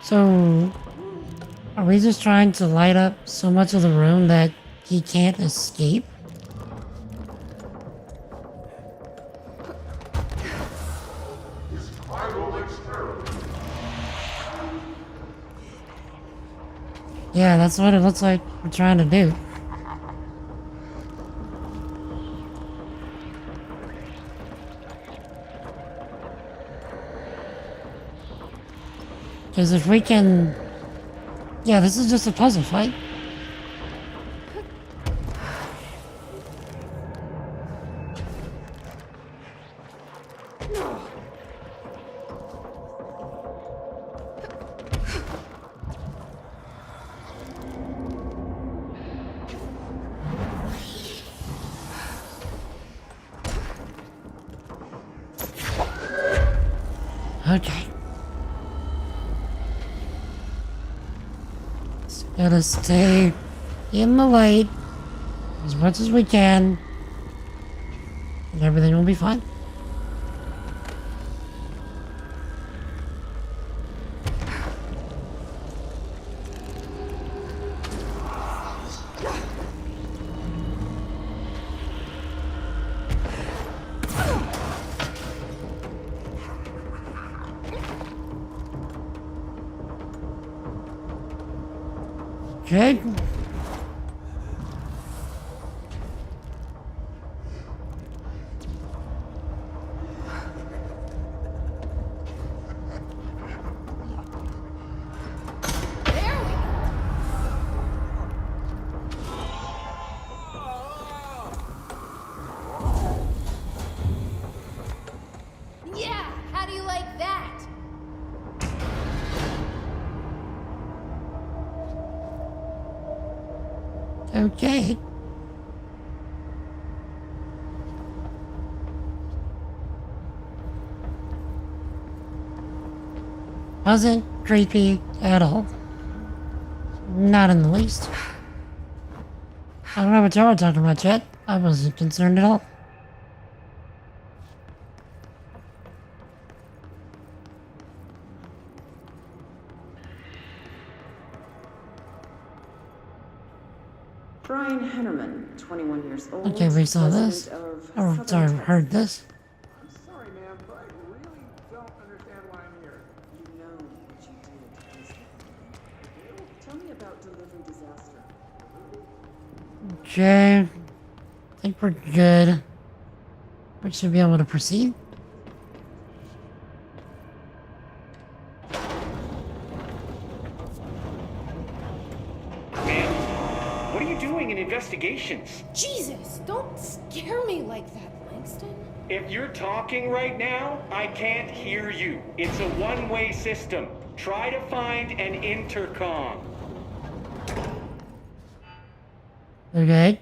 So, are we just trying to light up so much of the room that he can't escape? Yeah, that's what it looks like we're trying to do. Because if we can... Yeah, this is just a puzzle fight. Okay. Gotta stay in the light as much as we can, and everything will be fine. Okay. Yeah, how do you like that? Okay. Wasn't creepy at all. Not in the least. I don't know what y'all were talking about, chat. I wasn't concerned at all. Brian Hennerman, 21 years old. Okay, we saw this. resident of Oh, Southern sorry, Texas. heard this. I'm sorry, ma'am, but I really don't understand why I'm here. You know what you did, Mr. Hennerman. Tell me about delivery disaster. Okay. I think we're good. We should be able to proceed. What are you doing in investigations? Jesus, don't scare me like that, Langston. If you're talking right now, I can't hear you. It's a one-way system. Try to find an intercom. Okay.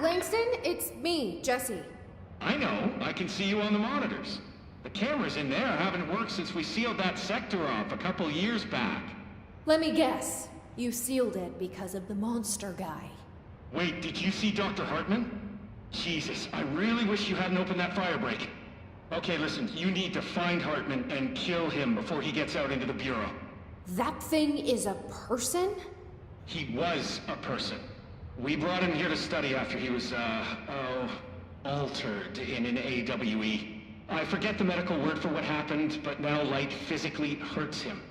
Langston, it's me, Jesse. I know. I can see you on the monitors. The cameras in there haven't worked since we sealed that sector off a couple years back. Let me guess. You sealed it because of the monster guy. Wait, did you see Dr. Hartman? Jesus, I really wish you hadn't opened that fire break. Okay, listen, you need to find Hartman and kill him before he gets out into the Bureau. That thing is a person? He was a person. We brought him here to study after he was, altered in an AWE. I forget the medical word for what happened, but now light physically hurts him.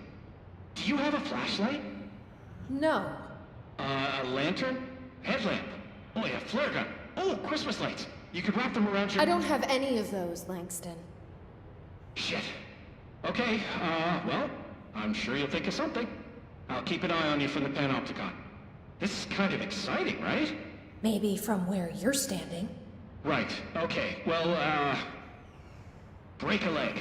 Do you have a flashlight? No. A lantern? Headlamp? Oh yeah, flare gun. Oh, Christmas lights. You could wrap them around your... I don't have any of those, Langston. Shit. Okay, well, I'm sure you'll think of something. I'll keep an eye on you from the Panopticon. This is kind of exciting, right? Maybe from where you're standing. Right, okay. Well, break a leg.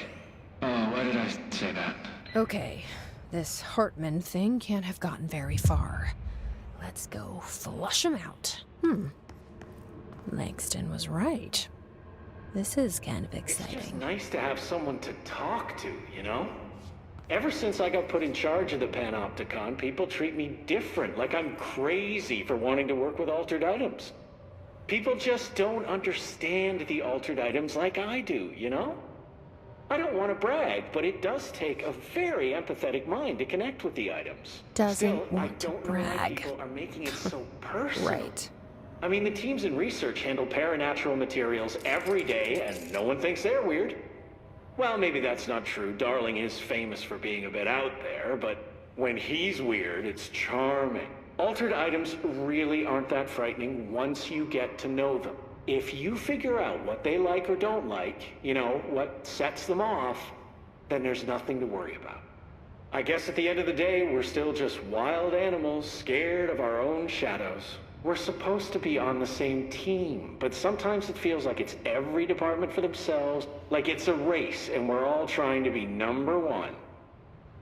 Oh, why did I say that? Okay, this Hartman thing can't have gotten very far. Let's go flush him out. Langston was right. This is kind of exciting. It's just nice to have someone to talk to, you know? Ever since I got put in charge of the Panopticon, people treat me different, like I'm crazy for wanting to work with altered items. People just don't understand the altered items like I do, you know? I don't want to brag, but it does take a very empathetic mind to connect with the items. Doesn't Still, want to I don't know why brag. people are making it so personal. Right. I mean, the teams in research handle paranatural materials every day, and no one thinks they're weird. Well, maybe that's not true. Darling is famous for being a bit out there, but when he's weird, it's charming. Altered items really aren't that frightening once you get to know them. If you figure out what they like or don't like, you know, what sets them off, then there's nothing to worry about. I guess at the end of the day, we're still just wild animals scared of our own shadows. We're supposed to be on the same team, but sometimes it feels like it's every department for themselves, like it's a race and we're all trying to be number one.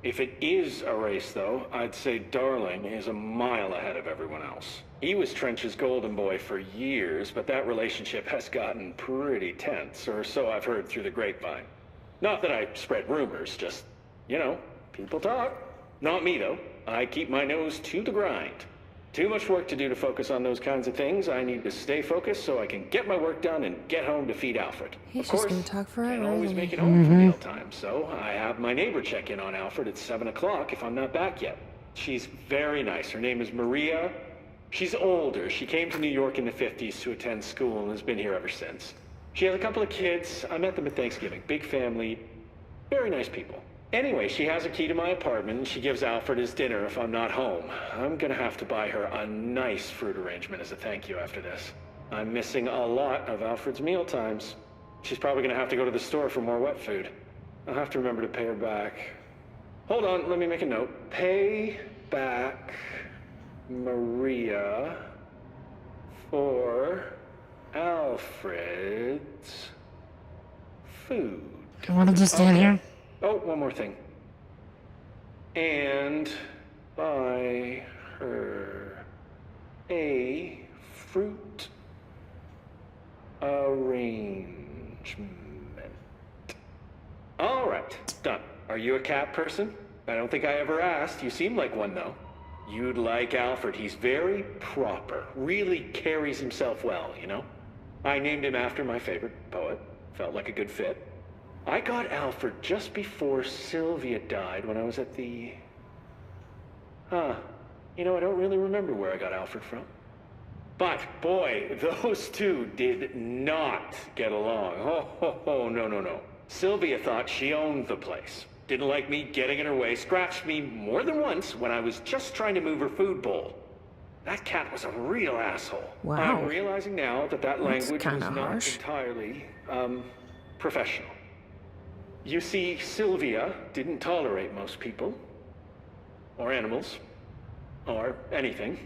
If it is a race, though, I'd say Darling is a mile ahead of everyone else. He was Trench's golden boy for years, but that relationship has gotten pretty tense, or so I've heard through the grapevine. Not that I spread rumors, just, you know, people talk. Not me, though. I keep my nose to the grind. Too much work to do to focus on those kinds of things. I need to stay focused so I can get my work done and get home to feed Alfred. He's of course, just gonna talk forever, can't always isn't make he? it home for mealtime, so I have my neighbor check in on Alfred at 7 o'clock if I'm not back yet. She's very nice. Her name is Maria. She's older. She came to New York in the 50s to attend school and has been here ever since. She has a couple of kids. I met them at Thanksgiving. Big family. Very nice people. Anyway, she has a key to my apartment, and she gives Alfred his dinner if I'm not home. I'm gonna have to buy her a nice fruit arrangement as a thank you after this. I'm missing a lot of Alfred's meal times. She's probably gonna have to go to the store for more wet food. I'll have to remember to pay her back. Hold on, let me make a note. Pay back Maria for Alfred's food. Do you want to just stand here? Oh, one more thing. And buy her a fruit arrangement. All right, done. Are you a cat person? I don't think I ever asked. You seem like one, though. You'd like Alfred. He's very proper. Really carries himself well, you know? I named him after my favorite poet. Felt like a good fit. I got Alfred just before Sylvia died when I was at the... You know, I don't really remember where I got Alfred from. But, boy, those two did not get along. Oh, no. Sylvia thought she owned the place. Didn't like me getting in her way, scratched me more than once when I was just trying to move her food bowl. That cat was a real asshole. Wow. I'm realizing now that That's language was kinda not harsh. entirely, professional. You see, Sylvia didn't tolerate most people, or animals, or anything.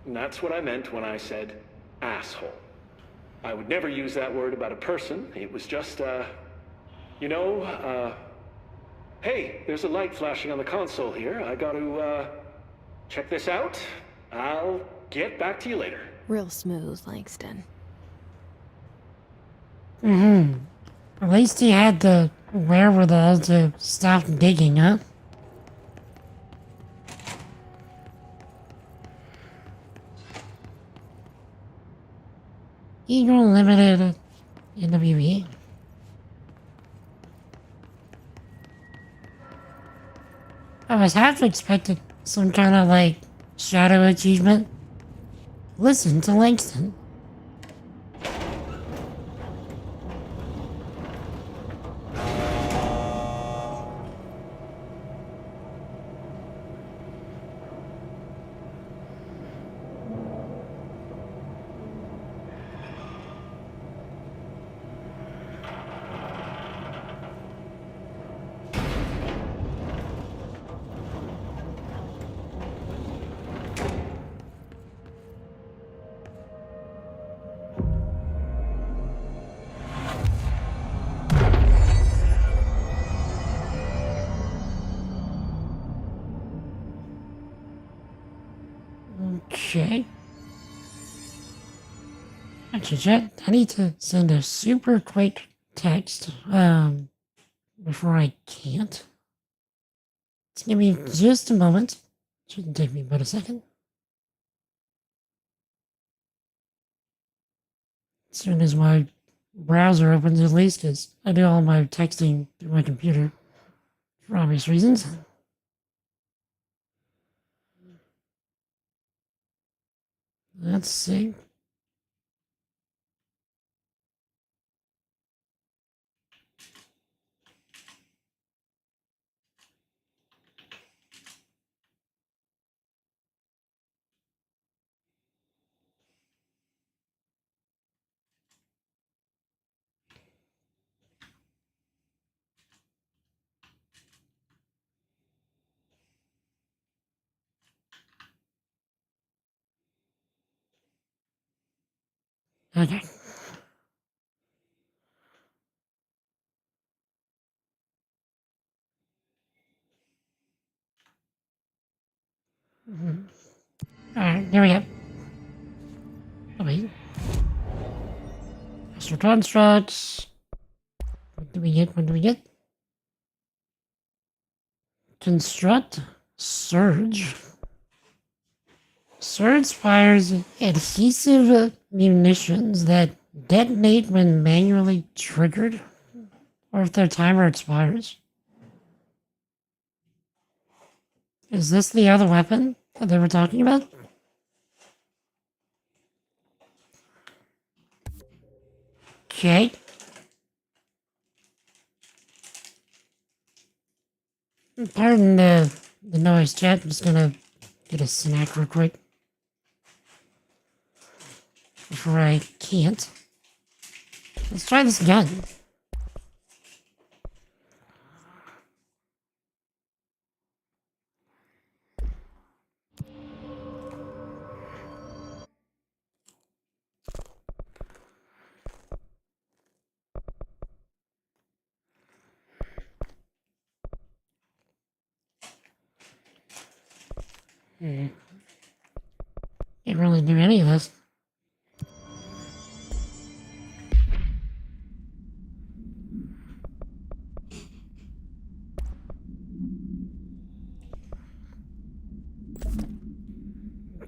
And that's what I meant when I said asshole. I would never use that word about a person. It was just, hey, there's a light flashing on the console here. I gotta, check this out. I'll get back to you later. Real smooth, Langston. At least he had the wherewithal to stop digging, huh? Eagle Limited NWE. I was half expecting some kind of like shadow achievement. Listen to Langston. Okay. Actually, chat, I need to send a super quick text, before I can't. Just give me just a moment. Shouldn't take me but a second. As soon as my browser opens, at least, because I do all my texting through my computer for obvious reasons. Let's see. Okay. Alright, here we go. Oh, wait. Astral constructs. What do we get? What do we get? Construct Surge. Surge fires adhesive munitions that detonate when manually triggered, or if their timer expires. Is this the other weapon that they were talking about? Okay. Pardon the noise, chat. I'm just gonna get a snack real quick. Before I can't. Let's try this again. Can't really do any of this.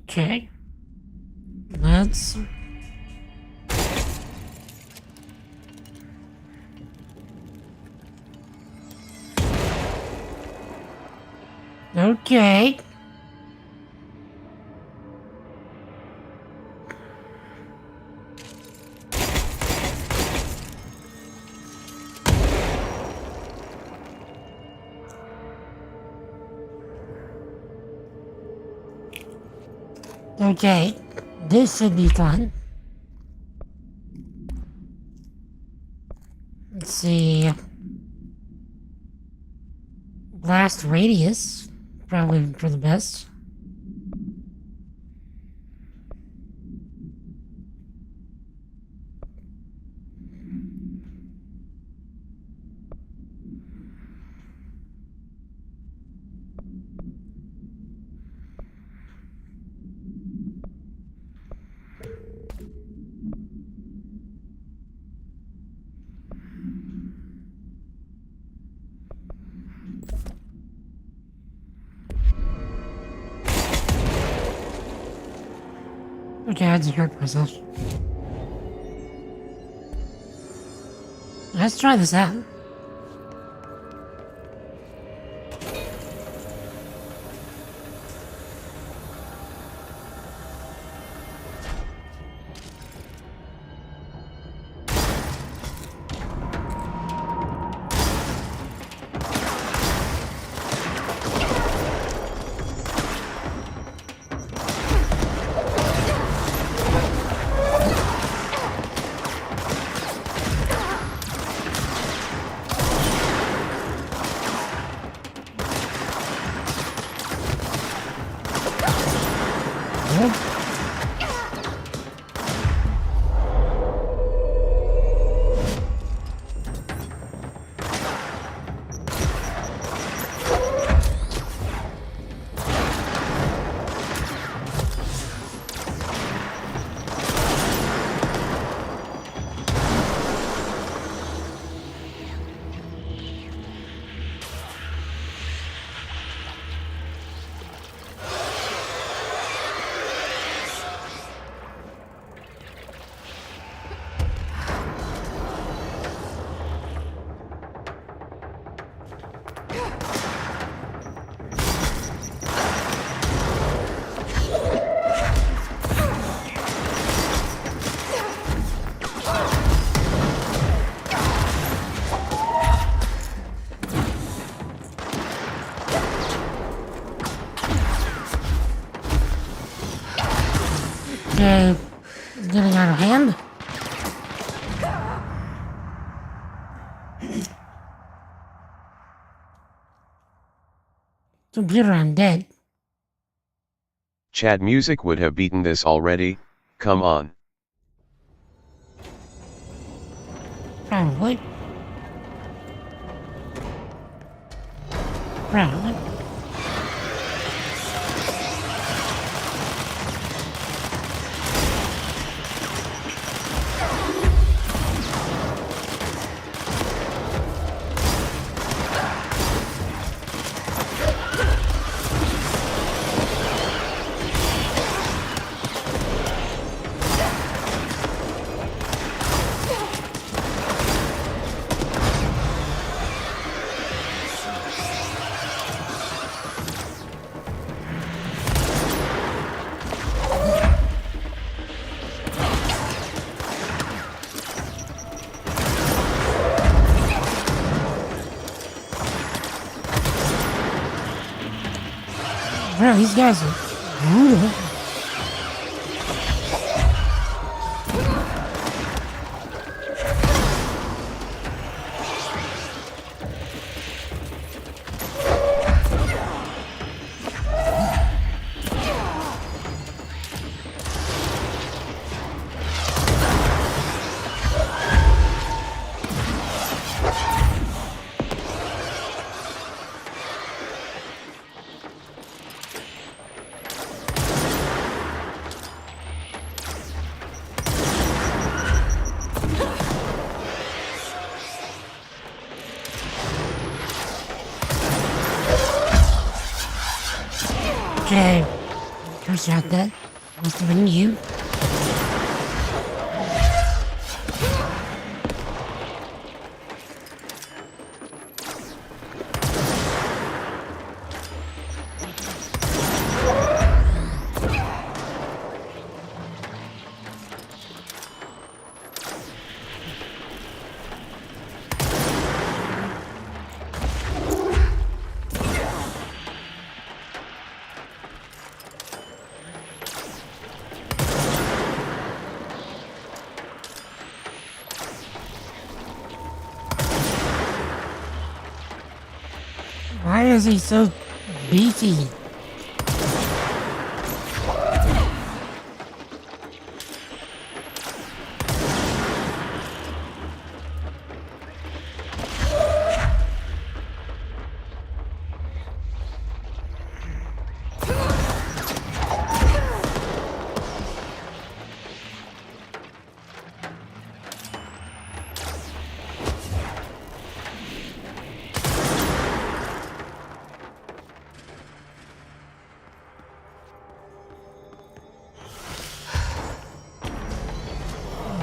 Okay. Let's... Okay. Okay, this should be fun. Let's see. Blast radius, probably for the best. Okay, I just hurt myself. Let's try this out. Okay, it's getting out of hand. Computer, I'm dead. Chad Music would have beaten this already, come on. Probably. Probably. Bro, these guys are brutal. Okay, turns out that must have been you. Why is he so beefy?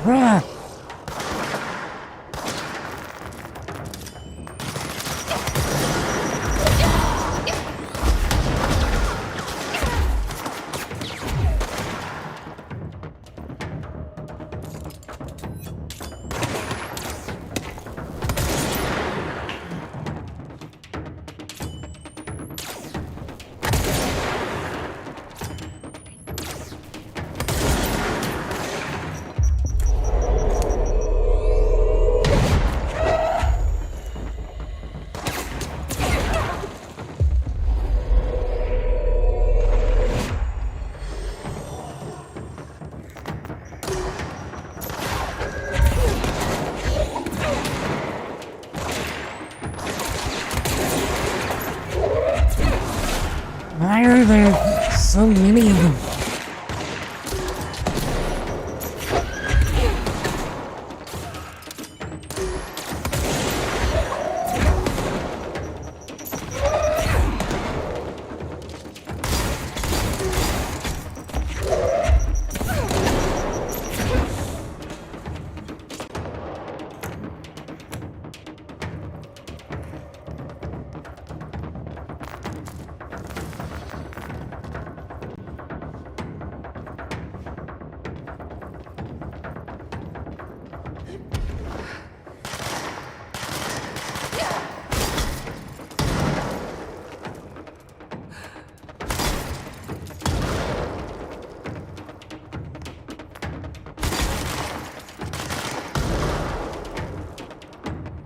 Bruh. Why are there so many of them?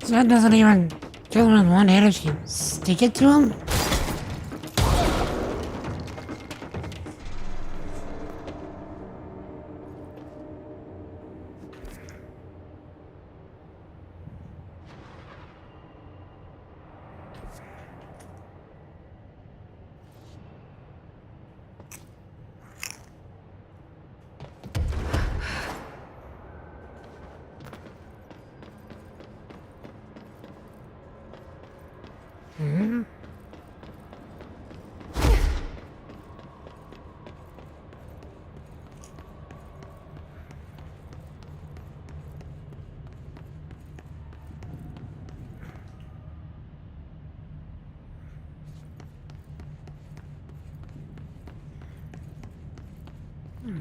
So that doesn't even kill him in one hit if you stick it to him? Hmm?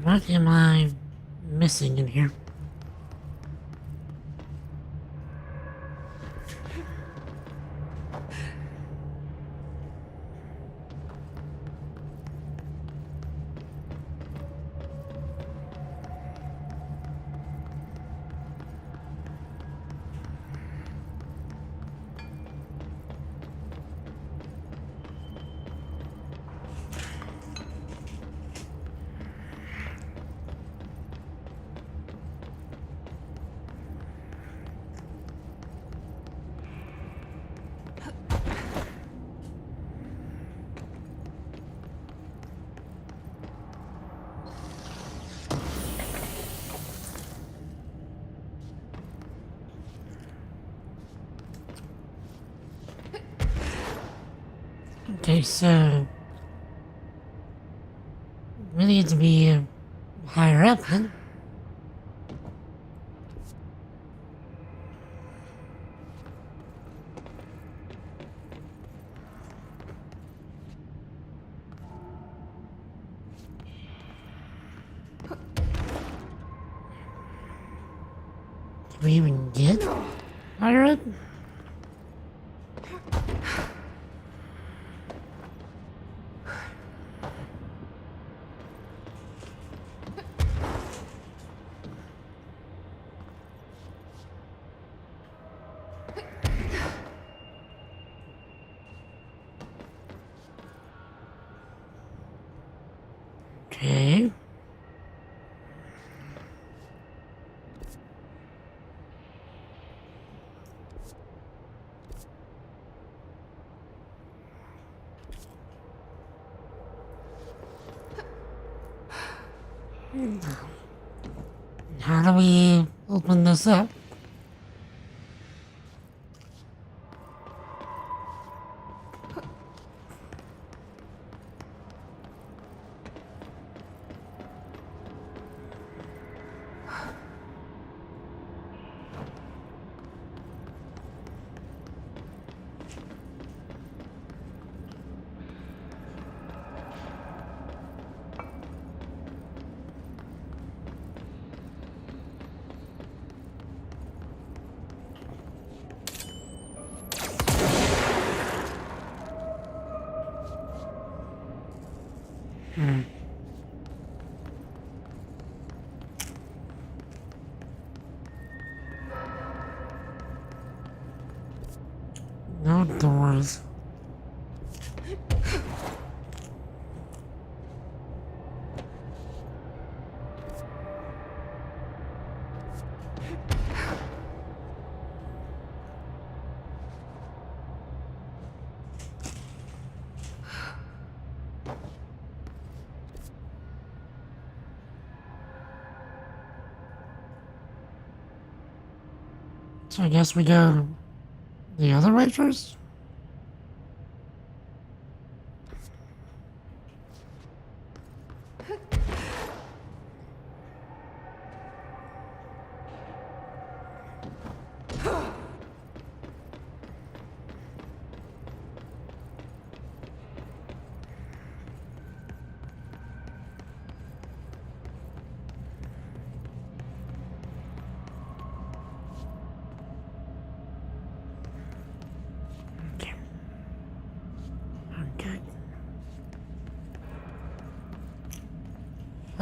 What am I missing in here? so we need to be higher up, then. Can we even get higher up? Okay. How do we open this up? No doors. So I guess we go the other way first?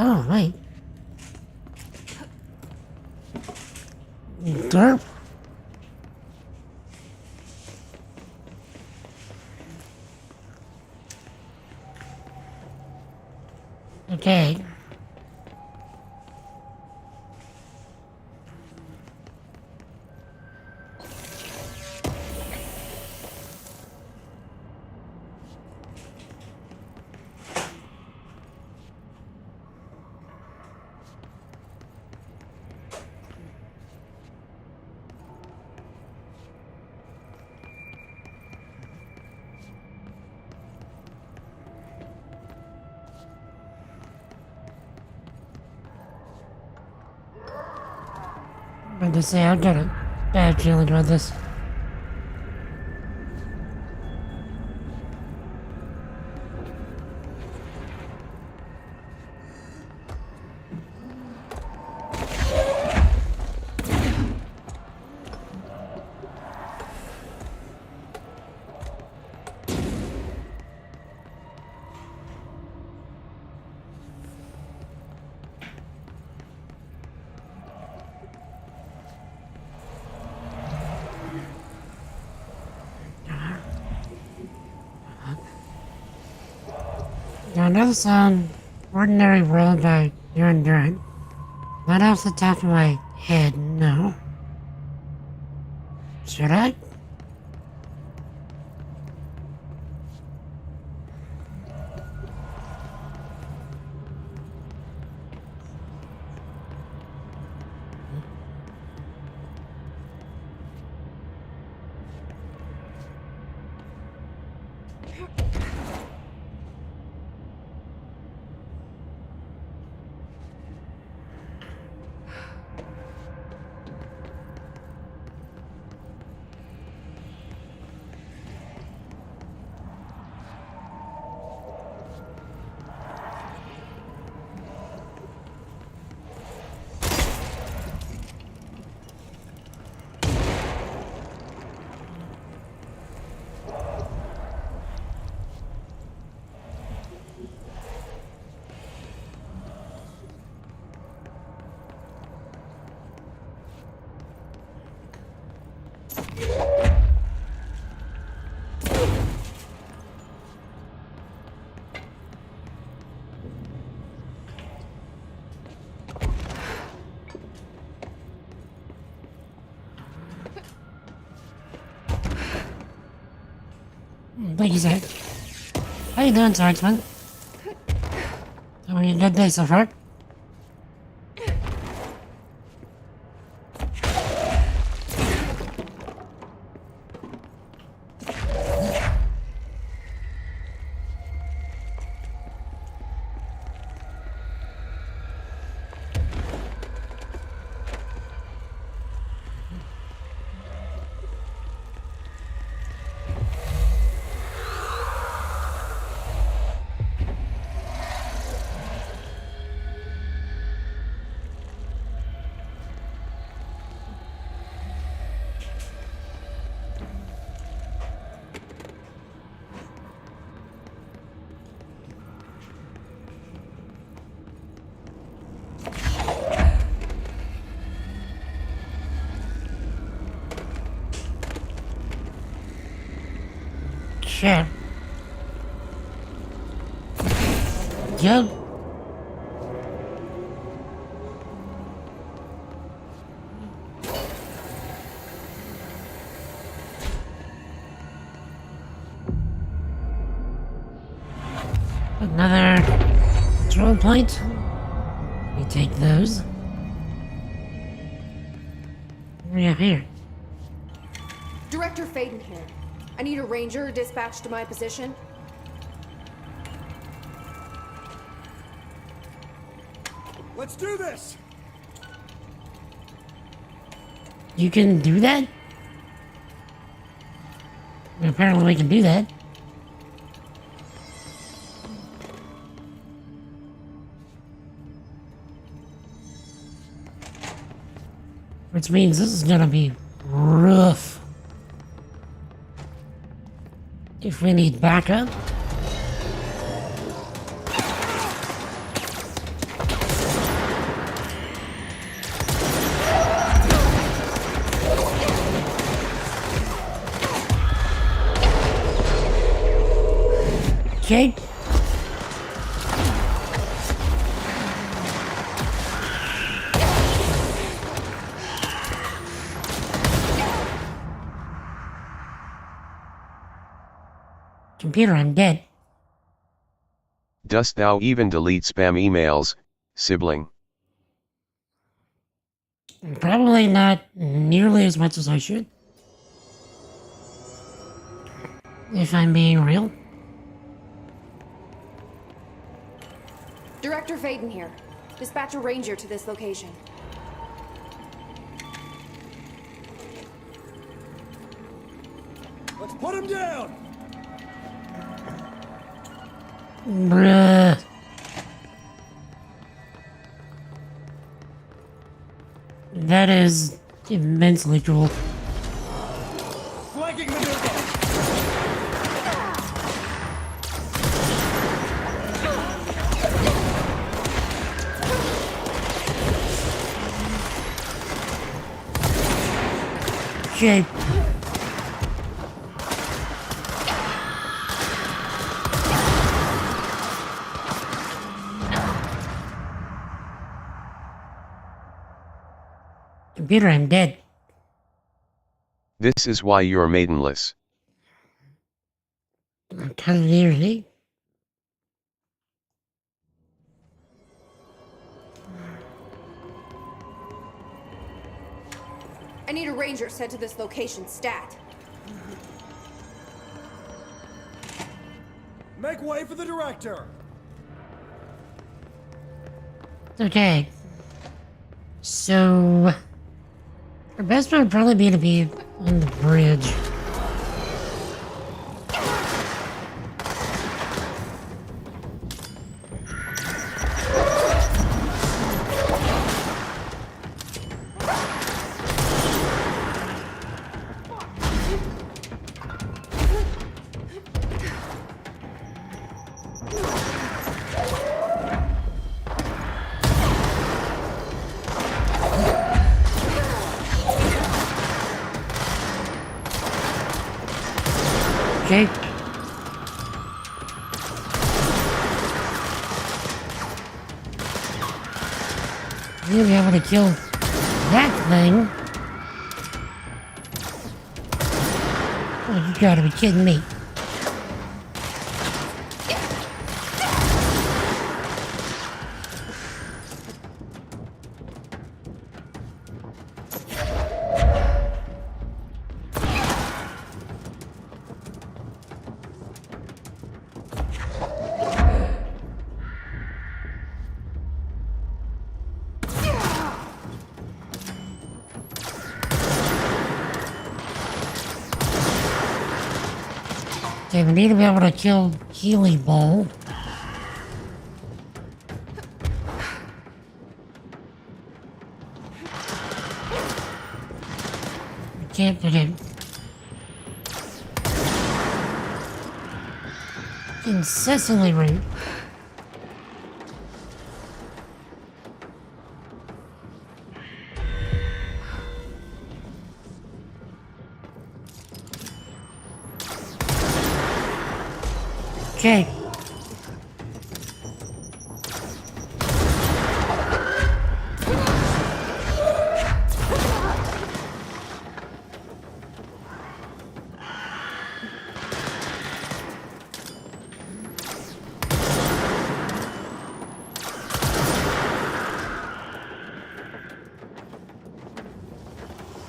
Oh, wait. Derp. Okay. But to say, I've got a bad feeling about this. Now, it doesn't sound ordinary world by doing good. Not off the top of my head, no. Should I? like you said. How you doing, Swordsman? Having a good day so far? Sure. Yep. Another control point. We take those. What do we have here? Director Faden here. I need a ranger dispatched to my position. Let's do this! You can do that? Apparently we can do that. Which means this is gonna be rough. If we need backup. Okay. Computer, I'm dead. Dost thou even delete spam emails, sibling? Probably not nearly as much as I should. If I'm being real. Director Faden here. Dispatch a ranger to this location. Let's put him down! Bruh. That is immensely cool. Flanking maneuver! Okay. Computer, I'm dead. This is why you're maidenless. Clearly. I need a ranger sent to this location stat. Make way for the director! Okay. So... our best bet would probably be to be on the bridge. Okay. You'll be able to kill that thing. Oh, you gotta be kidding me. Okay, we need to be able to kill Healy Ball. We can't forget. Incessantly rude. Okay.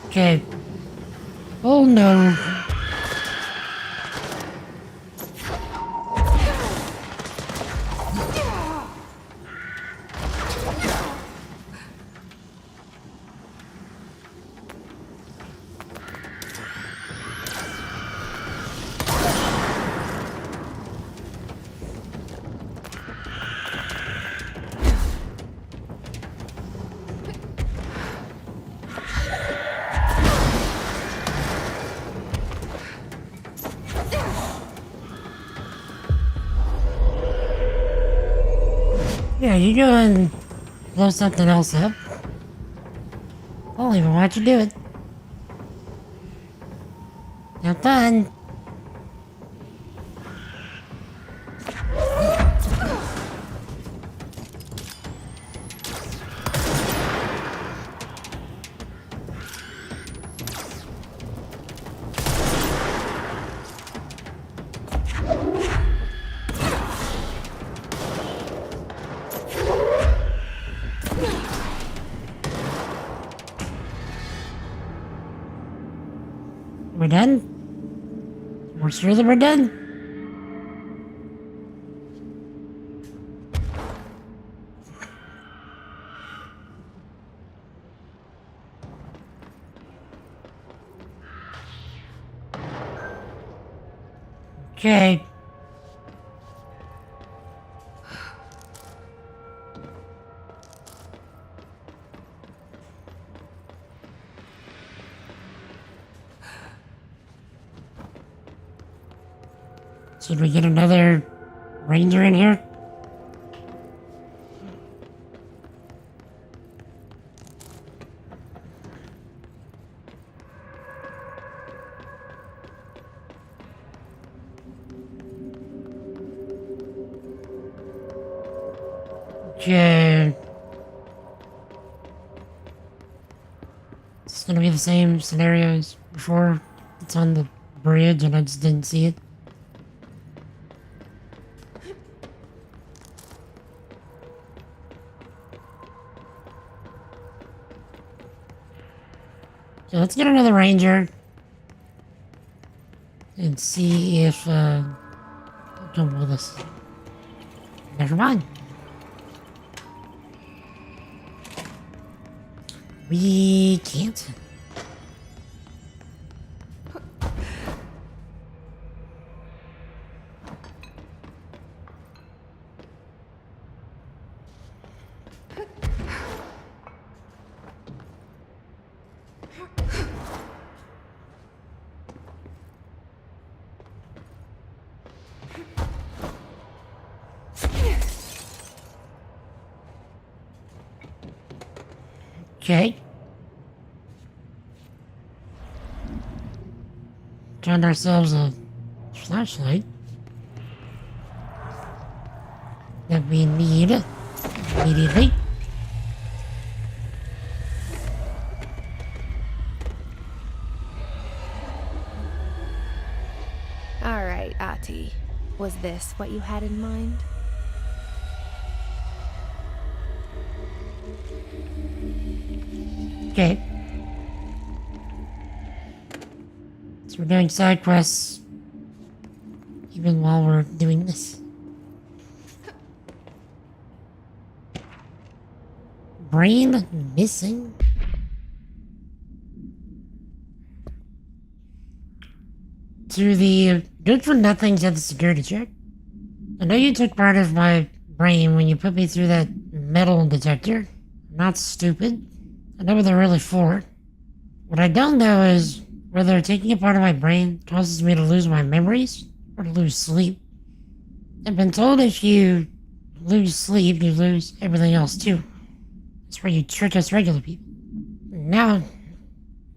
Okay. Oh no. Yeah, you go and blow something else up. I'll even watch you do it. Have fun. We're done? We're sure that we're done? Okay. Should we get another ranger in here? Okay. It's gonna be the same scenario as before. It's on the bridge and I just didn't see it. So let's get another ranger and see if come with us. Never mind. We can't. Okay. Found ourselves a flashlight that we need immediately. All right, Ahti. Was this what you had in mind? Okay. So we're doing side quests even while we're doing this. Brain missing? To the good for nothings at the security check. I know you took part of my brain when you put me through that metal detector. I'm not stupid. I know what they're really for. What I don't know is whether taking a part of my brain causes me to lose my memories or to lose sleep. I've been told if you lose sleep, you lose everything else too. That's where you trick us regular people. Now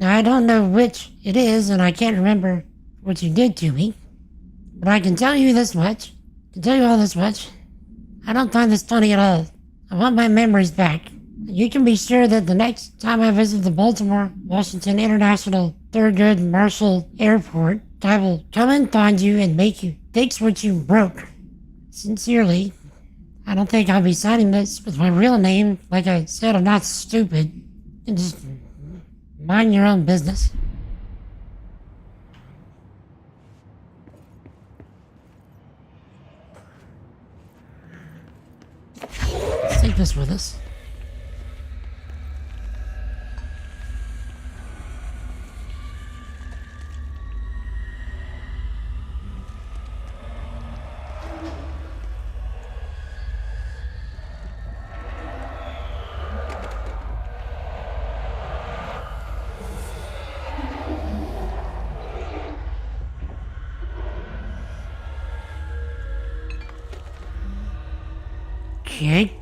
I don't know which it is, and I can't remember what you did to me. But I can tell you this much. I can tell you all this much. I don't find this funny at all. I want my memories back. You can be sure that the next time I visit the Baltimore Washington International Thurgood Marshall Airport, I will come and find you and make you fix what you broke. Sincerely, I don't think I'll be signing this with my real name. Like I said, I'm not stupid. And just mind your own business. Let's take this with us. Okay.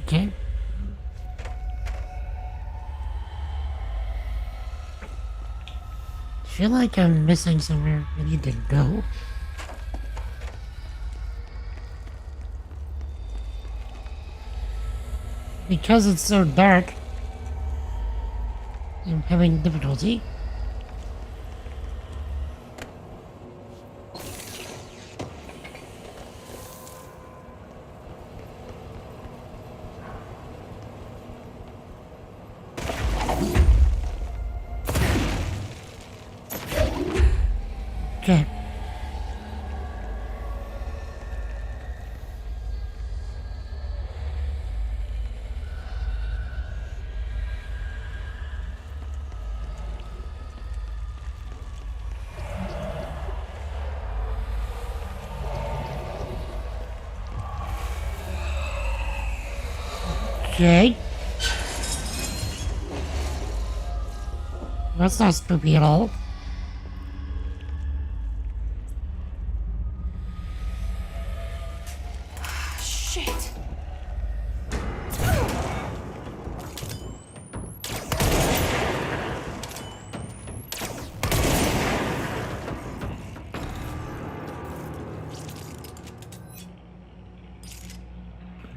Okay. I feel like I'm missing somewhere I need to go. Because it's so dark, I'm having difficulty. Okay. Okay. That's not spooky at all. Shit.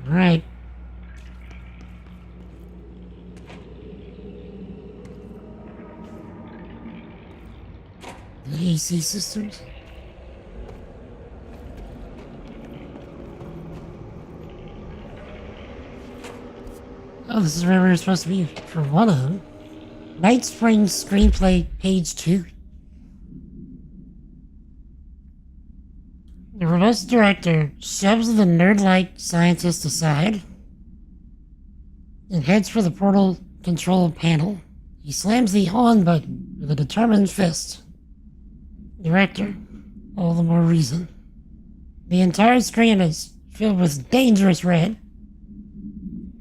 Right. The AC systems. Oh, this is where we were supposed to be for one of them. Night Springs Screenplay, page 2. The remote director shoves the nerd-like scientist aside and heads for the portal control panel. He slams the on button with a determined fist. Director, all the more reason. The entire screen is filled with dangerous red.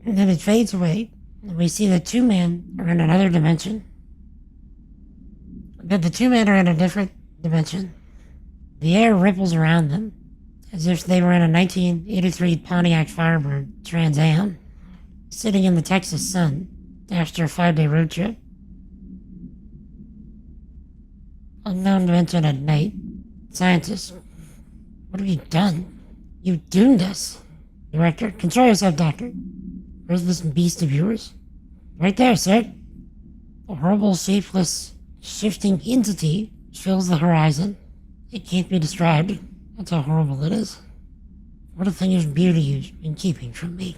And then it fades away, and we see the two men are in another dimension. But the two men are in a different dimension. The air ripples around them, as if they were in a 1983 Pontiac Firebird Trans Am, sitting in the Texas sun after a 5-day road trip. Unknown dimension at night. Scientists, what have you done? You doomed us. Director, control yourself, Doctor. Where's this beast of yours? Right there, sir. A horrible, shapeless, shifting entity fills the horizon. It can't be described. That's how horrible it is. What a thing of beauty you've been keeping from me.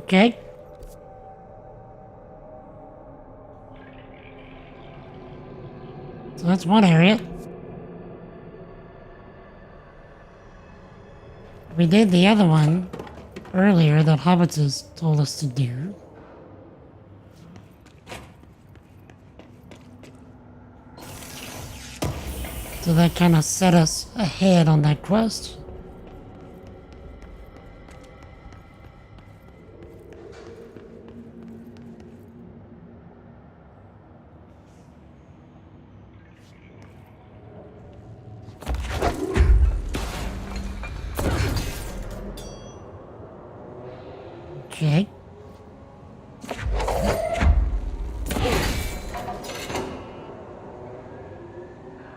Okay. So that's one area. We did the other one earlier that Hobbits has told us to do. So that kind of set us ahead on that quest. Okay.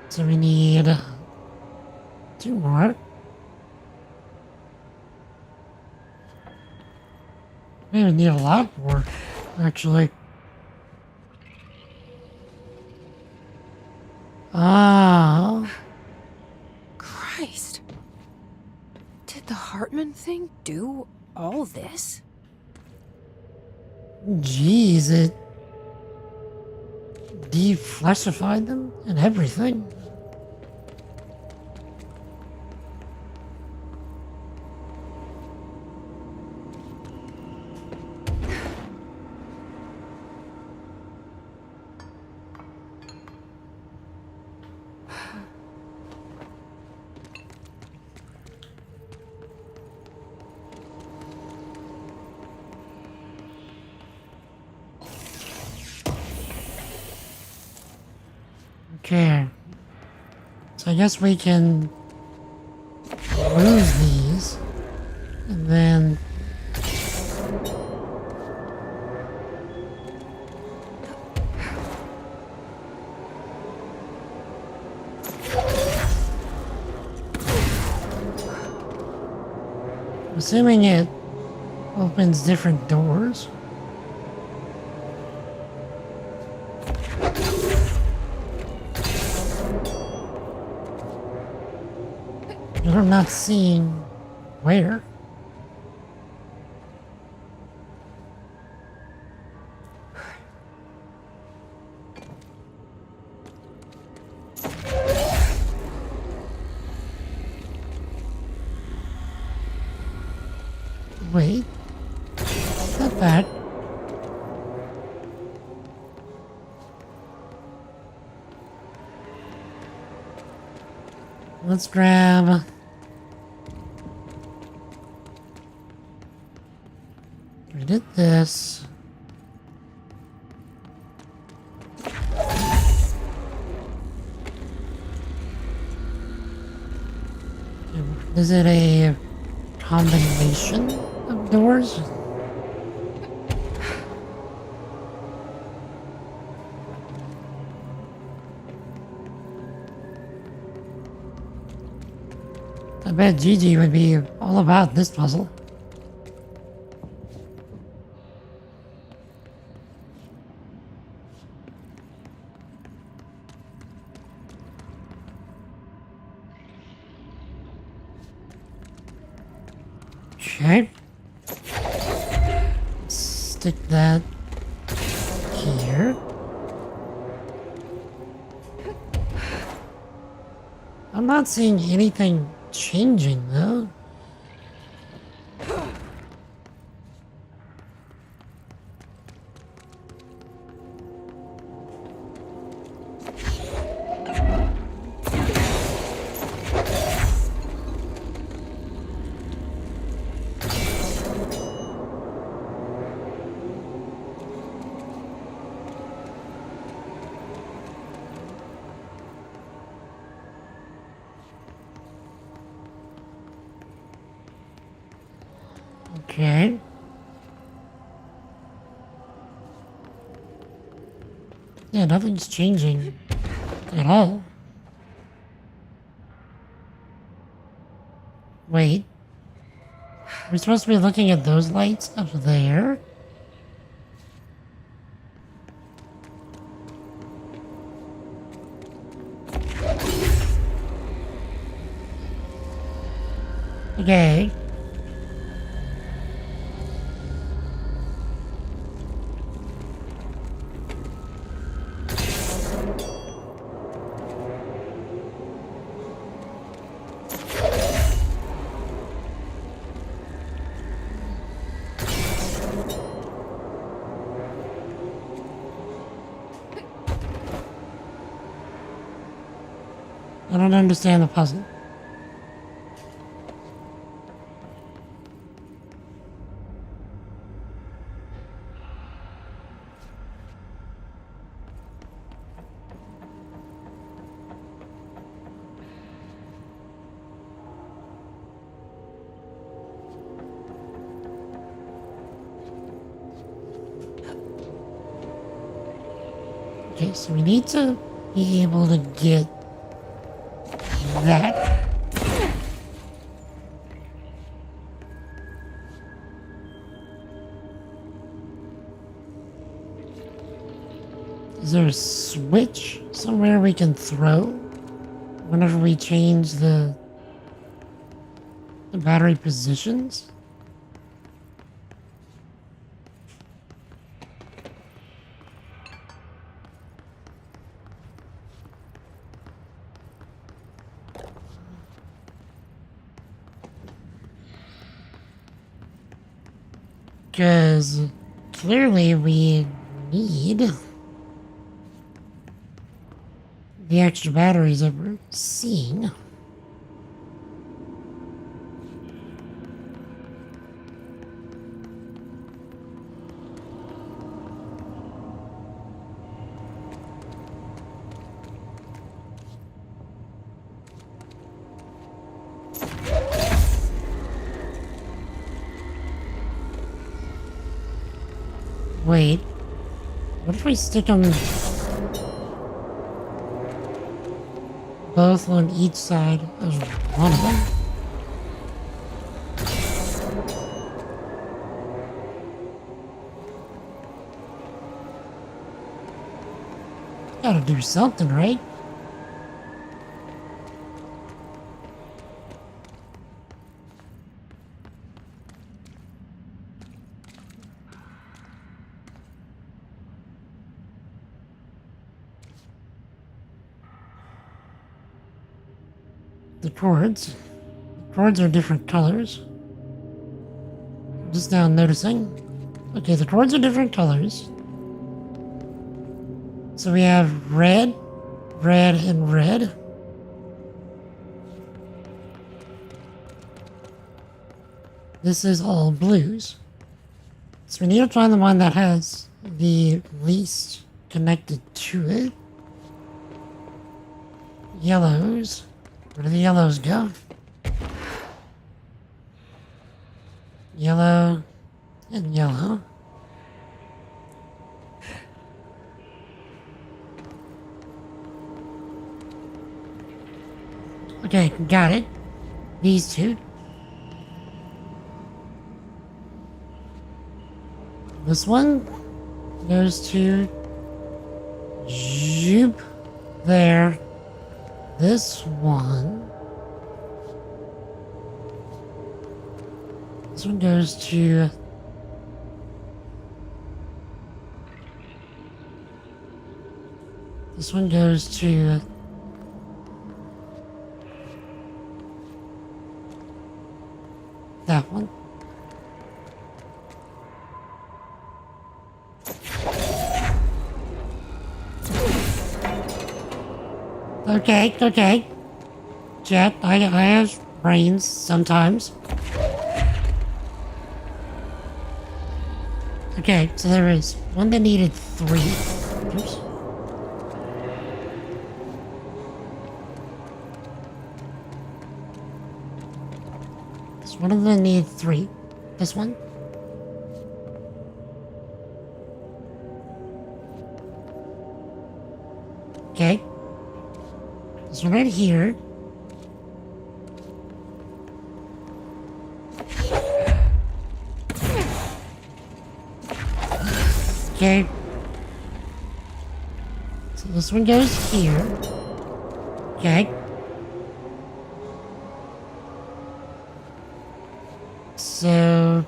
So we need 2 more. We need a lot more, actually. Ah. Christ. Did the Hartman thing do all this? Jeez, it deflexified them and everything. Okay. So I guess we can lose these and then assuming it opens different doors. But I'm not seeing where. Wait. Step back. Let's grab... We did this. Is it a combination of doors? I bet Gigi would be all about this puzzle. Okay. Stick that here. I'm not seeing anything changing though. Okay. Yeah, nothing's changing at all. Wait. We're supposed to be looking at those lights up there? Okay. I don't understand the puzzle. Okay, so we need to be able to get that. Is there a switch somewhere we can throw whenever we change the battery positions? Because clearly we need the extra batteries that we're seeing. Wait, what if we stick them both on each side of one of them? Gotta do something, right? The cords. The cords are different colors. Just now noticing. Okay, the cords are different colors. So we have red, red, and red. This is all blues. So we need to find the one that has the least connected to it. Yellows. Where do the yellows go? Yellow and yellow. Okay, got it. These two. This one goes to Zoop there. This one goes to this one goes to that one. Okay, okay. Jet, I have brains sometimes. Okay, so there is one that needed 3. Oops. So one of them needed 3. This one. Okay. This one right here. Okay. So this one goes here. Okay. So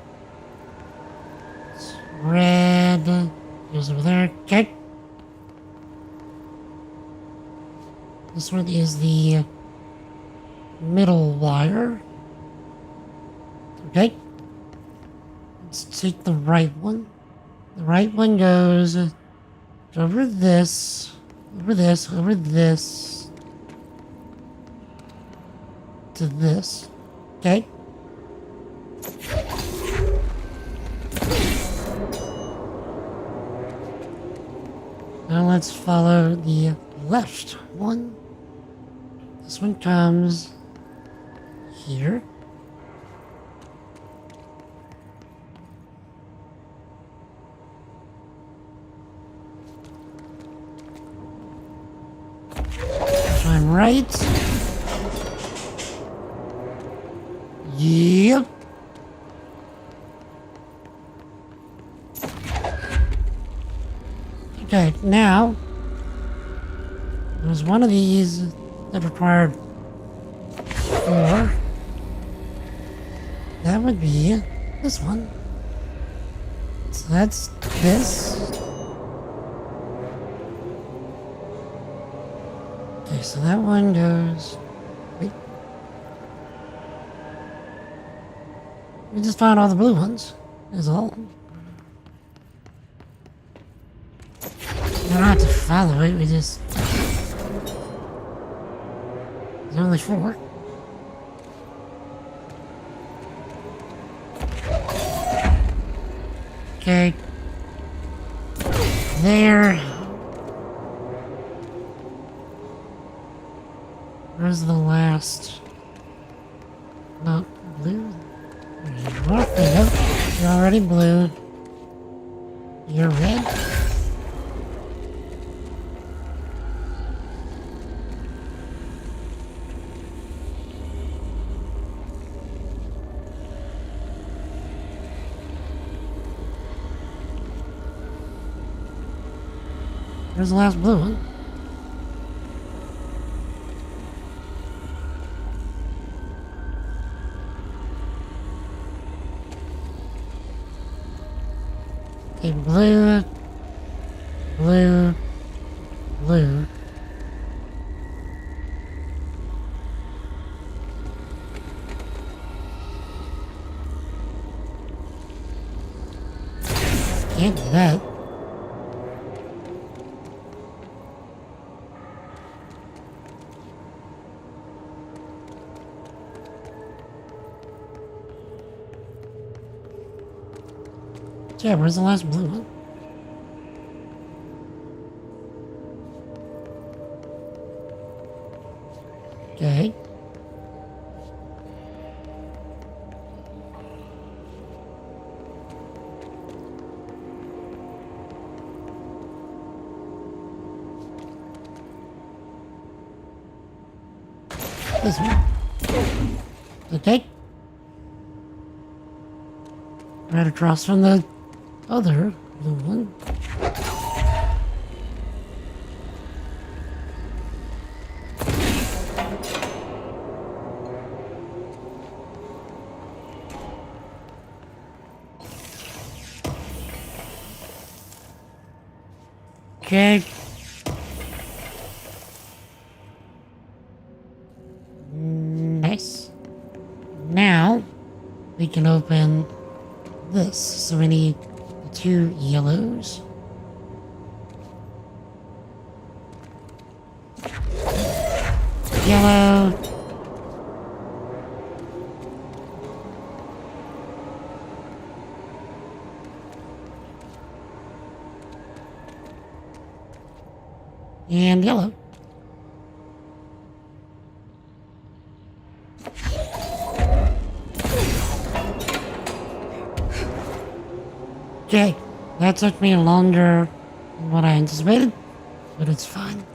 it's red goes over there. Okay. This one is the middle wire. Okay. Let's take the right one. The right one goes over this, over this, over this, to this. Okay. Now let's follow the left one. This one comes here. So I'm right. Yep. Okay, now there's one of these that required 4. That would be this one. So that's this. Okay, so that one goes. Wait. We just found all the blue ones, is all. We don't have to follow it, we just. There's only 4. Okay. There. Where's the last? Not blue. There you go. You're already blue. You're red. Where's the last blue one? Okay, blue, blue, blue. Can't do that. Yeah, where's the last blue one? Okay. This one. Okay. Right across from the other blue one. Okay. Nice. Now we can open this. So we need 2 yellows. Yellow. And yellow. Okay, that took me longer than what I anticipated, but it's fine.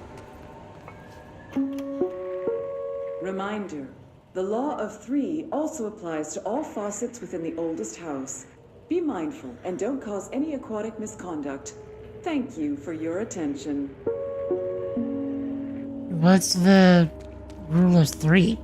Reminder, the law of three also applies to all faucets within the oldest house. Be mindful and don't cause any aquatic misconduct. Thank you for your attention. What's the rule of three?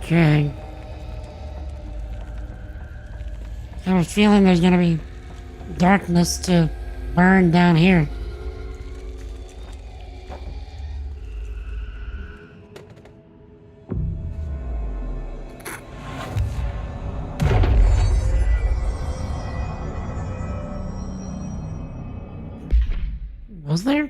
Okay. I have a feeling there's gonna be darkness to burn down here. Was there?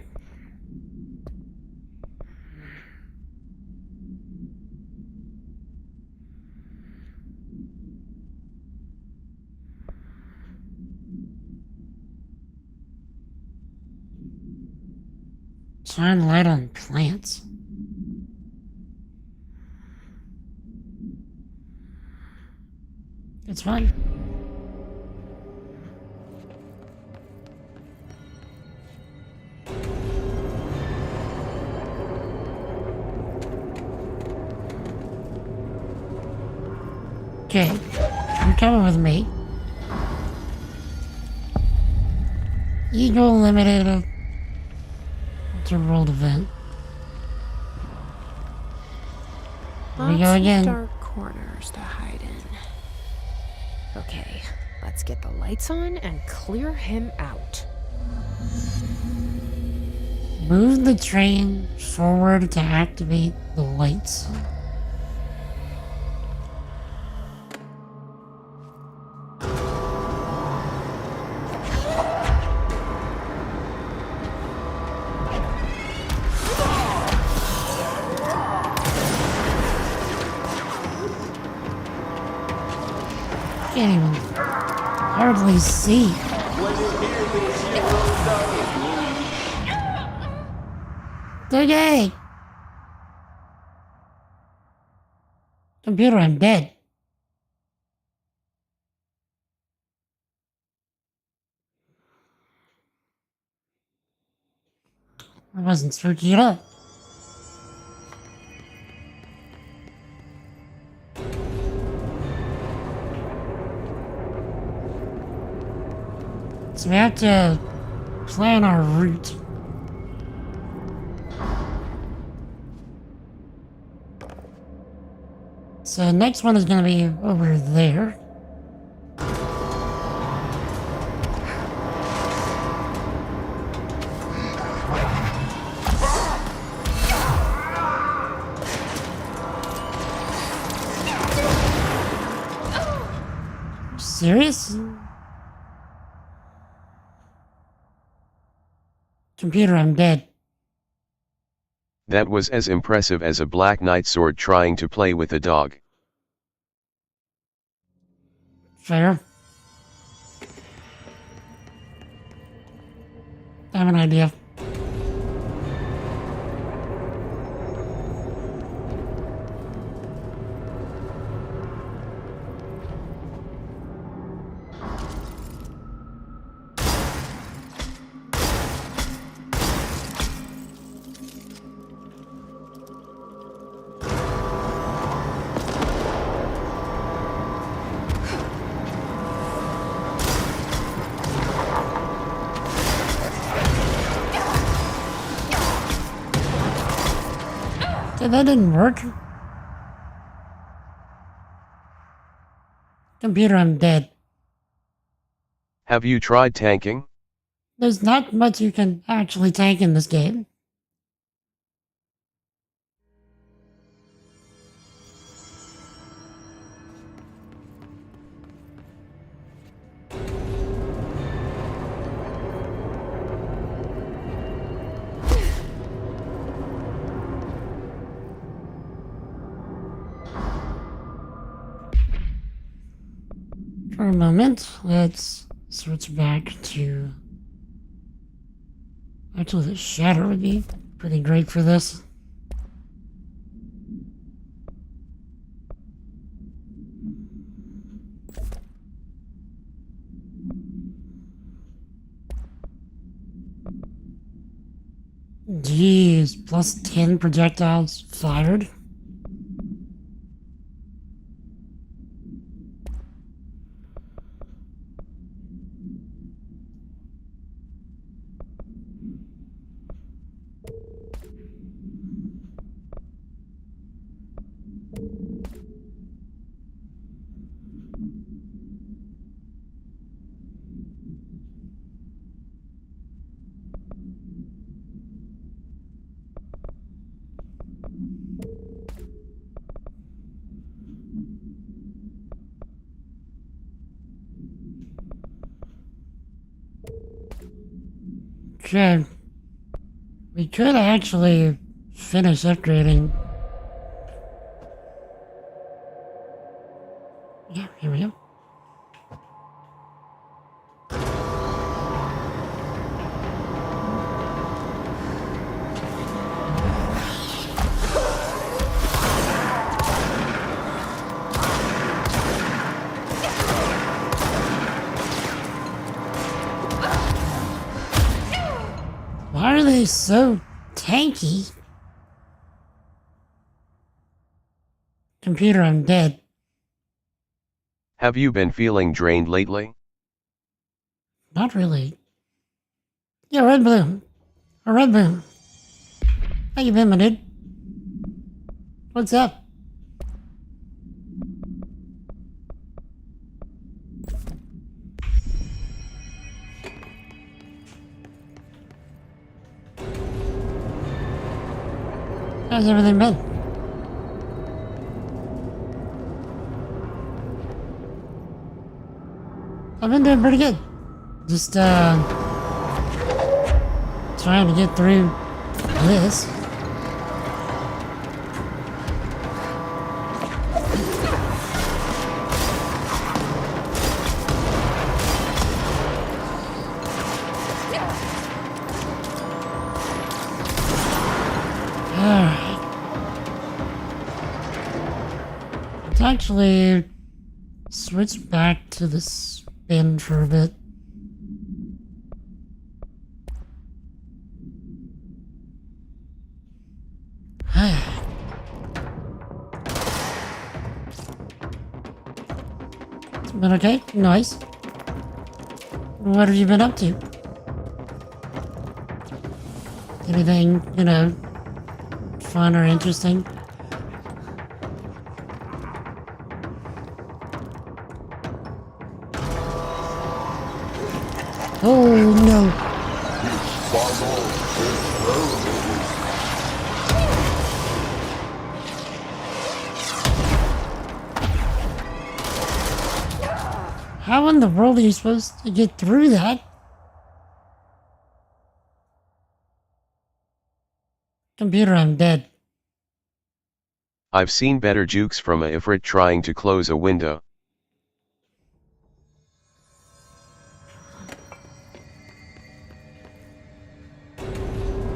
Shine light on plants. It's fine. Okay, you're coming with me. Eagle Limited. A world event. Here we go again. Dark corners to hide in. Okay, let's get the lights on and clear him out. Move the train forward to activate the lights. Can't even hardly see. Okay. Computer, I'm dead. I wasn't spooky at all. So we have to plan our route. So next one is going to be over there. Serious? Computer, I'm dead. That was as impressive as a Black Knight sword trying to play with a dog. Fair. I have an idea. That didn't work. Computer, I'm dead. Have you tried tanking? There's not much you can actually tank in this game. For a moment, let's switch back to... Actually, the shadow would be pretty great for this. Jeez, plus 10 projectiles fired. Okay. We could actually finish upgrading. Yeah, here we go. Why are they so tanky? Computer, I'm dead. Have you been feeling drained lately? Not really. Yeah, Red Bloom. A Red Bloom. How you been, my dude? What's up? How's everything been? I've been doing pretty good. Just, trying to get through this. Alright. Let's actually switch back to the spin for a bit. It's been okay? Nice. What have you been up to? Anything, you know, fun or interesting? Oh no. How in the world are you supposed to get through that? Computer, I'm dead. I've seen better jukes from a Ifrit trying to close a window.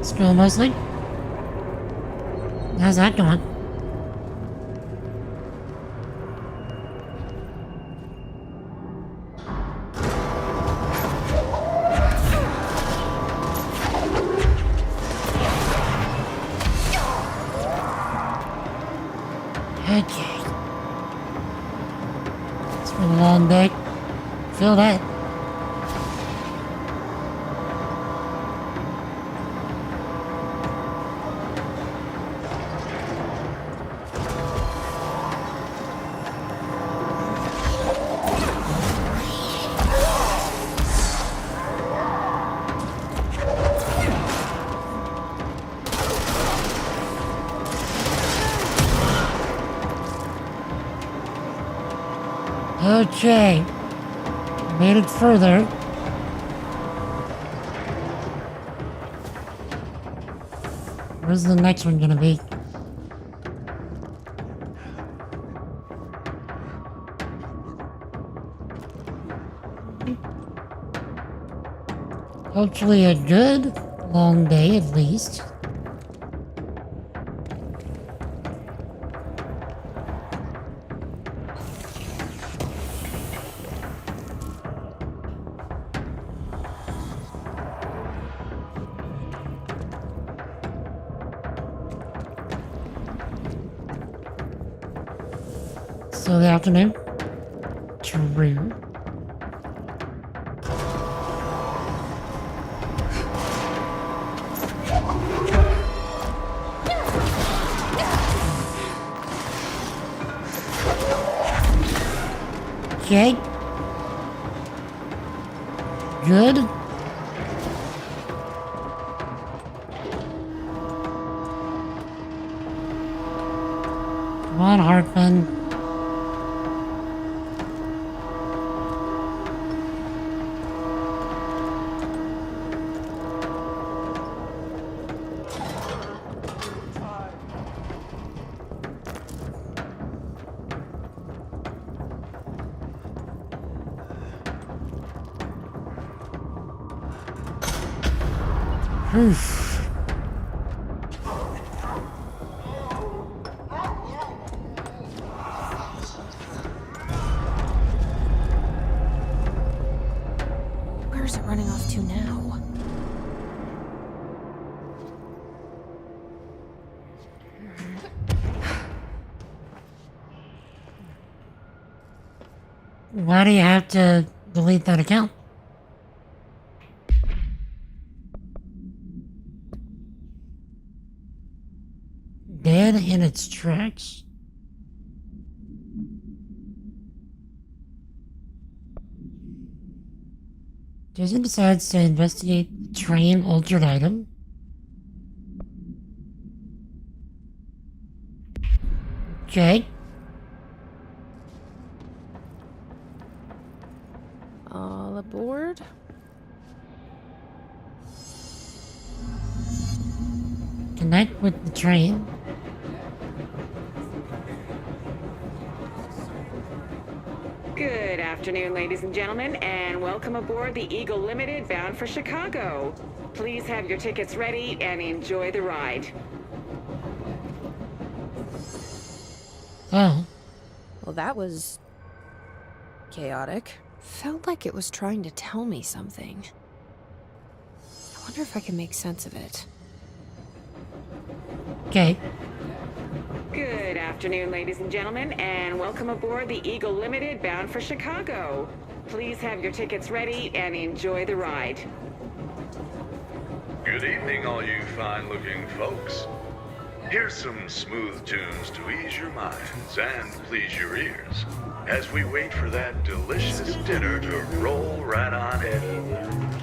School mostly? How's that going? Okay. It's been a long day. Feel that. Okay. Made it further. Where's the next one gonna be? Hopefully a good, long day at least. So the afternoon. True. Okay. Good. Come on, Hartman. Oof. Where's it running off to now? Why do you have to delete that account? Dead in its tracks? Jason decides to investigate the train altered item. Okay. All aboard? Connect with the train. Good afternoon, ladies and gentlemen, and welcome aboard the Eagle Limited bound for Chicago. Please have your tickets ready and enjoy the ride. Oh. Well, that was chaotic. Felt like it was trying to tell me something. I wonder if I can make sense of it. Okay. Good afternoon, ladies and gentlemen, and welcome aboard the Eagle Limited bound for Chicago. Please have your tickets ready and enjoy the ride. Good evening, all you fine-looking folks. Here's some smooth tunes to ease your minds and please your ears as we wait for that delicious dinner to roll right on in.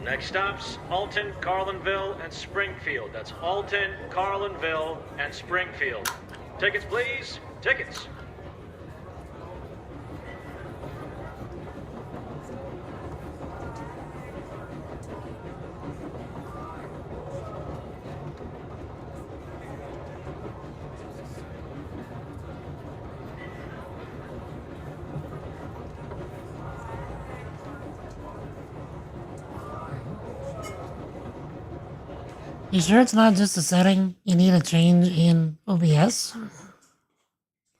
Next stops, Alton, Carlinville, and Springfield. That's Alton, Carlinville, and Springfield. Tickets, please. Tickets. You sure it's not just a setting you need a change in OBS?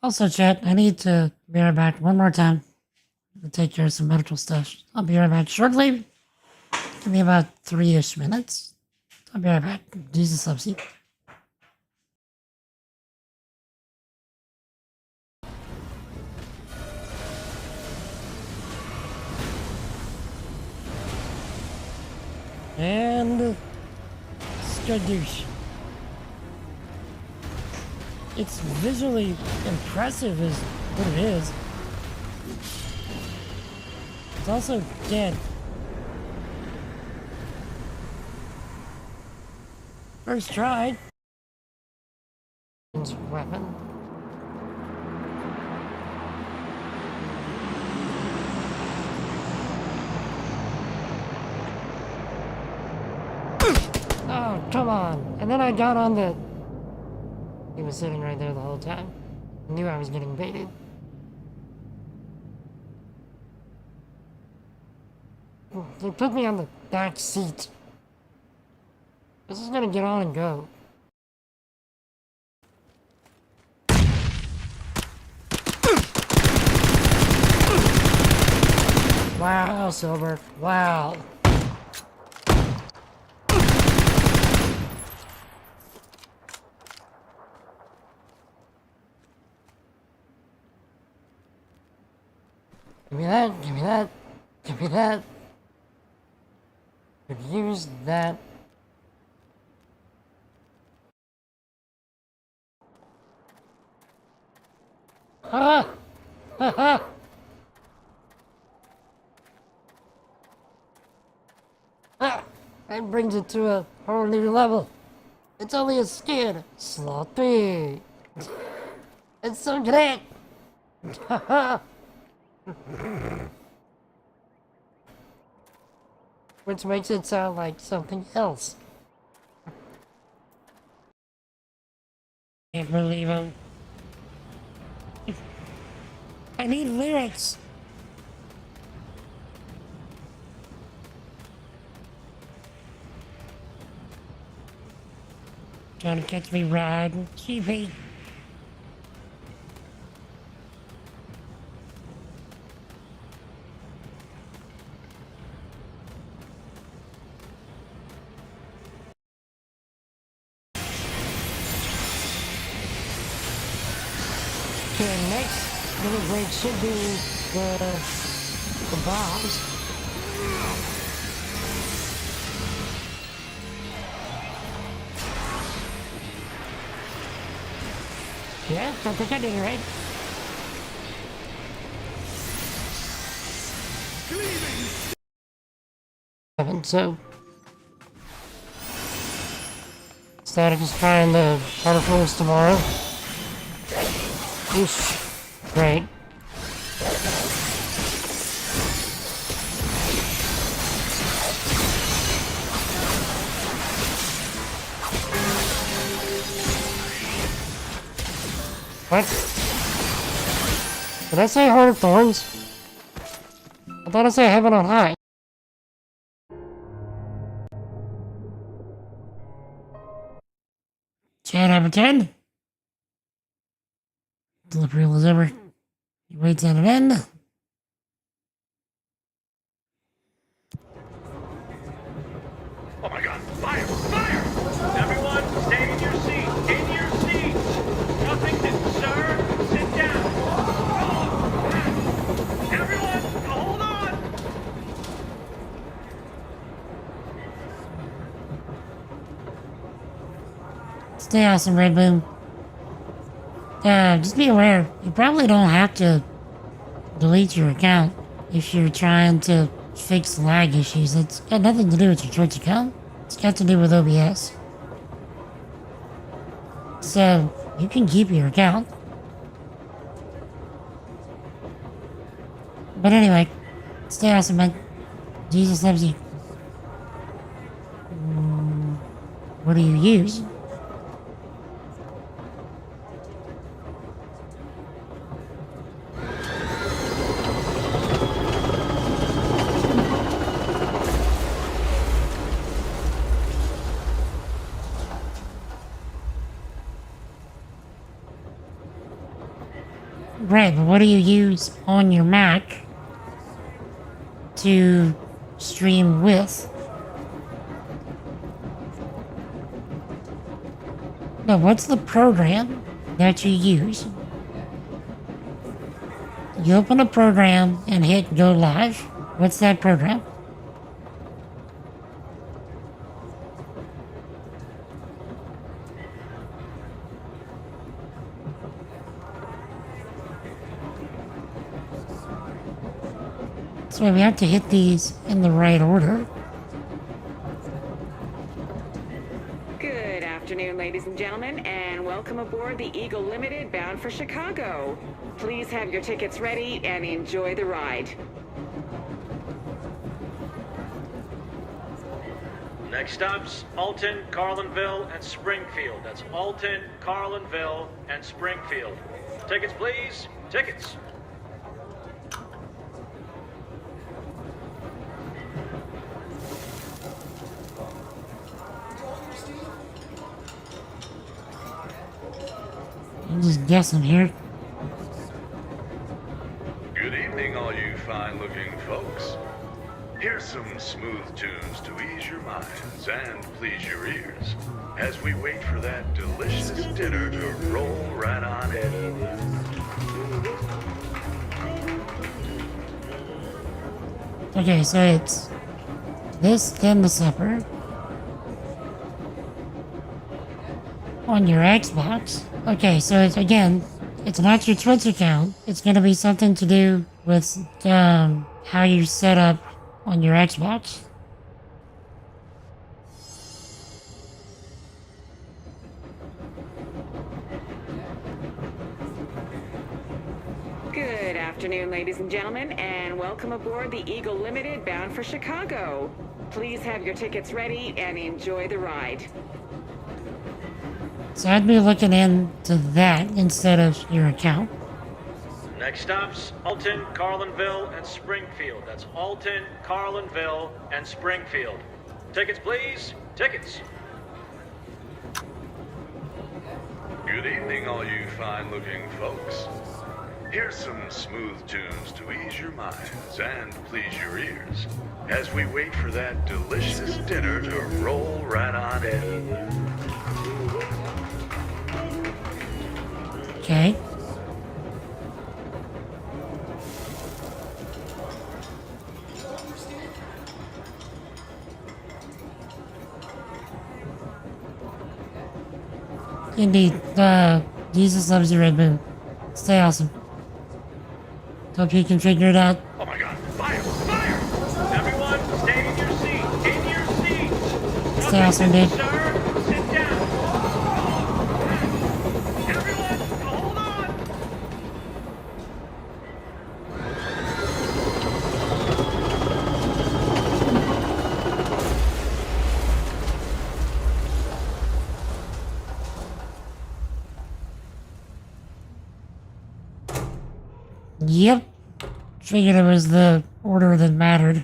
Also, chat, I need to be right back one more time. to take care of some medical stuff. I'll be right back shortly. Give me about 3-ish minutes. I'll be right back. Jesus loves you. And skadoosh. It's visually impressive is what it is. It's also dead. First try. Weapon. Oh, come on. And then I got on the... He was sitting right there the whole time. I knew I was getting baited. They put me on the back seat. This is gonna get on and go. Wow, Silver. Wow. Give me that, give me that, give me that. Could use that. Ah! Ha ha! Ah! That brings it to a whole new level. It's only a skin. Sloppy. It's so great. Ha ha! Which makes it sound like something else. Can't believe him. I need lyrics. Trying to catch me riding TV. Okay, next little break should be the bombs. Yeah, I think I did it right. So Static is trying the harder floors tomorrow. Oof. Great. What? Did I say Heart of Thorns? I thought I said Heaven on High. 10 out of 10. Delivery was ever. He waits at an end. Oh my god, fire! Fire! Everyone, stay in your seats! In your seats! Nothing, sir! Sit down! Everyone, hold on! Stay awesome, Red Boom. Just be aware, you probably don't have to delete your account if you're trying to fix lag issues. It's got nothing to do with your Twitch account. It's got to do with OBS. So, you can keep your account. But anyway, stay awesome, man. Jesus loves you. What do you use? Right, but what do you use on your Mac to stream with. Now, what's the program that you use? You open a program and hit go live. What's that program? So we have to hit these in the right order. Good afternoon, ladies and gentlemen, and welcome aboard the Eagle Limited bound for Chicago. Please have your tickets ready and enjoy the ride. Next stops, Alton, Carlinville, and Springfield. That's Alton, Carlinville, and Springfield. Tickets, please. Tickets. I'm just guessing here. Good evening, all you fine-looking folks. Here's some smooth tunes to ease your minds and please your ears as we wait for that delicious dinner to roll right on in. Okay, so it's this, then the supper. On your Xbox. Okay, so it's, again, it's not your Twitch account. It's gonna be something to do with how you set up on your Xbox. Good afternoon, ladies and gentlemen, and welcome aboard the Eagle Limited bound for Chicago. Please have your tickets ready and enjoy the ride. So I'd be looking into that instead of your account. Next stops, Alton, Carlinville, and Springfield. That's Alton, Carlinville, and Springfield. Tickets, please. Tickets. Good evening, all you fine-looking folks. Here's some smooth tunes to ease your minds and please your ears as we wait for that delicious dinner to roll right on in. Okay. Indeed, Jesus loves you, Red Moon. Stay awesome. Hope you can figure it out. Oh my god, fire! Fire! Everyone, stay in your seat! In your seats! Stay awesome, dude. Sir, sit down! Everyone, hold on! Yep. Figured it was the order that mattered.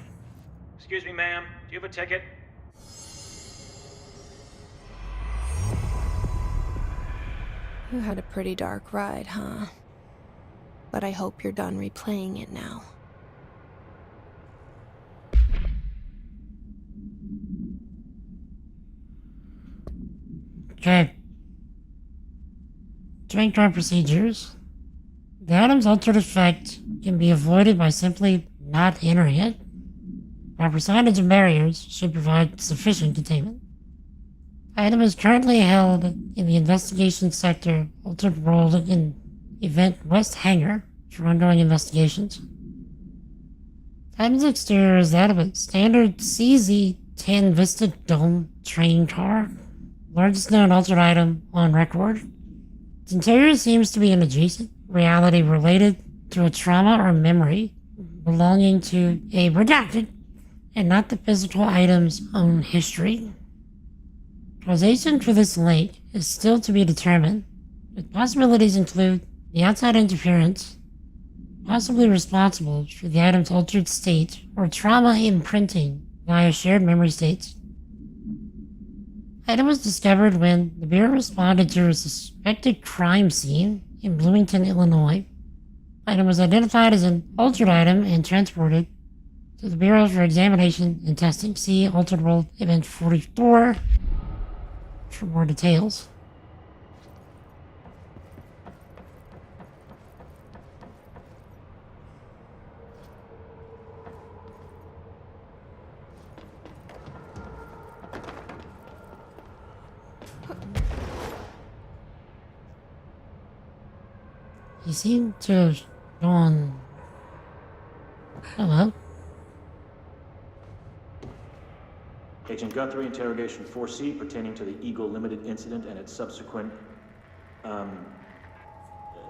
Excuse me, ma'am. Do you have a ticket? You had a pretty dark ride, huh? But I hope you're done replaying it now. Okay. Drink door procedures. The item's altered effect can be avoided by simply not entering it. Proper signage and barriers should provide sufficient containment. Item is currently held in the investigation sector, altered role in Event West Hangar for ongoing investigations. Item's exterior is that of a standard CZ-10 Vista Dome train car, largest known altered item on record. Its interior seems to be an adjacent reality related to a trauma or memory belonging to a redacted and not the physical item's own history. Causation for this link is still to be determined, but possibilities include the outside interference, possibly responsible for the item's altered state or trauma imprinting via shared memory states. Item was discovered when the Bureau responded to a suspected crime scene in Bloomington, Illinois. Item was identified as an altered item and transported to the Bureau for examination and testing. See Altered World Event 44 for more details. He seemed to have gone... Hello? Agent Guthrie, interrogation 4C pertaining to the Eagle Limited incident and its subsequent,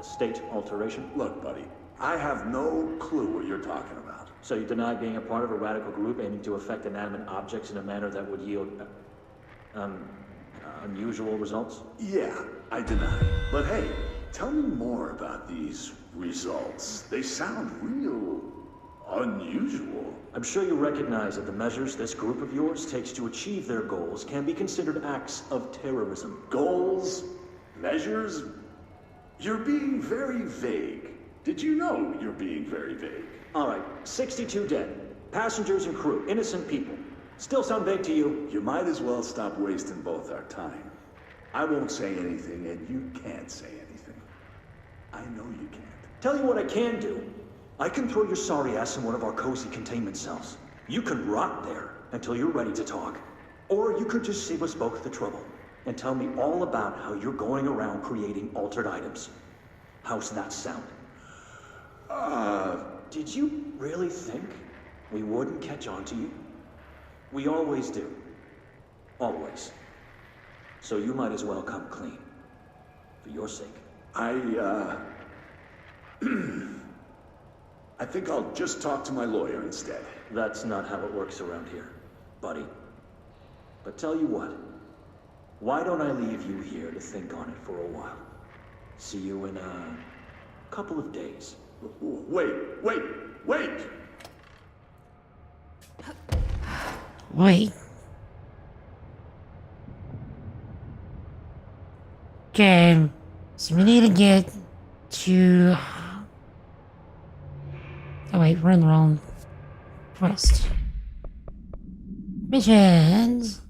state alteration. Look, buddy, I have no clue what you're talking about. So you deny being a part of a radical group aiming to affect inanimate objects in a manner that would yield, unusual results? Yeah, I deny. But hey, tell me more about these results. They sound real unusual. I'm sure you recognize that the measures this group of yours takes to achieve their goals can be considered acts of terrorism. Goals? Measures? You're being very vague. Did you know you're being very vague? All right, 62 dead. Passengers and crew, innocent people. Still sound vague to you? You might as well stop wasting both our time. I won't say anything, and you can't say anything. I know you can't. Tell you what I can do. I can throw your sorry ass in one of our cozy containment cells. You can rot there until you're ready to talk. Or you could just save us both the trouble and tell me all about how you're going around creating altered items. How's that sound? Did you really think we wouldn't catch on to you? We always do. Always. So you might as well come clean. For your sake. I think I'll just talk to my lawyer instead. That's not how it works around here, buddy. But tell you what, why don't I leave you here to think on it for a while? See you in a couple of days. Wait! Wait. Okay, so we need to get to... Oh wait, we're in the wrong quest. Missions!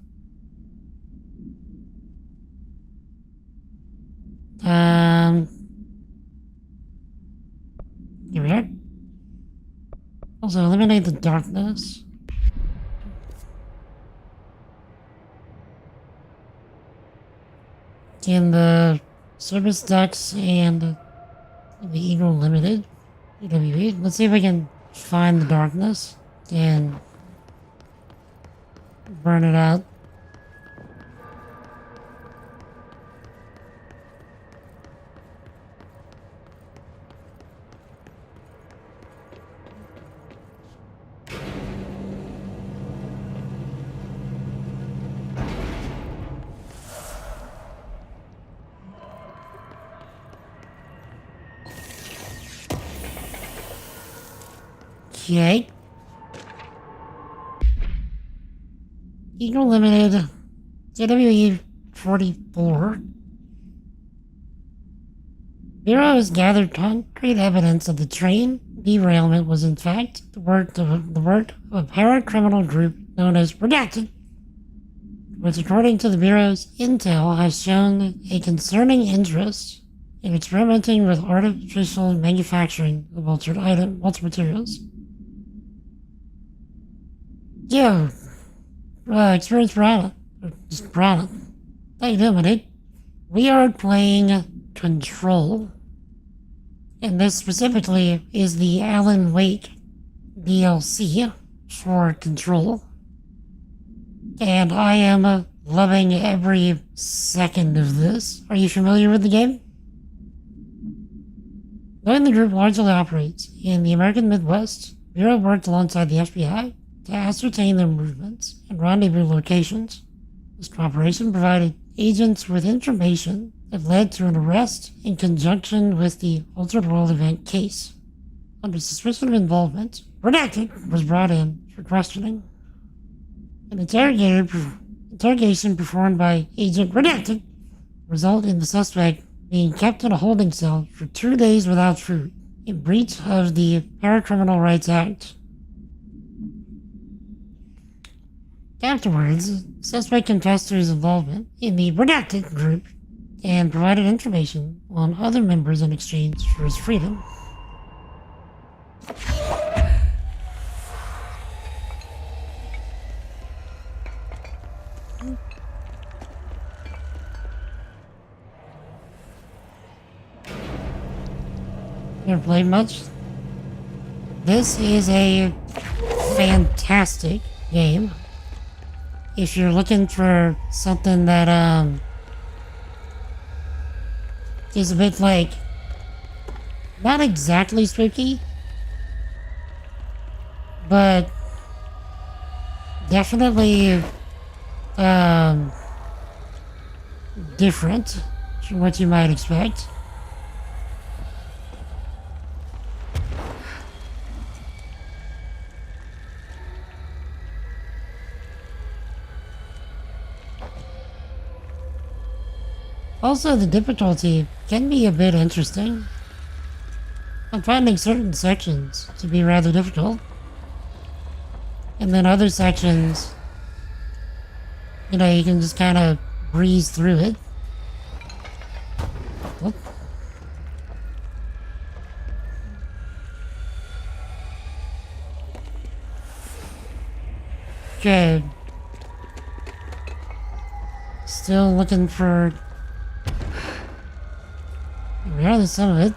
Here we are. Also, eliminate the darkness. In the service decks and the Eagle Limited. EWE. Let's see if we can find the darkness and burn it out. Okay. Eagle Limited, JWE 44. Bureau has gathered concrete evidence that the train derailment was in fact the work of a paracriminal group known as Redacted, which according to the Bureau's intel has shown a concerning interest in experimenting with artificial manufacturing of altered materials. Yo, Experience Piranha, or just Piranha. How you doing, dude? We are playing Control, and this specifically is the Alan Wake DLC for Control, and I am loving every second of this. Are you familiar with the game? Knowing the group largely operates in the American Midwest, Bureau worked alongside the FBI to ascertain their movements and rendezvous locations. This cooperation provided agents with information that led to an arrest in conjunction with the Altered World event case. Under suspicion of involvement, Redacted was brought in for questioning. An interrogation performed by Agent Redacted resulted in the suspect being kept in a holding cell for 2 days without food, in breach of the Paracriminal Rights Act. Afterwards, suspect confessed to his involvement in the redacted group and provided information on other members in exchange for his freedom. Never played much? This is a fantastic game. If you're looking for something that is a bit like not exactly spooky, but definitely different from what you might expect. Also, the difficulty can be a bit interesting. I'm finding certain sections to be rather difficult. And then other sections, you know, you can just kind of breeze through it. Whoop. Okay. Still looking for... Here are some of it.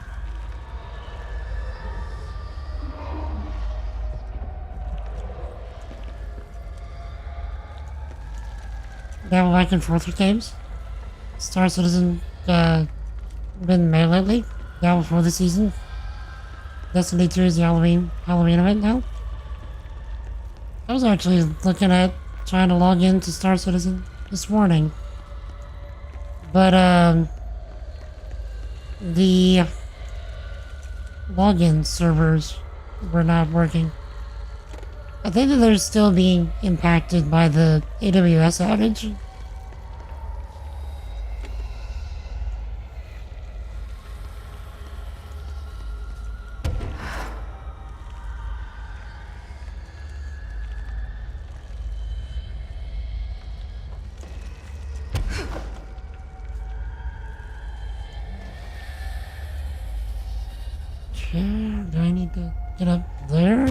Dabble back and forth with games. Star Citizen, been May lately. Dabble before the season. Destiny 2 is the Halloween event now. I was actually looking at trying to log into Star Citizen this morning. But, the login servers were not working. I think that they're still being impacted by the AWS outage. Do I need to get up there?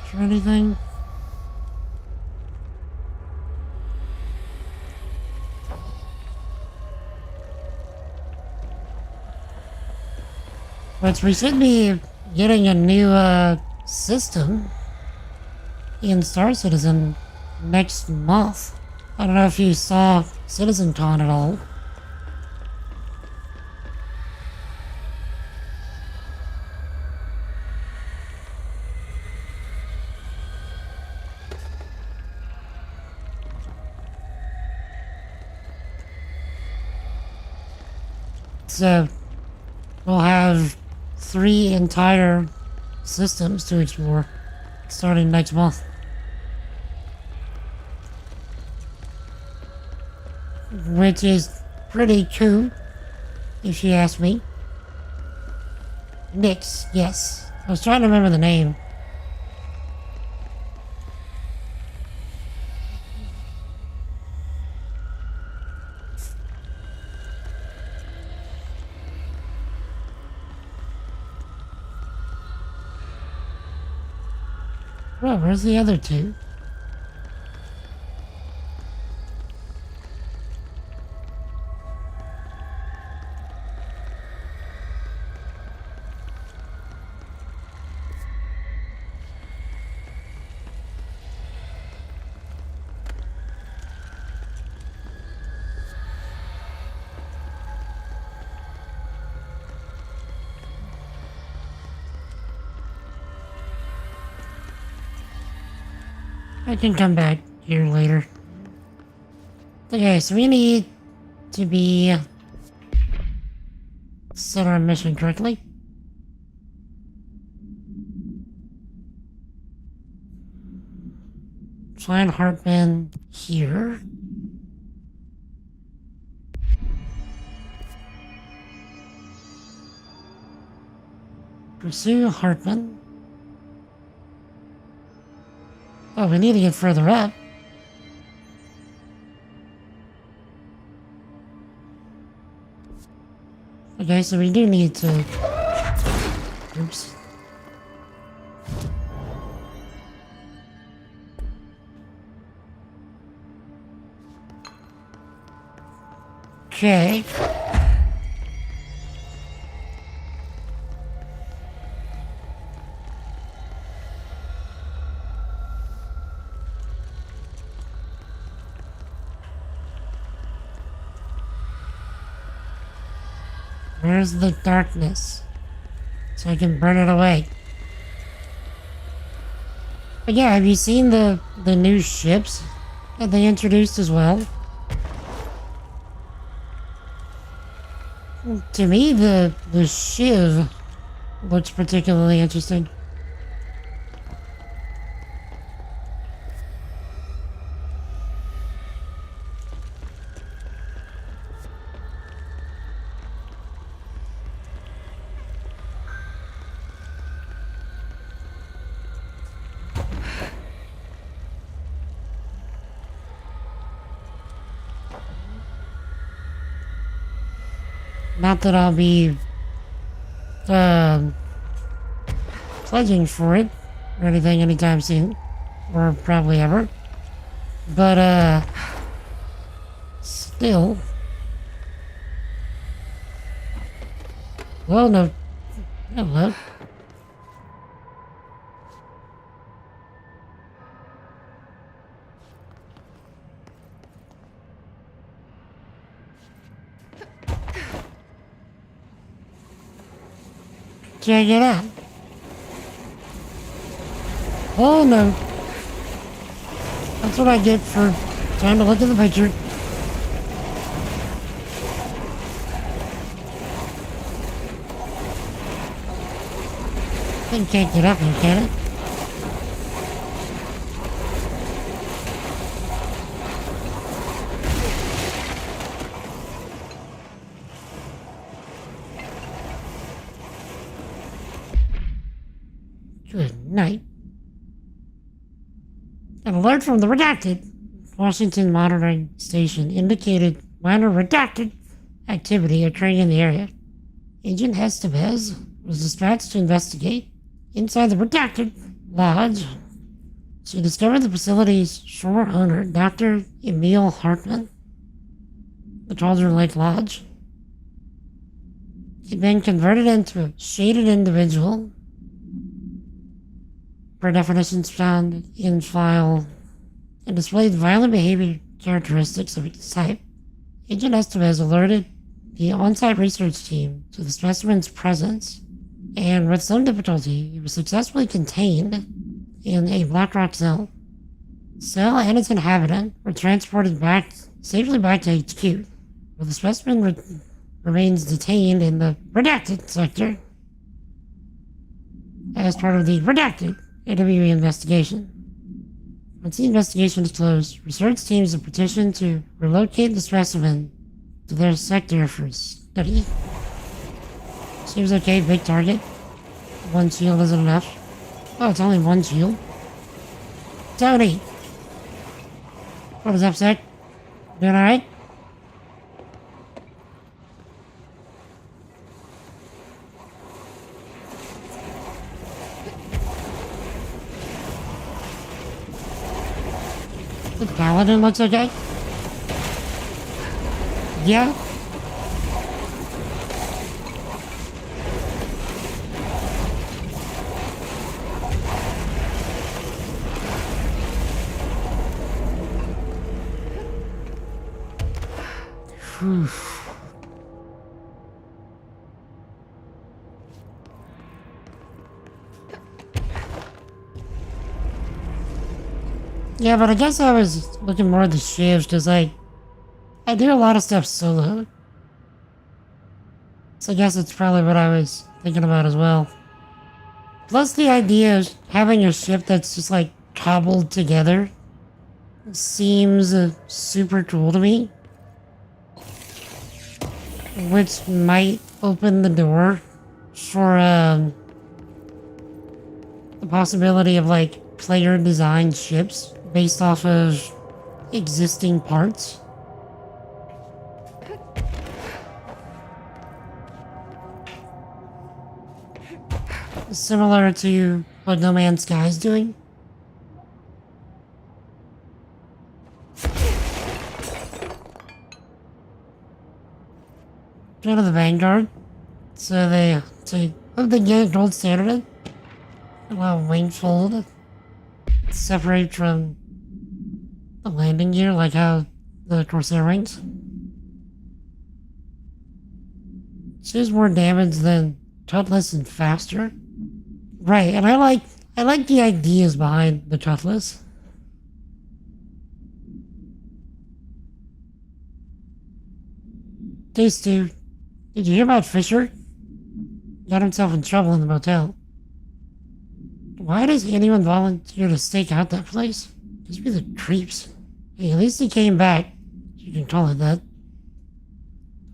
For anything? But we should be getting a new system in Star Citizen next month. I don't know if you saw CitizenCon at all. So, we'll have 3 entire systems to explore starting next month. Which is pretty cool, if you ask me. Nyx, yes. I was trying to remember the name. Well, where's the other 2? I can come back here later. Okay, so we need to be set our mission correctly. Find Hartman here. Pursue Hartman. Oh, we need to get further up. Okay, so we do need to... Oops. Okay. Where's the darkness? So I can burn it away. But yeah, have you seen the new ships that they introduced as well? To me, the Shiv looks particularly interesting. Not that I'll be pledging for it or anything anytime soon, or probably ever, but still. Well, no. Hello. Check it out. Oh no. That's what I get for trying to look at the picture. You can't get up here, can it? Good night. An alert from the Redacted Washington Monitoring Station indicated minor redacted activity occurring in the area. Agent Estevez was dispatched to investigate. Inside the Redacted Lodge, she discovered the facility's former owner, Dr. Emil Hartman, the Cauldron Lake Lodge. He'd been converted into a shaded individual per definitions found in file, and displayed violent behavior characteristics of its type. Agent Estevez alerted the on-site research team to the specimen's presence, and with some difficulty, it was successfully contained in a Black Rock cell. Cell and its inhabitant were transported safely back to HQ, where the specimen remains detained in the Redacted sector as part of the Redacted AWE investigation. Once the investigation is closed, research teams have petitioned to relocate the specimen to their sector for study. Seems okay, big target. One shield isn't enough. Oh, it's only one shield. Tony! What is up, Sec? Doing alright? The paladin looks okay? Yeah? Whew. Yeah, but I guess I was looking more at the shivs, because I do a lot of stuff solo. So I guess it's probably what I was thinking about as well. Plus the idea of having a ship that's just like cobbled together seems super cool to me. Which might open the door for the possibility of like player designed ships based off of existing parts. Similar to what No Man's Sky is doing. Go to the Vanguard. So they get gold standard. Allow wing fold. Separate from the landing gear like how the Corsair wings. She's more damage than Cutlass and faster. Right, and I like the ideas behind the Cutlass. These two. Did you hear about Fisher? Got himself in trouble in the motel. Why does anyone volunteer to stake out that place? Just be the creeps. Hey, at least he came back. You can call it that.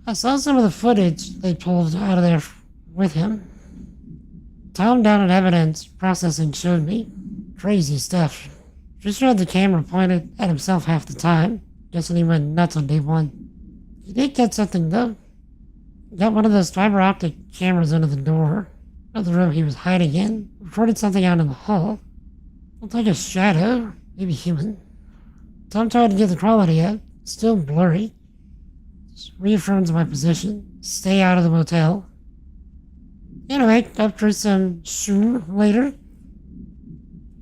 I saw some of the footage they pulled out of there with him. Tom down at evidence processing showed me. Crazy stuff. Fisher had the camera pointed at himself half the time. Guessing he went nuts on day one. He did get something though. Got one of those fiber optic cameras under the door of the room he was hiding in. Recorded something out in the hall. Looked like a shadow, maybe human. Tom tried to get the quality up. Still blurry. Just reaffirms my position. Stay out of the motel. Anyway, up for some shroom later.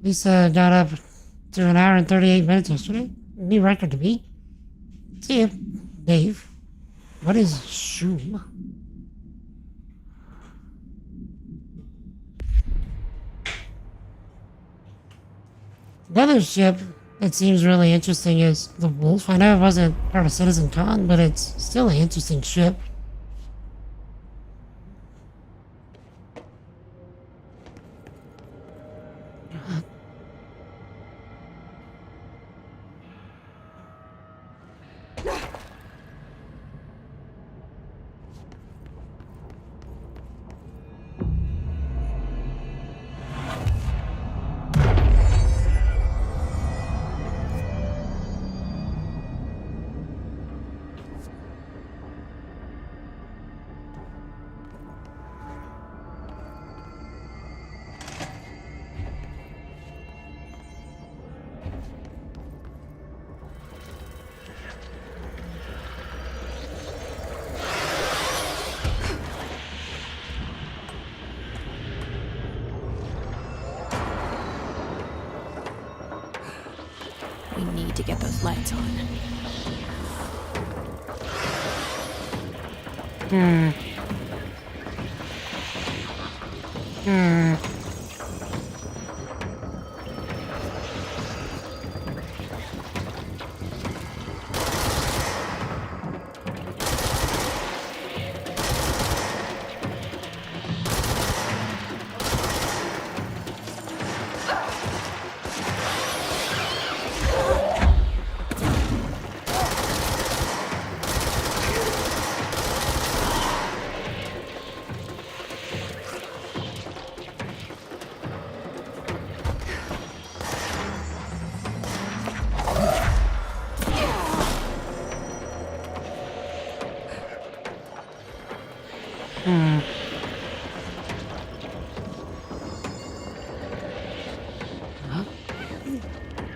Lisa got up to 1 hour and 38 minutes yesterday. New record to beat. See ya, Dave. What is shroom? Another ship that seems really interesting is the Wolf. I know it wasn't part of Citizen Con, but it's still an interesting ship. We need to get those lights on.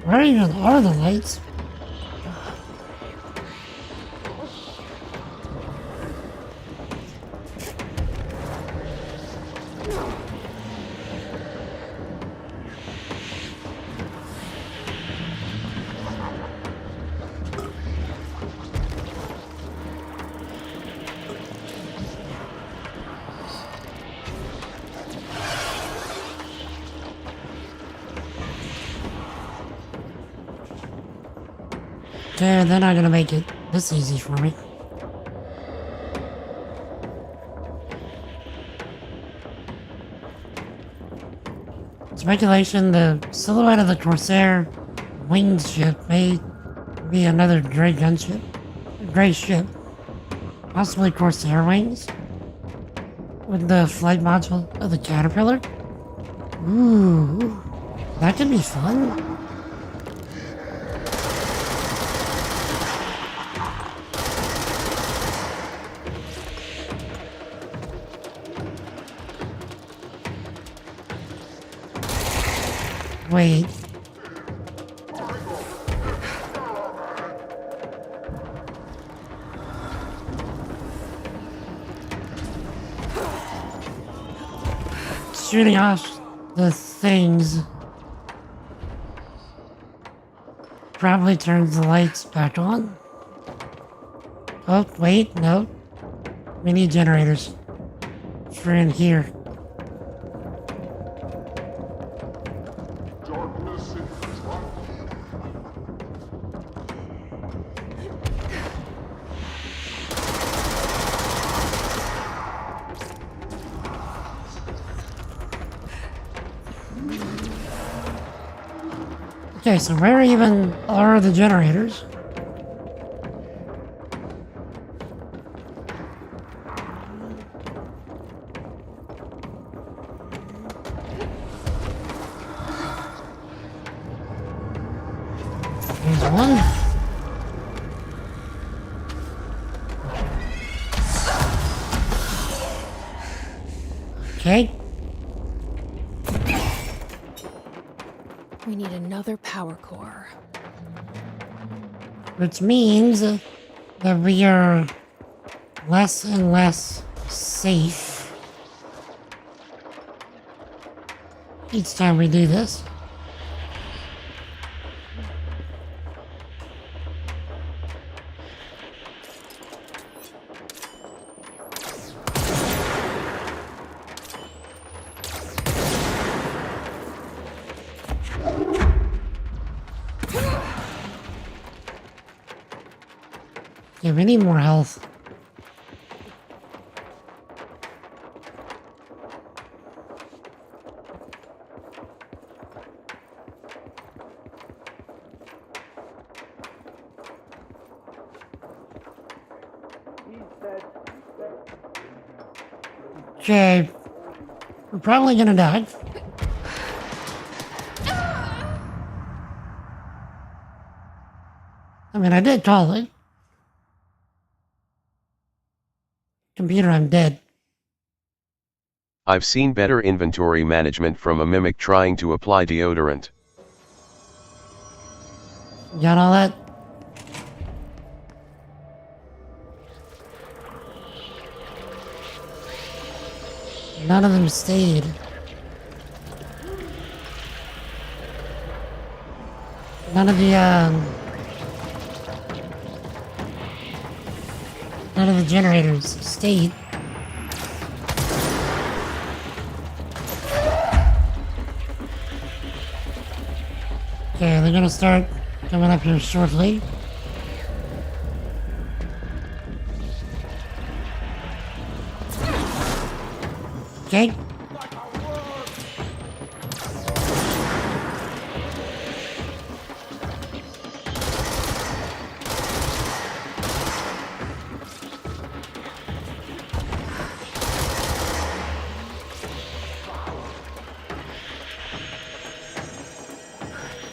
Where even are the lights? Okay, they're not gonna make it this easy for me. Speculation, the silhouette of the Corsair winged ship may be another gray gunship. Gray ship. Possibly Corsair wings? With the flight module of the Caterpillar? Ooh. That could be fun. Wait. Shooting off the things probably turns the lights back on. Oh, wait, no. We need generators for in here. Okay, so where even are the generators? There's one. Okay. We need another power core. Which means that we are less and less safe each time we do this. Yeah, we need more health. Okay, we're probably gonna die. I mean, I did call it. Computer, I'm dead. I've seen better inventory management from a mimic trying to apply deodorant. Got all that? None of them stayed. None of the, none of the generators stayed. Okay, they're gonna start coming up here shortly. Okay.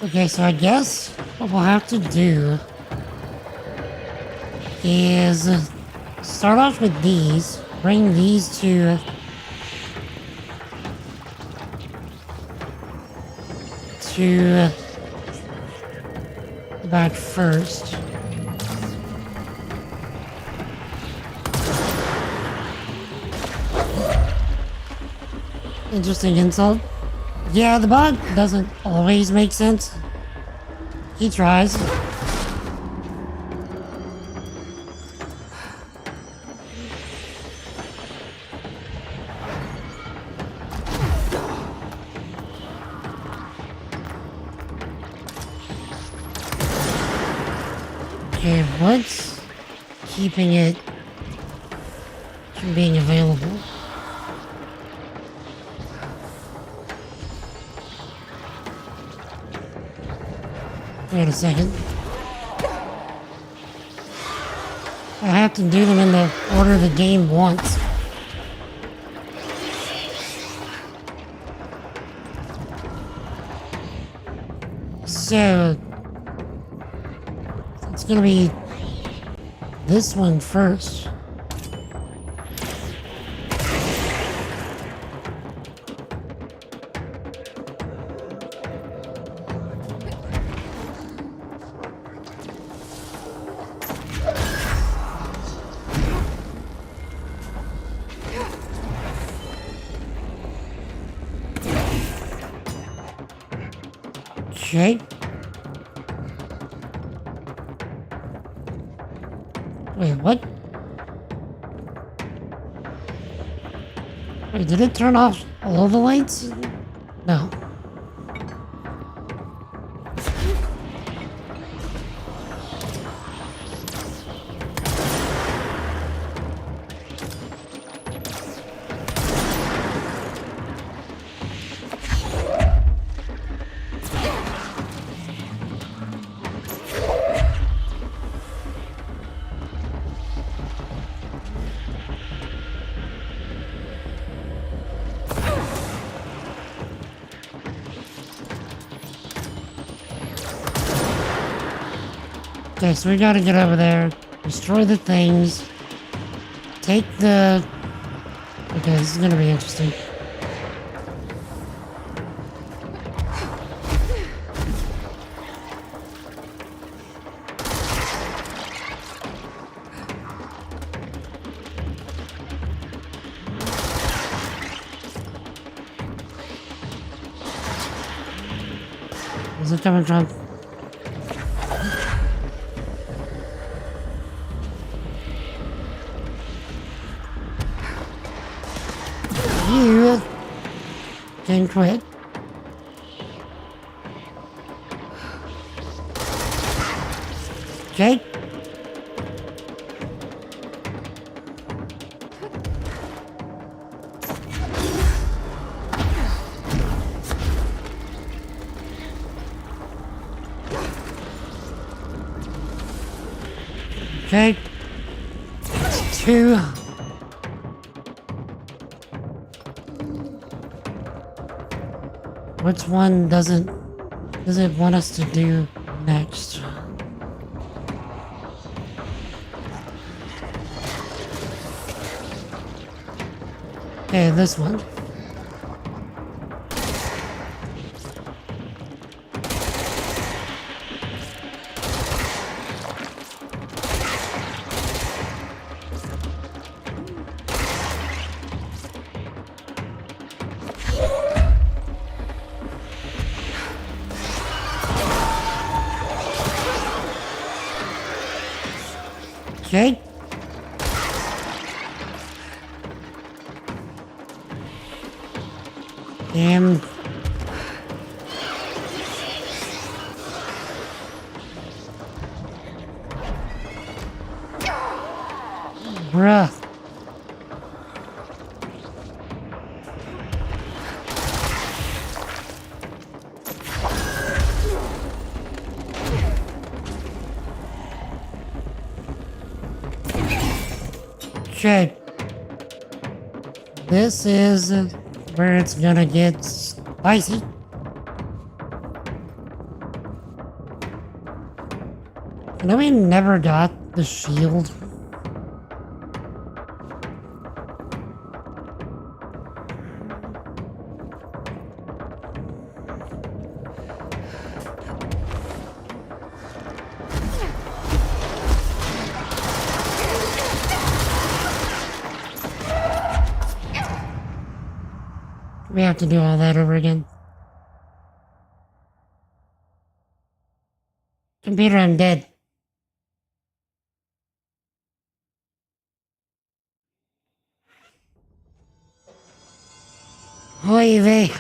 Okay, so I guess what we'll have to do is start off with these, bring these to the back first. Interesting insult. Yeah, the bot doesn't always make sense. He tries. Okay, what's keeping it from being available? Wait a second. I have to do them in the order the game wants. So it's gonna be this one first. Okay. Wait, what? Wait, did it turn off all the lights? No. Okay, so we gotta get over there, destroy the things, take the... Okay, this is gonna be interesting. Where's it coming from? You can quit. Okay. Okay. That's 2. Which one does it want us to do next? Okay, this one. Okay. Damn. Bruh. Okay. This is where it's gonna get spicy. You know, we never got the shield. We have to do all that over again. Computer, I'm dead. Oy vey.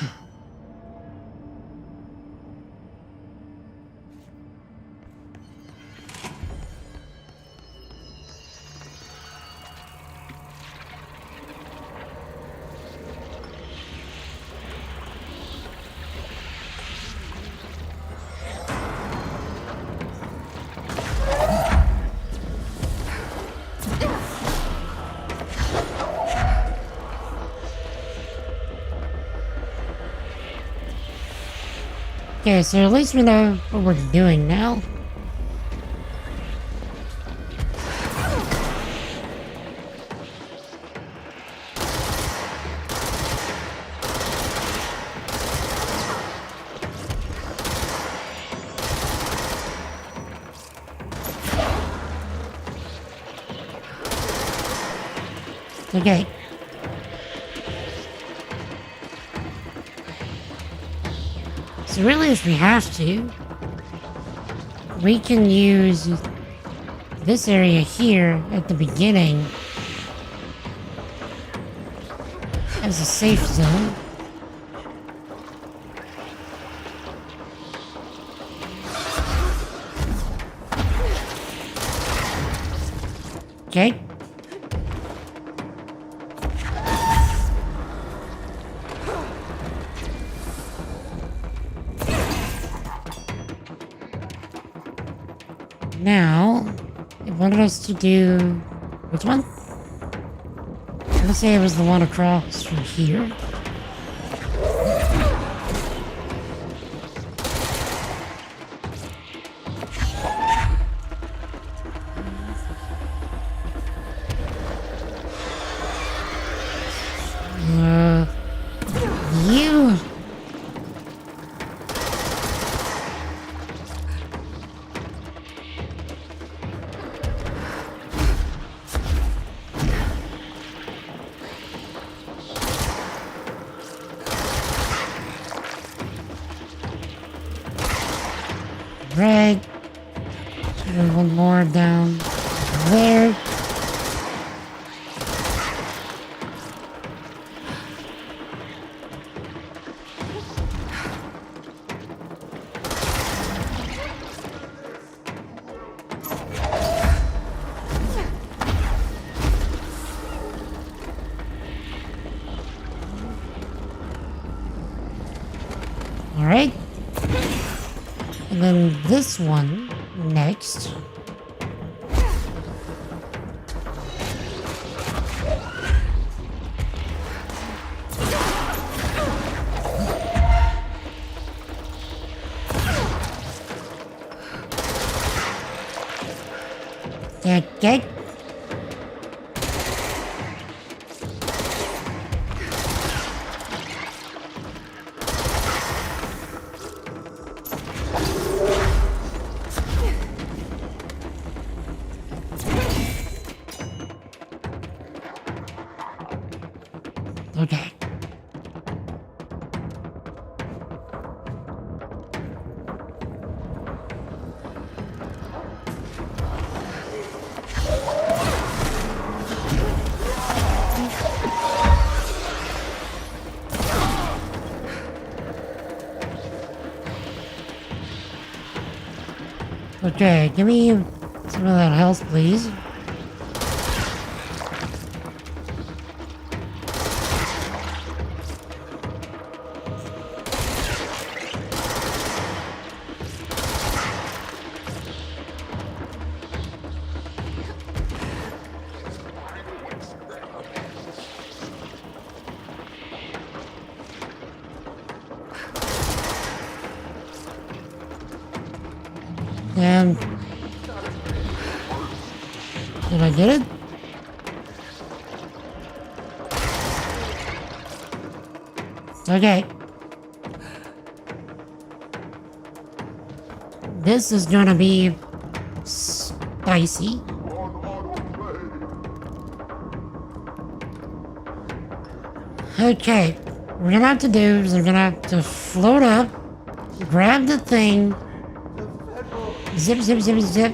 Okay, so at least we know what we're doing now. Okay. So really, if we have to, we can use this area here at the beginning as a safe zone. Okay. Now, it wanted us to do... which one? Let's say it was the one across from here. You... Right. And one more down there. All right. And then this one next. Okay. Okay. Okay, give me some of that health, please. And did I get it? Okay. This is gonna be spicy. Okay, what we're gonna have to do is we're gonna have to float up, grab the thing, zip, zip, zip, zip,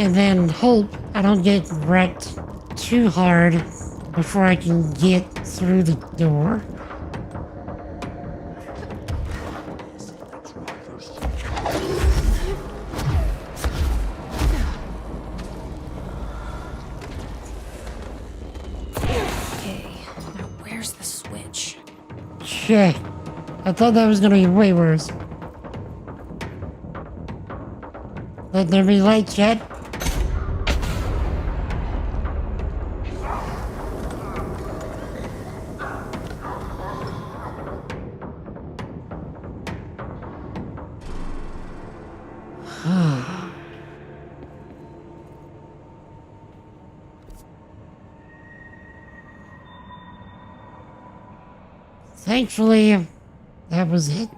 and then hope I don't get wrecked too hard before I can get through the door. Shit. I thought that was gonna be way worse. Let there be light, chat. Thankfully, that was it.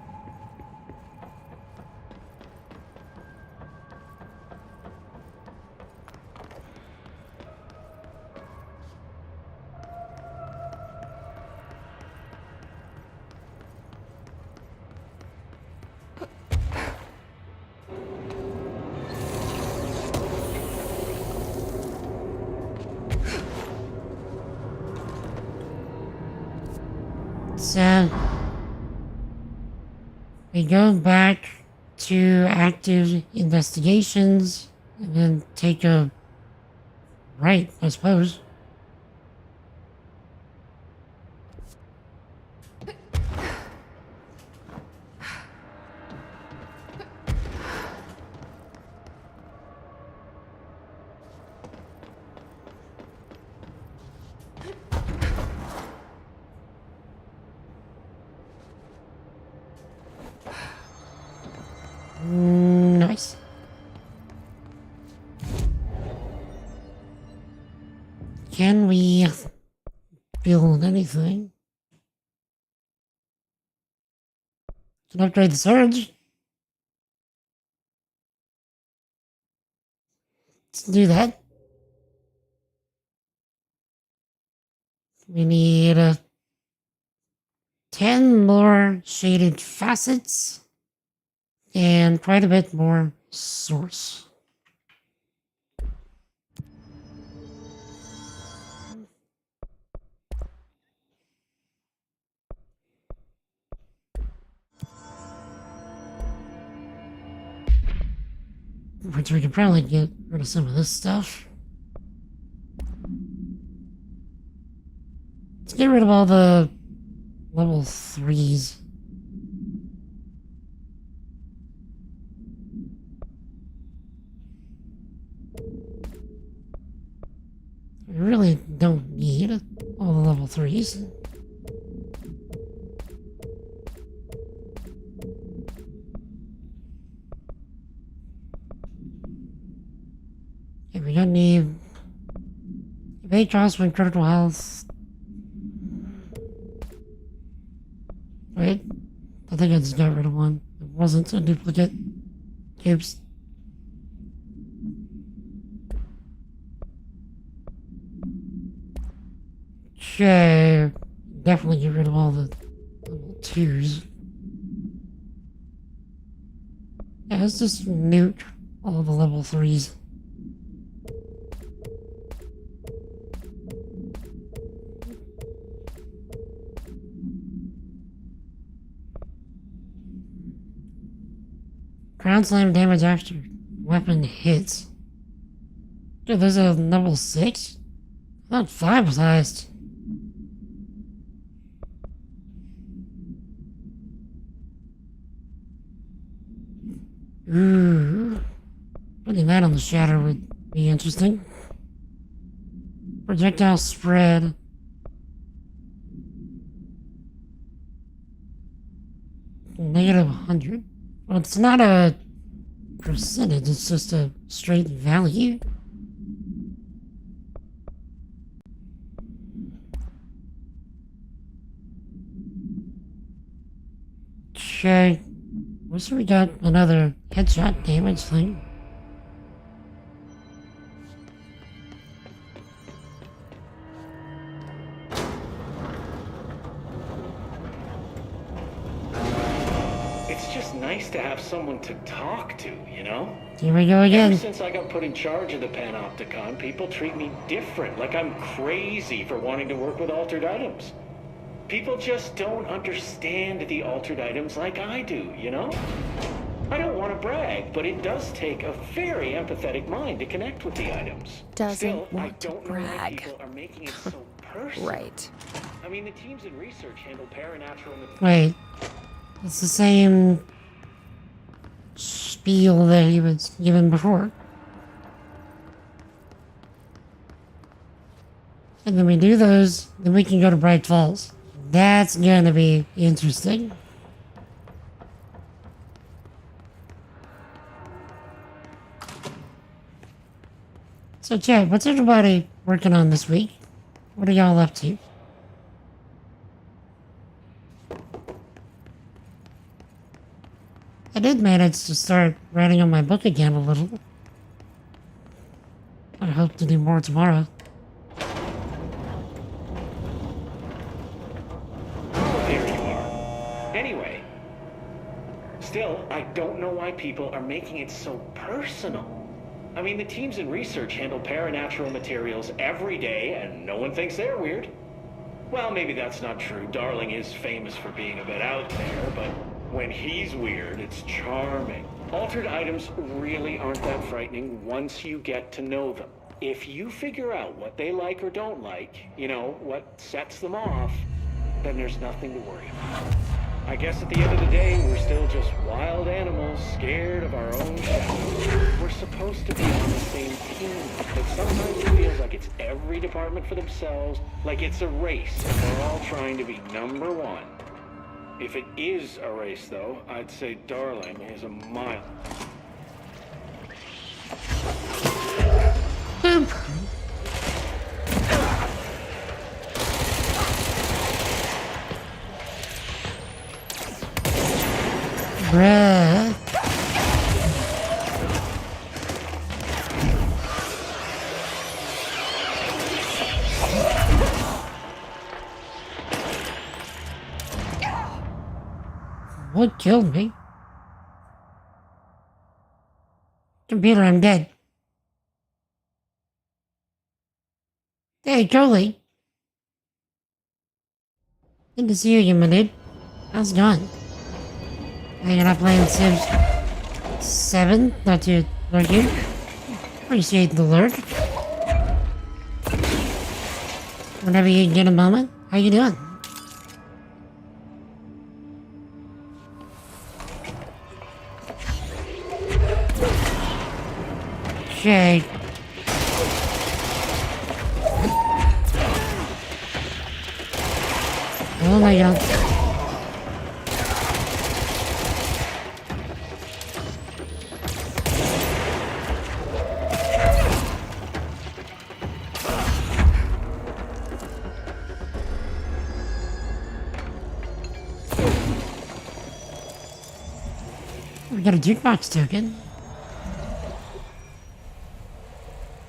So, we go back to active investigations and then take a right, I suppose. Nice. Can we build anything? Can upgrade the surge. Let's do that. We need 10 more shaded facets. And quite a bit more source. Which we could probably get rid of some of this stuff. Let's get rid of all the level 3s. We really don't need all the level 3s. Yeah, we don't need evade draws when critical health. Wait, I think I just got rid of one. It wasn't a duplicate. Oops. Okay, definitely get rid of all the level 2s. Yeah, let's just nuke all the level 3s. Ground slam damage after weapon hits. Dude, there's a level 6? I thought 5 was highest. Ooh. Putting that on the shatter would be interesting. Projectile spread. Negative 100. Well, it's not a percentage, it's just a straight value. Okay. Looks like we got another headshot damage thing. It's just nice to have someone to talk to, you know? Here we go again. Ever since I got put in charge of the Panopticon, people treat me different, like I'm crazy for wanting to work with altered items. People just don't understand the altered items like I do, you know? I don't want to brag, but it does take a very empathetic mind to connect with the items. Doesn't Still, I want to don't know why brag. people are making it so personal. Right. I mean, the teams in research handle paranatural materials. Wait. It's the same spiel that he was given before. And then we do those, then we can go to Bright Falls. That's gonna be interesting. So, chat, what's everybody working on this week? What are y'all up to? I did manage to start writing on my book again a little. I hope to do more tomorrow. There you are. Anyway, still, I don't know why people are making it so personal. I mean, the teams in research handle paranatural materials every day, and no one thinks they're weird. Well, maybe that's not true. Darling is famous for being a bit out there, but when he's weird, it's charming. Altered items really aren't that frightening once you get to know them. If you figure out what they like or don't like, you know, what sets them off, then there's nothing to worry about. I guess at the end of the day, we're still just wild animals scared of our own shadows. We're supposed to be on the same team, but sometimes it feels like it's every department for themselves, like it's a race, and we're all trying to be number one. If it is a race, though, I'd say Darling is a mile. Bruh. What killed me? Computer, I'm dead. Hey, Jolie. Good to see you, my dude. How's it going? You're not playing Sims 7? Not to lurk you? Appreciate the lurk. Whenever you get a moment, how you doing? Okay. Oh my god. We got a jukebox token.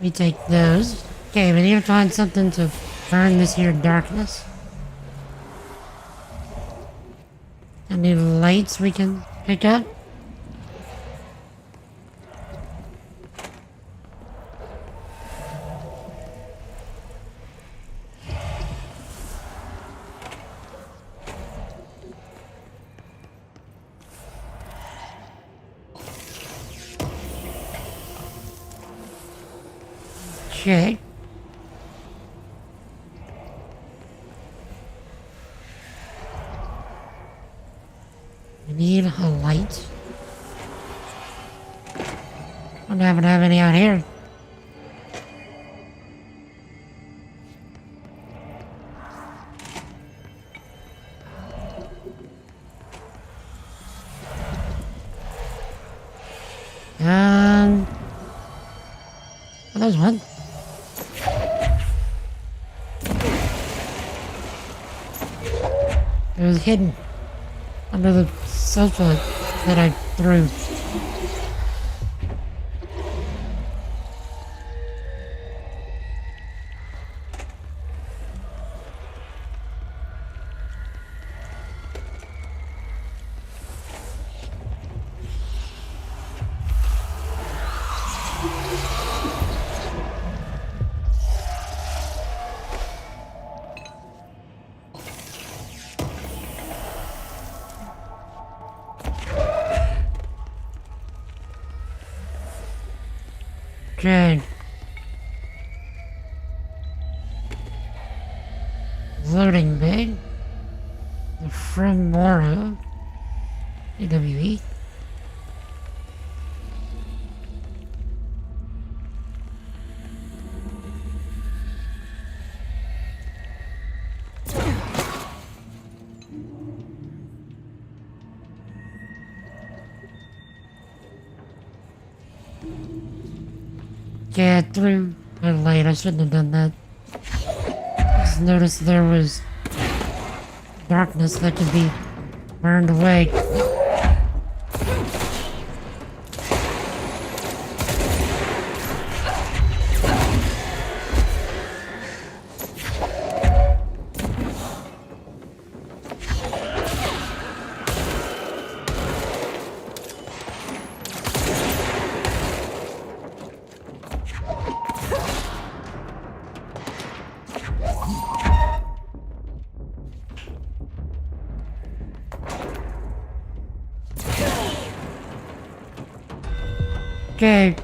We take those. Okay, we need to find something to burn this here darkness. Any lights we can pick up? Okay. We need a light. I don't happen to have any out here. Oh, there's one. It was hidden under the sofa that I threw. Okay. Loading bay. The From Mora. AWE. Yeah, I threw a light. I shouldn't have done that. Just noticed there was darkness that could be burned away. Okay.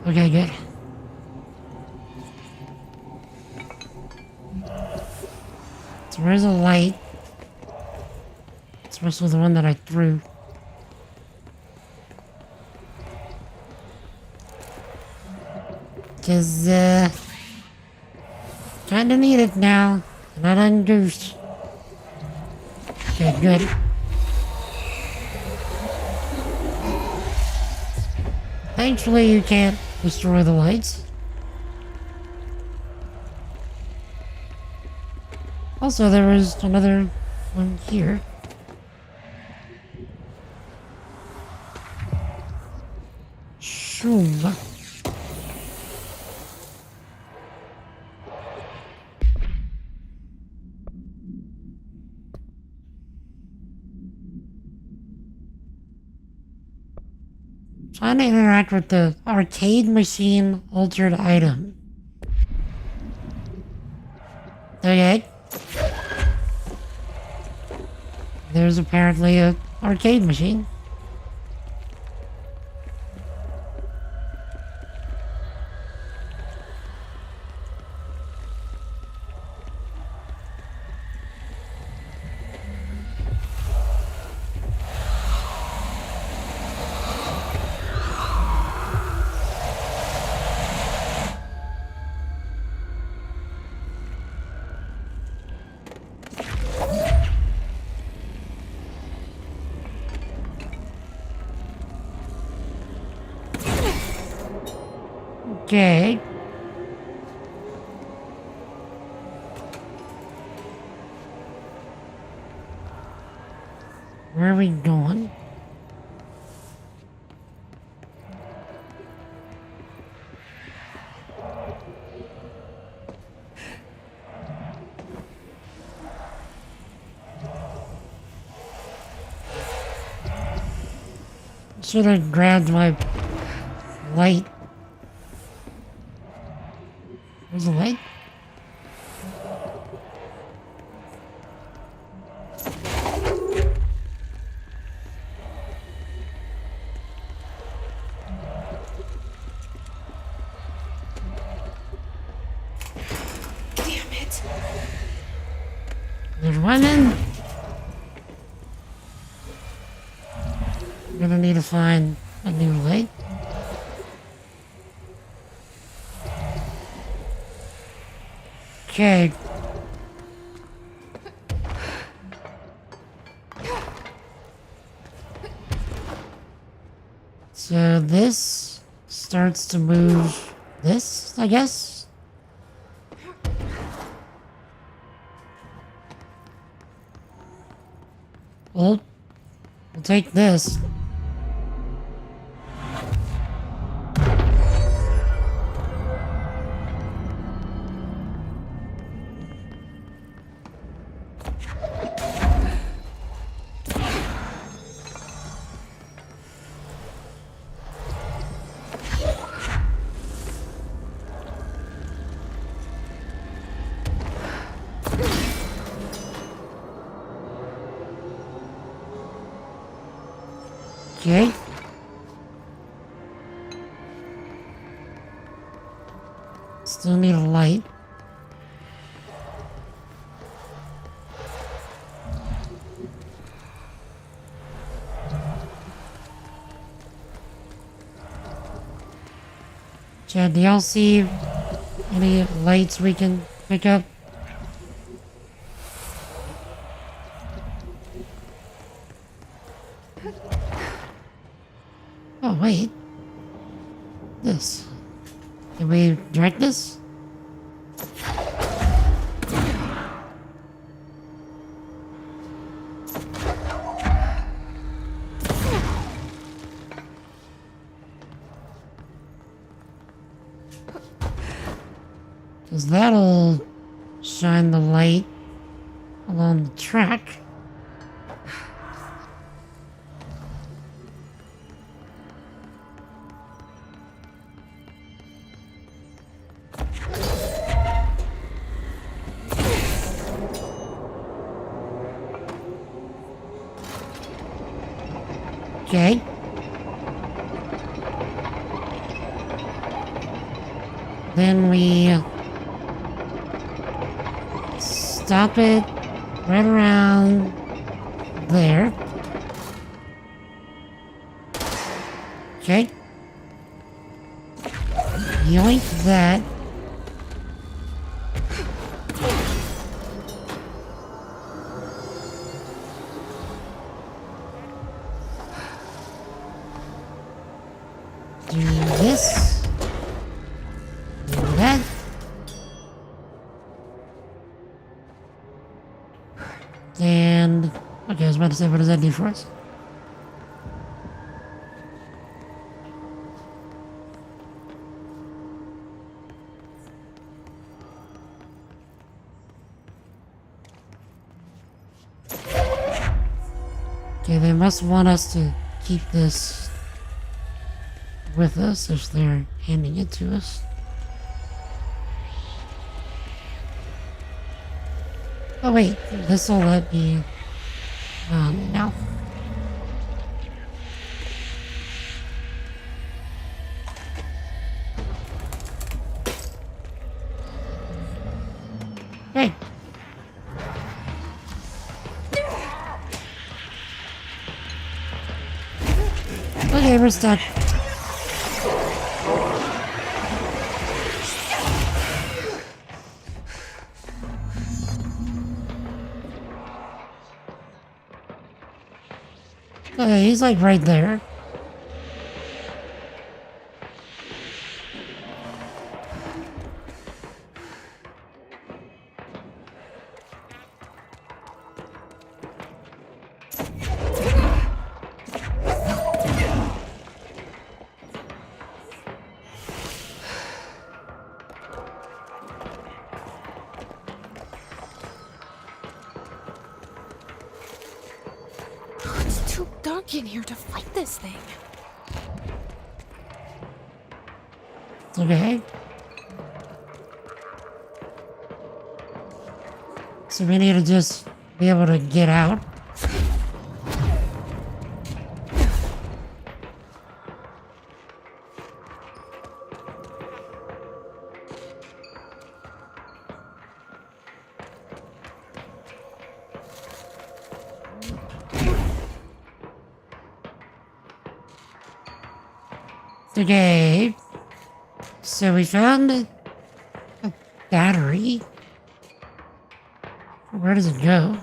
Okay, good. So where's the light? Especially the one that I threw. Cause, kinda need it now. Not on Goose. Okay, good. Thankfully, you can't destroy the lights. Also, there was another one here. Shoom. Trying to interact with the arcade machine altered item. Okay. There's apparently a arcade machine. Okay. Where are we going? Should have grabbed my light. Where's the light? Damn it. There's one in. I'm gonna need to find a new light. Okay. So this starts to move this, I guess? Well, we'll take this. Okay. Still need a light. Chad, do y'all see any lights we can pick up? Oh, wait. This. Can we direct this? Because that'll shine the light along the track. Okay. Then we stop it right around there. Okay. Yoink that. Do this. Do that. And okay, I was about to say, what does that do for us? Okay, they must want us to keep this with us if they're handing it to us. Oh wait, this will let me... no. Hey! Okay, we're stuck. Okay, he's like right there. It's too dark in here to fight this thing. Okay. So we need to just be able to get out. Okay. So we found a battery. Where does it go?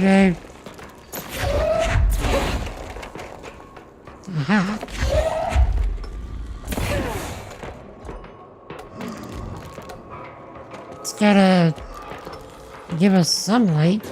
Okay. Aha. It's gotta give us some light.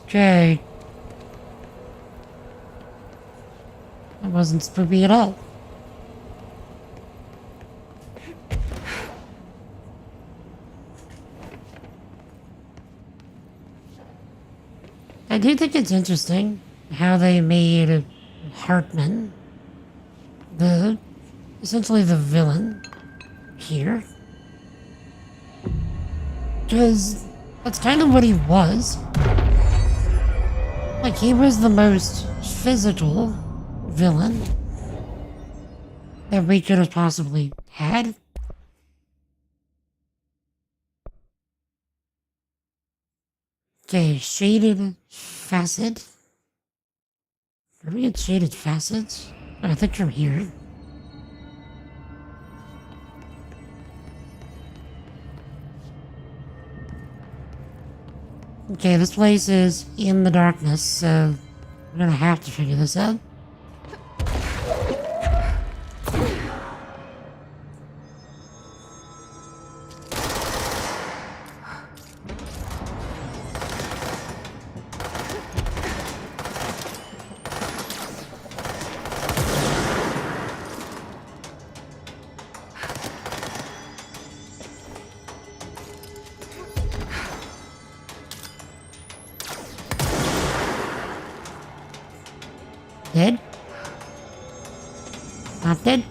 Okay. That wasn't spooky at all. I do think it's interesting how they made Hartman essentially the villain here. Because that's kind of what he was. Like, he was the most physical villain that we could have possibly had. Okay, shaded facet. Where do we get shaded facets? Oh, I think from here. Okay, this place is in the darkness, so we're gonna have to figure this out. Dead? Not dead?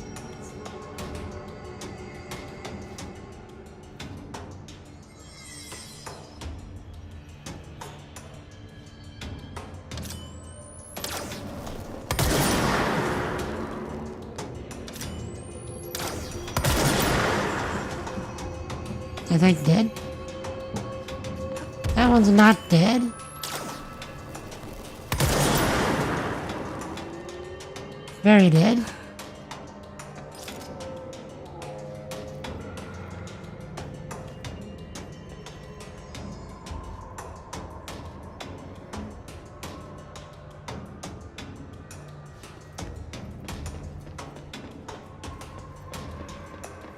I think dead. That one's not dead. Very dead.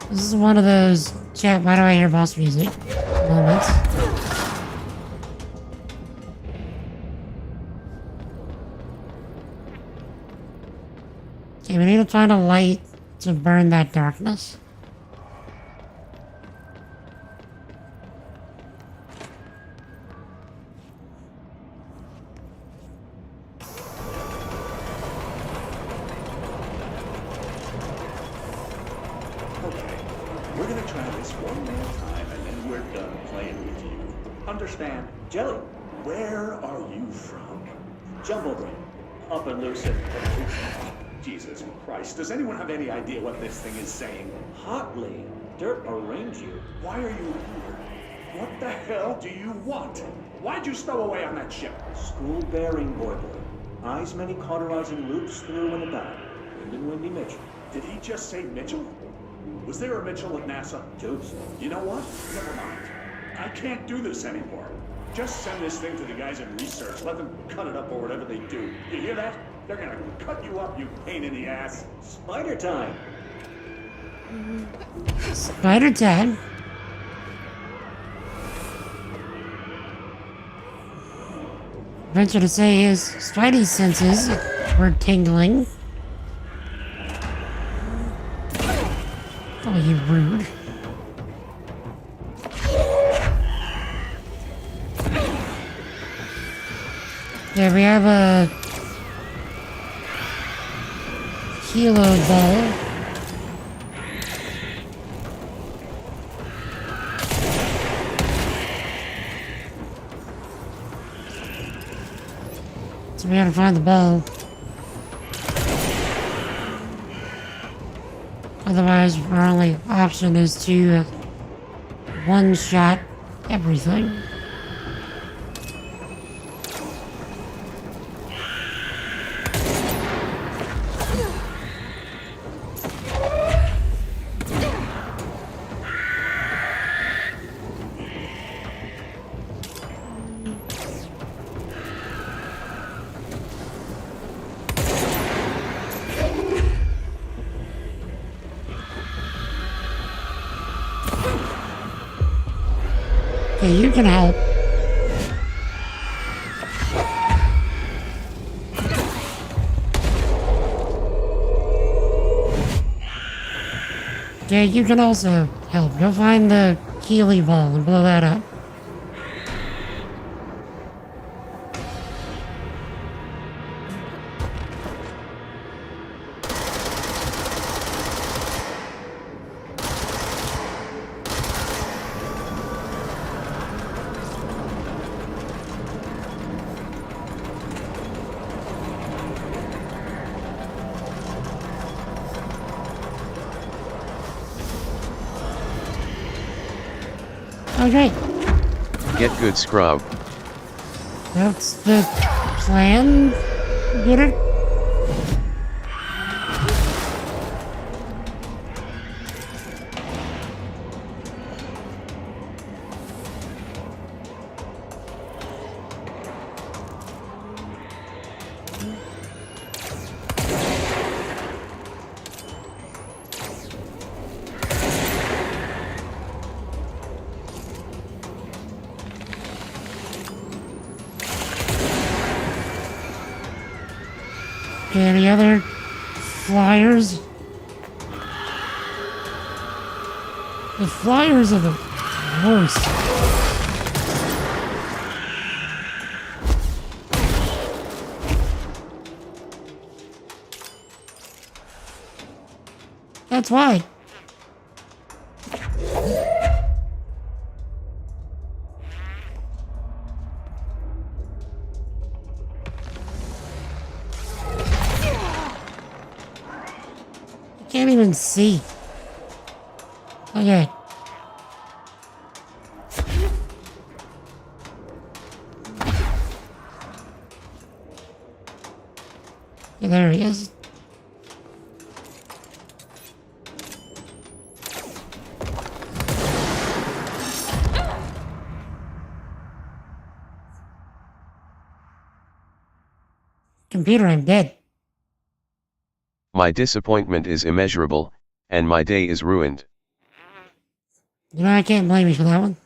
This is one of those chat, why do I hear boss music moments. Okay, we need to find a light to burn that darkness. Okay, we're gonna try this one more time and then we're done playing with you. Understand? Jelly, where are you from? Jumblebrain. Up in Lucid. Jesus Christ, does anyone have any idea what this thing is saying? Hotly. Dirt arrange you. Why are you here? What the hell do you want? Why'd you stow away on that ship? School bearing boiler. Eyes many cauterizing loops through and about. Wind and Windy Mitchell. Did he just say Mitchell? Was there a Mitchell at NASA? Jokes. You know what? Never mind. I can't do this anymore. Just send this thing to the guys in research. Let them cut it up or whatever they do. You hear that? They're gonna cut you up, you pain in the ass. Spider time. Spider time? Venture to say his Spidey senses were tingling. Oh, you rude. There we have a kilo ball. So we gotta find the ball. Otherwise, our only option is to one-shot everything. Okay, you can help. Okay, you can also help. Go find the Keely ball and blow that up. Okay. Get good, scrub. That's the plan. Get it? Okay, any other flyers? The flyers are the worst. That's why. I can't even see. Okay. Yeah, there he is. Computer, I'm dead. My disappointment is immeasurable, and my day is ruined. You know, I can't blame you for that one.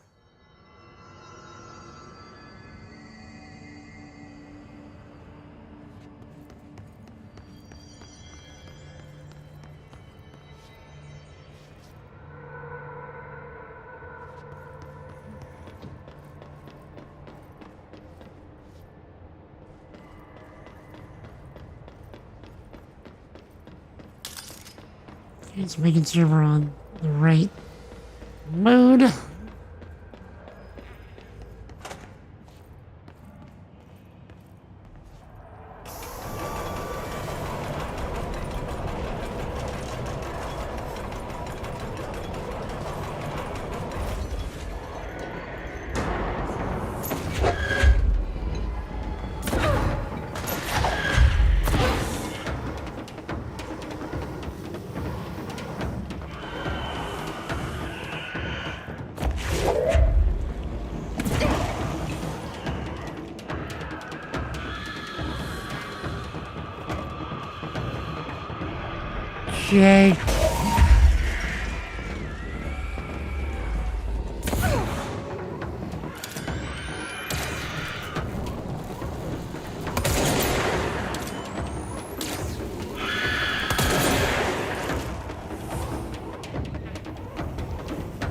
Just making sure we're on the right mode. Okay.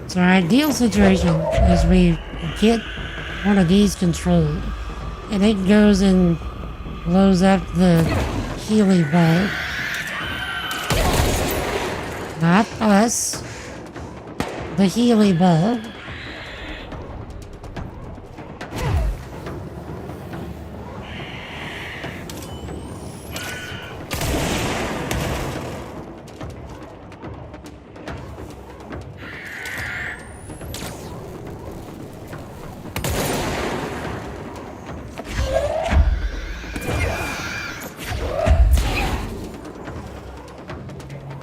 So our ideal situation is we get one of these controlled, and it goes and blows up the Healy ball. Not us. The Healy ball.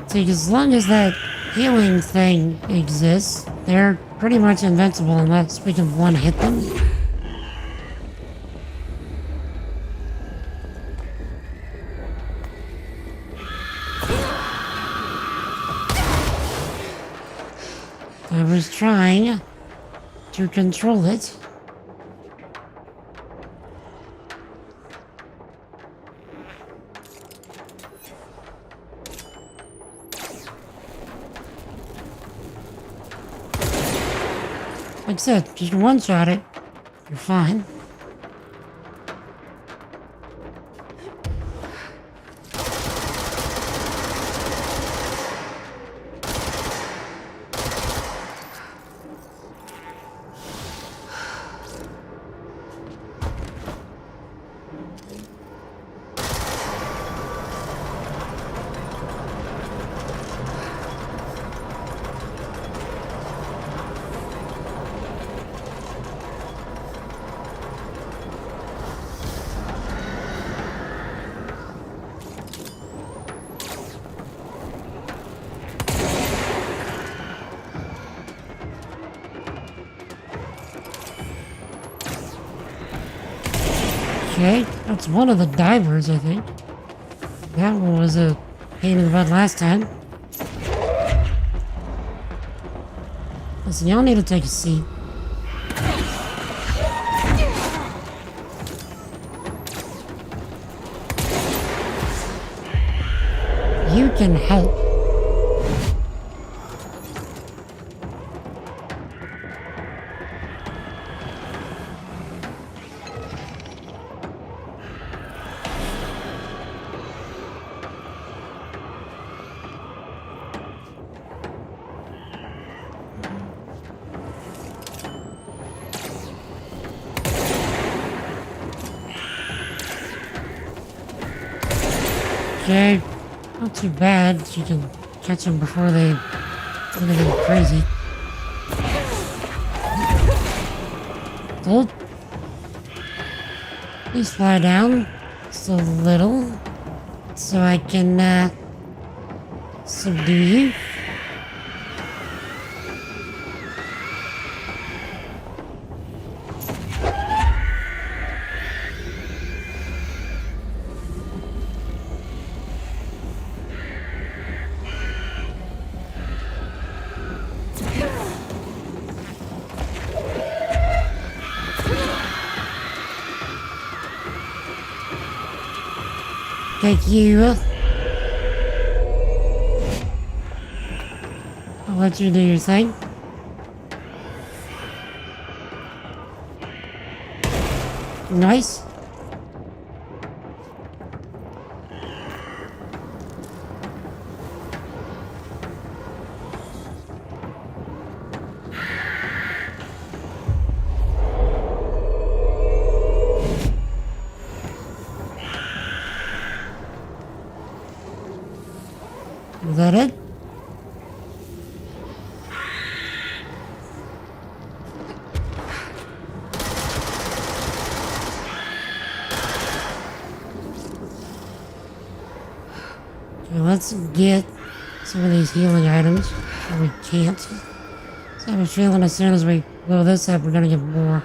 See, as long as that healing thing exists, they're pretty much invincible unless we can one-hit them. I was trying to control it. Like I said, just one-shot it, you're fine. Okay, that's one of the divers, I think. That one was a pain in the butt last time. Listen, y'all need to take a seat. you can help. Okay, not too bad. You can catch them before they do anything crazy. So, please fly down just a little so I can subdue you. Thank you. I'll let you do your thing. Nice. Is that it? Okay, let's get some of these healing items. Or we can't. So I have a feeling as soon as we blow this up, we're gonna get more.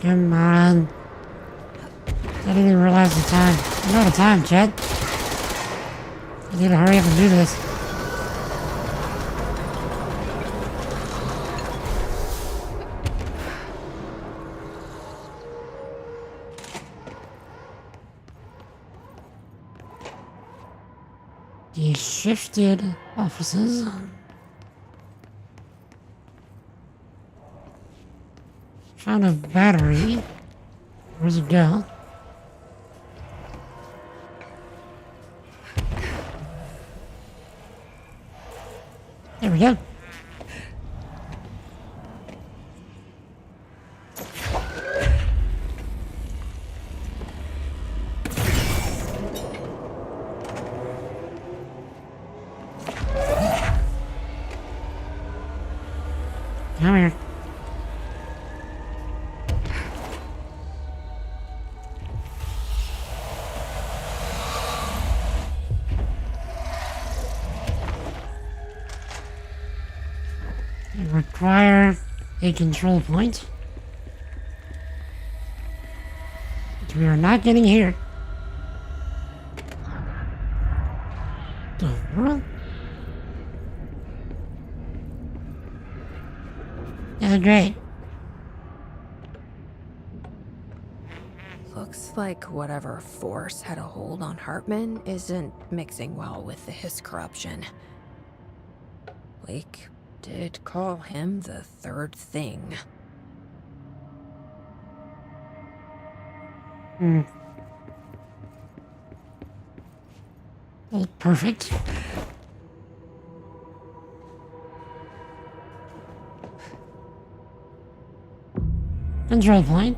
Come on. I didn't even realize the time. I'm out of time, Chad. I need to hurry up and do this. The shifted offices. Found a battery. Where's it go? There we go. Come here. Require a control point, which we are not getting here. Yeah, great. Looks like whatever force had a hold on Hartman isn't mixing well with his corruption. Blake did call him the third thing. Oh, perfect. Control point.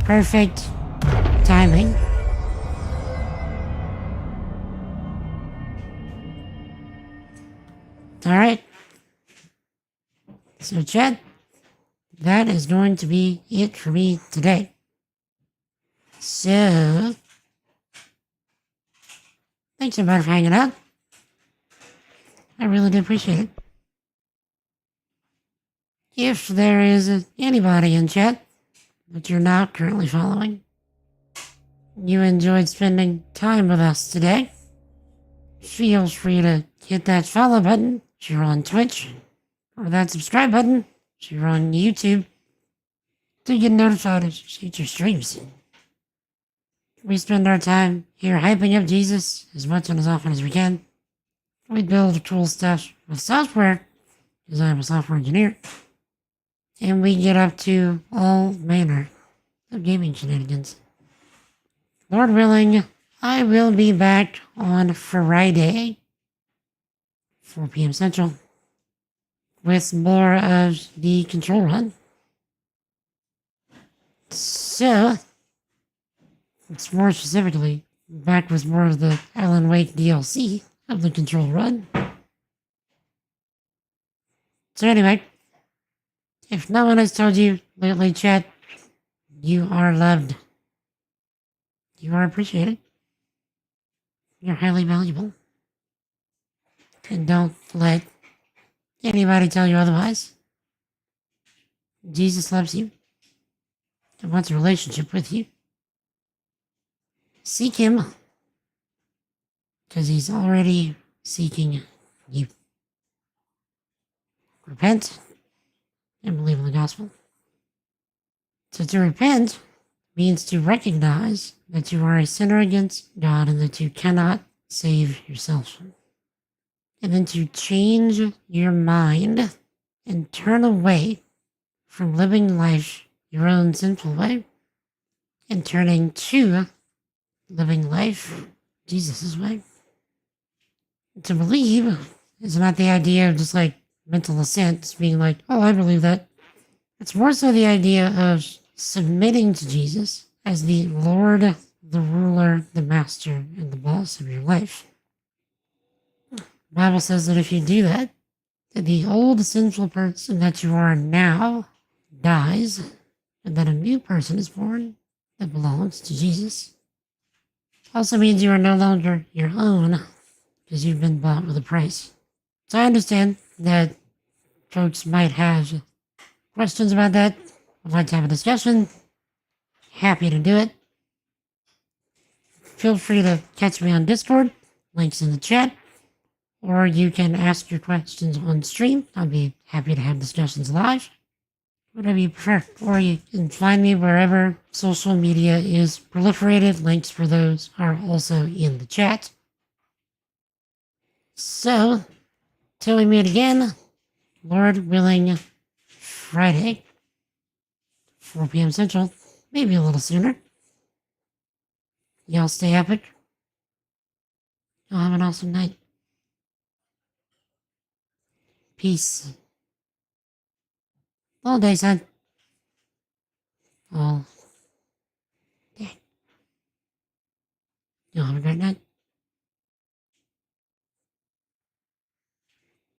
Perfect timing. Alright. So, Chad, that is going to be it for me today. So, thanks everybody for hanging out. I really do appreciate it. If there is anybody in chat that you're not currently following, you enjoyed spending time with us today, feel free to hit that follow button if you're on Twitch, or that subscribe button if you're on YouTube, to get notified of future streams. We spend our time here hyping up Jesus as much and as often as we can. We build cool stuff with software, because I'm a software engineer, and we get up to all manner of gaming shenanigans. Lord willing, I will be back on Friday, 4 p.m. Central, with more of the Control Run. So, it's more specifically back with more of the Alan Wake DLC of the Control Run. So anyway, if no one has told you lately, chat, you are loved. You are appreciated. You're highly valuable. And don't let anybody tell you otherwise. Jesus loves you and wants a relationship with you. Seek him, because he's already seeking you. Repent and believe in the gospel. So to repent means to recognize that you are a sinner against God and that you cannot save yourself. And then to change your mind and turn away from living life your own sinful way and turning to living life Jesus' way. To believe is not the idea of just like mental assent, being like, oh, I believe that. It's more so the idea of submitting to Jesus as the Lord, the ruler, the master, and the boss of your life. The Bible says that if you do that, that the old sinful person that you are now dies, and that a new person is born that belongs to Jesus. Also means you are no longer your own, because you've been bought with a price. So I understand that folks might have questions about that. I'd like to have a discussion. Happy to do it. Feel free to catch me on Discord. Links in the chat. Or you can ask your questions on stream. I'll be happy to have discussions live. Whatever you prefer. Or you can find me wherever social media is proliferated. Links for those are also in the chat. So, till we meet again, Lord willing, Friday, 4 p.m. Central, maybe a little sooner. Y'all stay epic. Y'all have an awesome night. Peace. All day, son.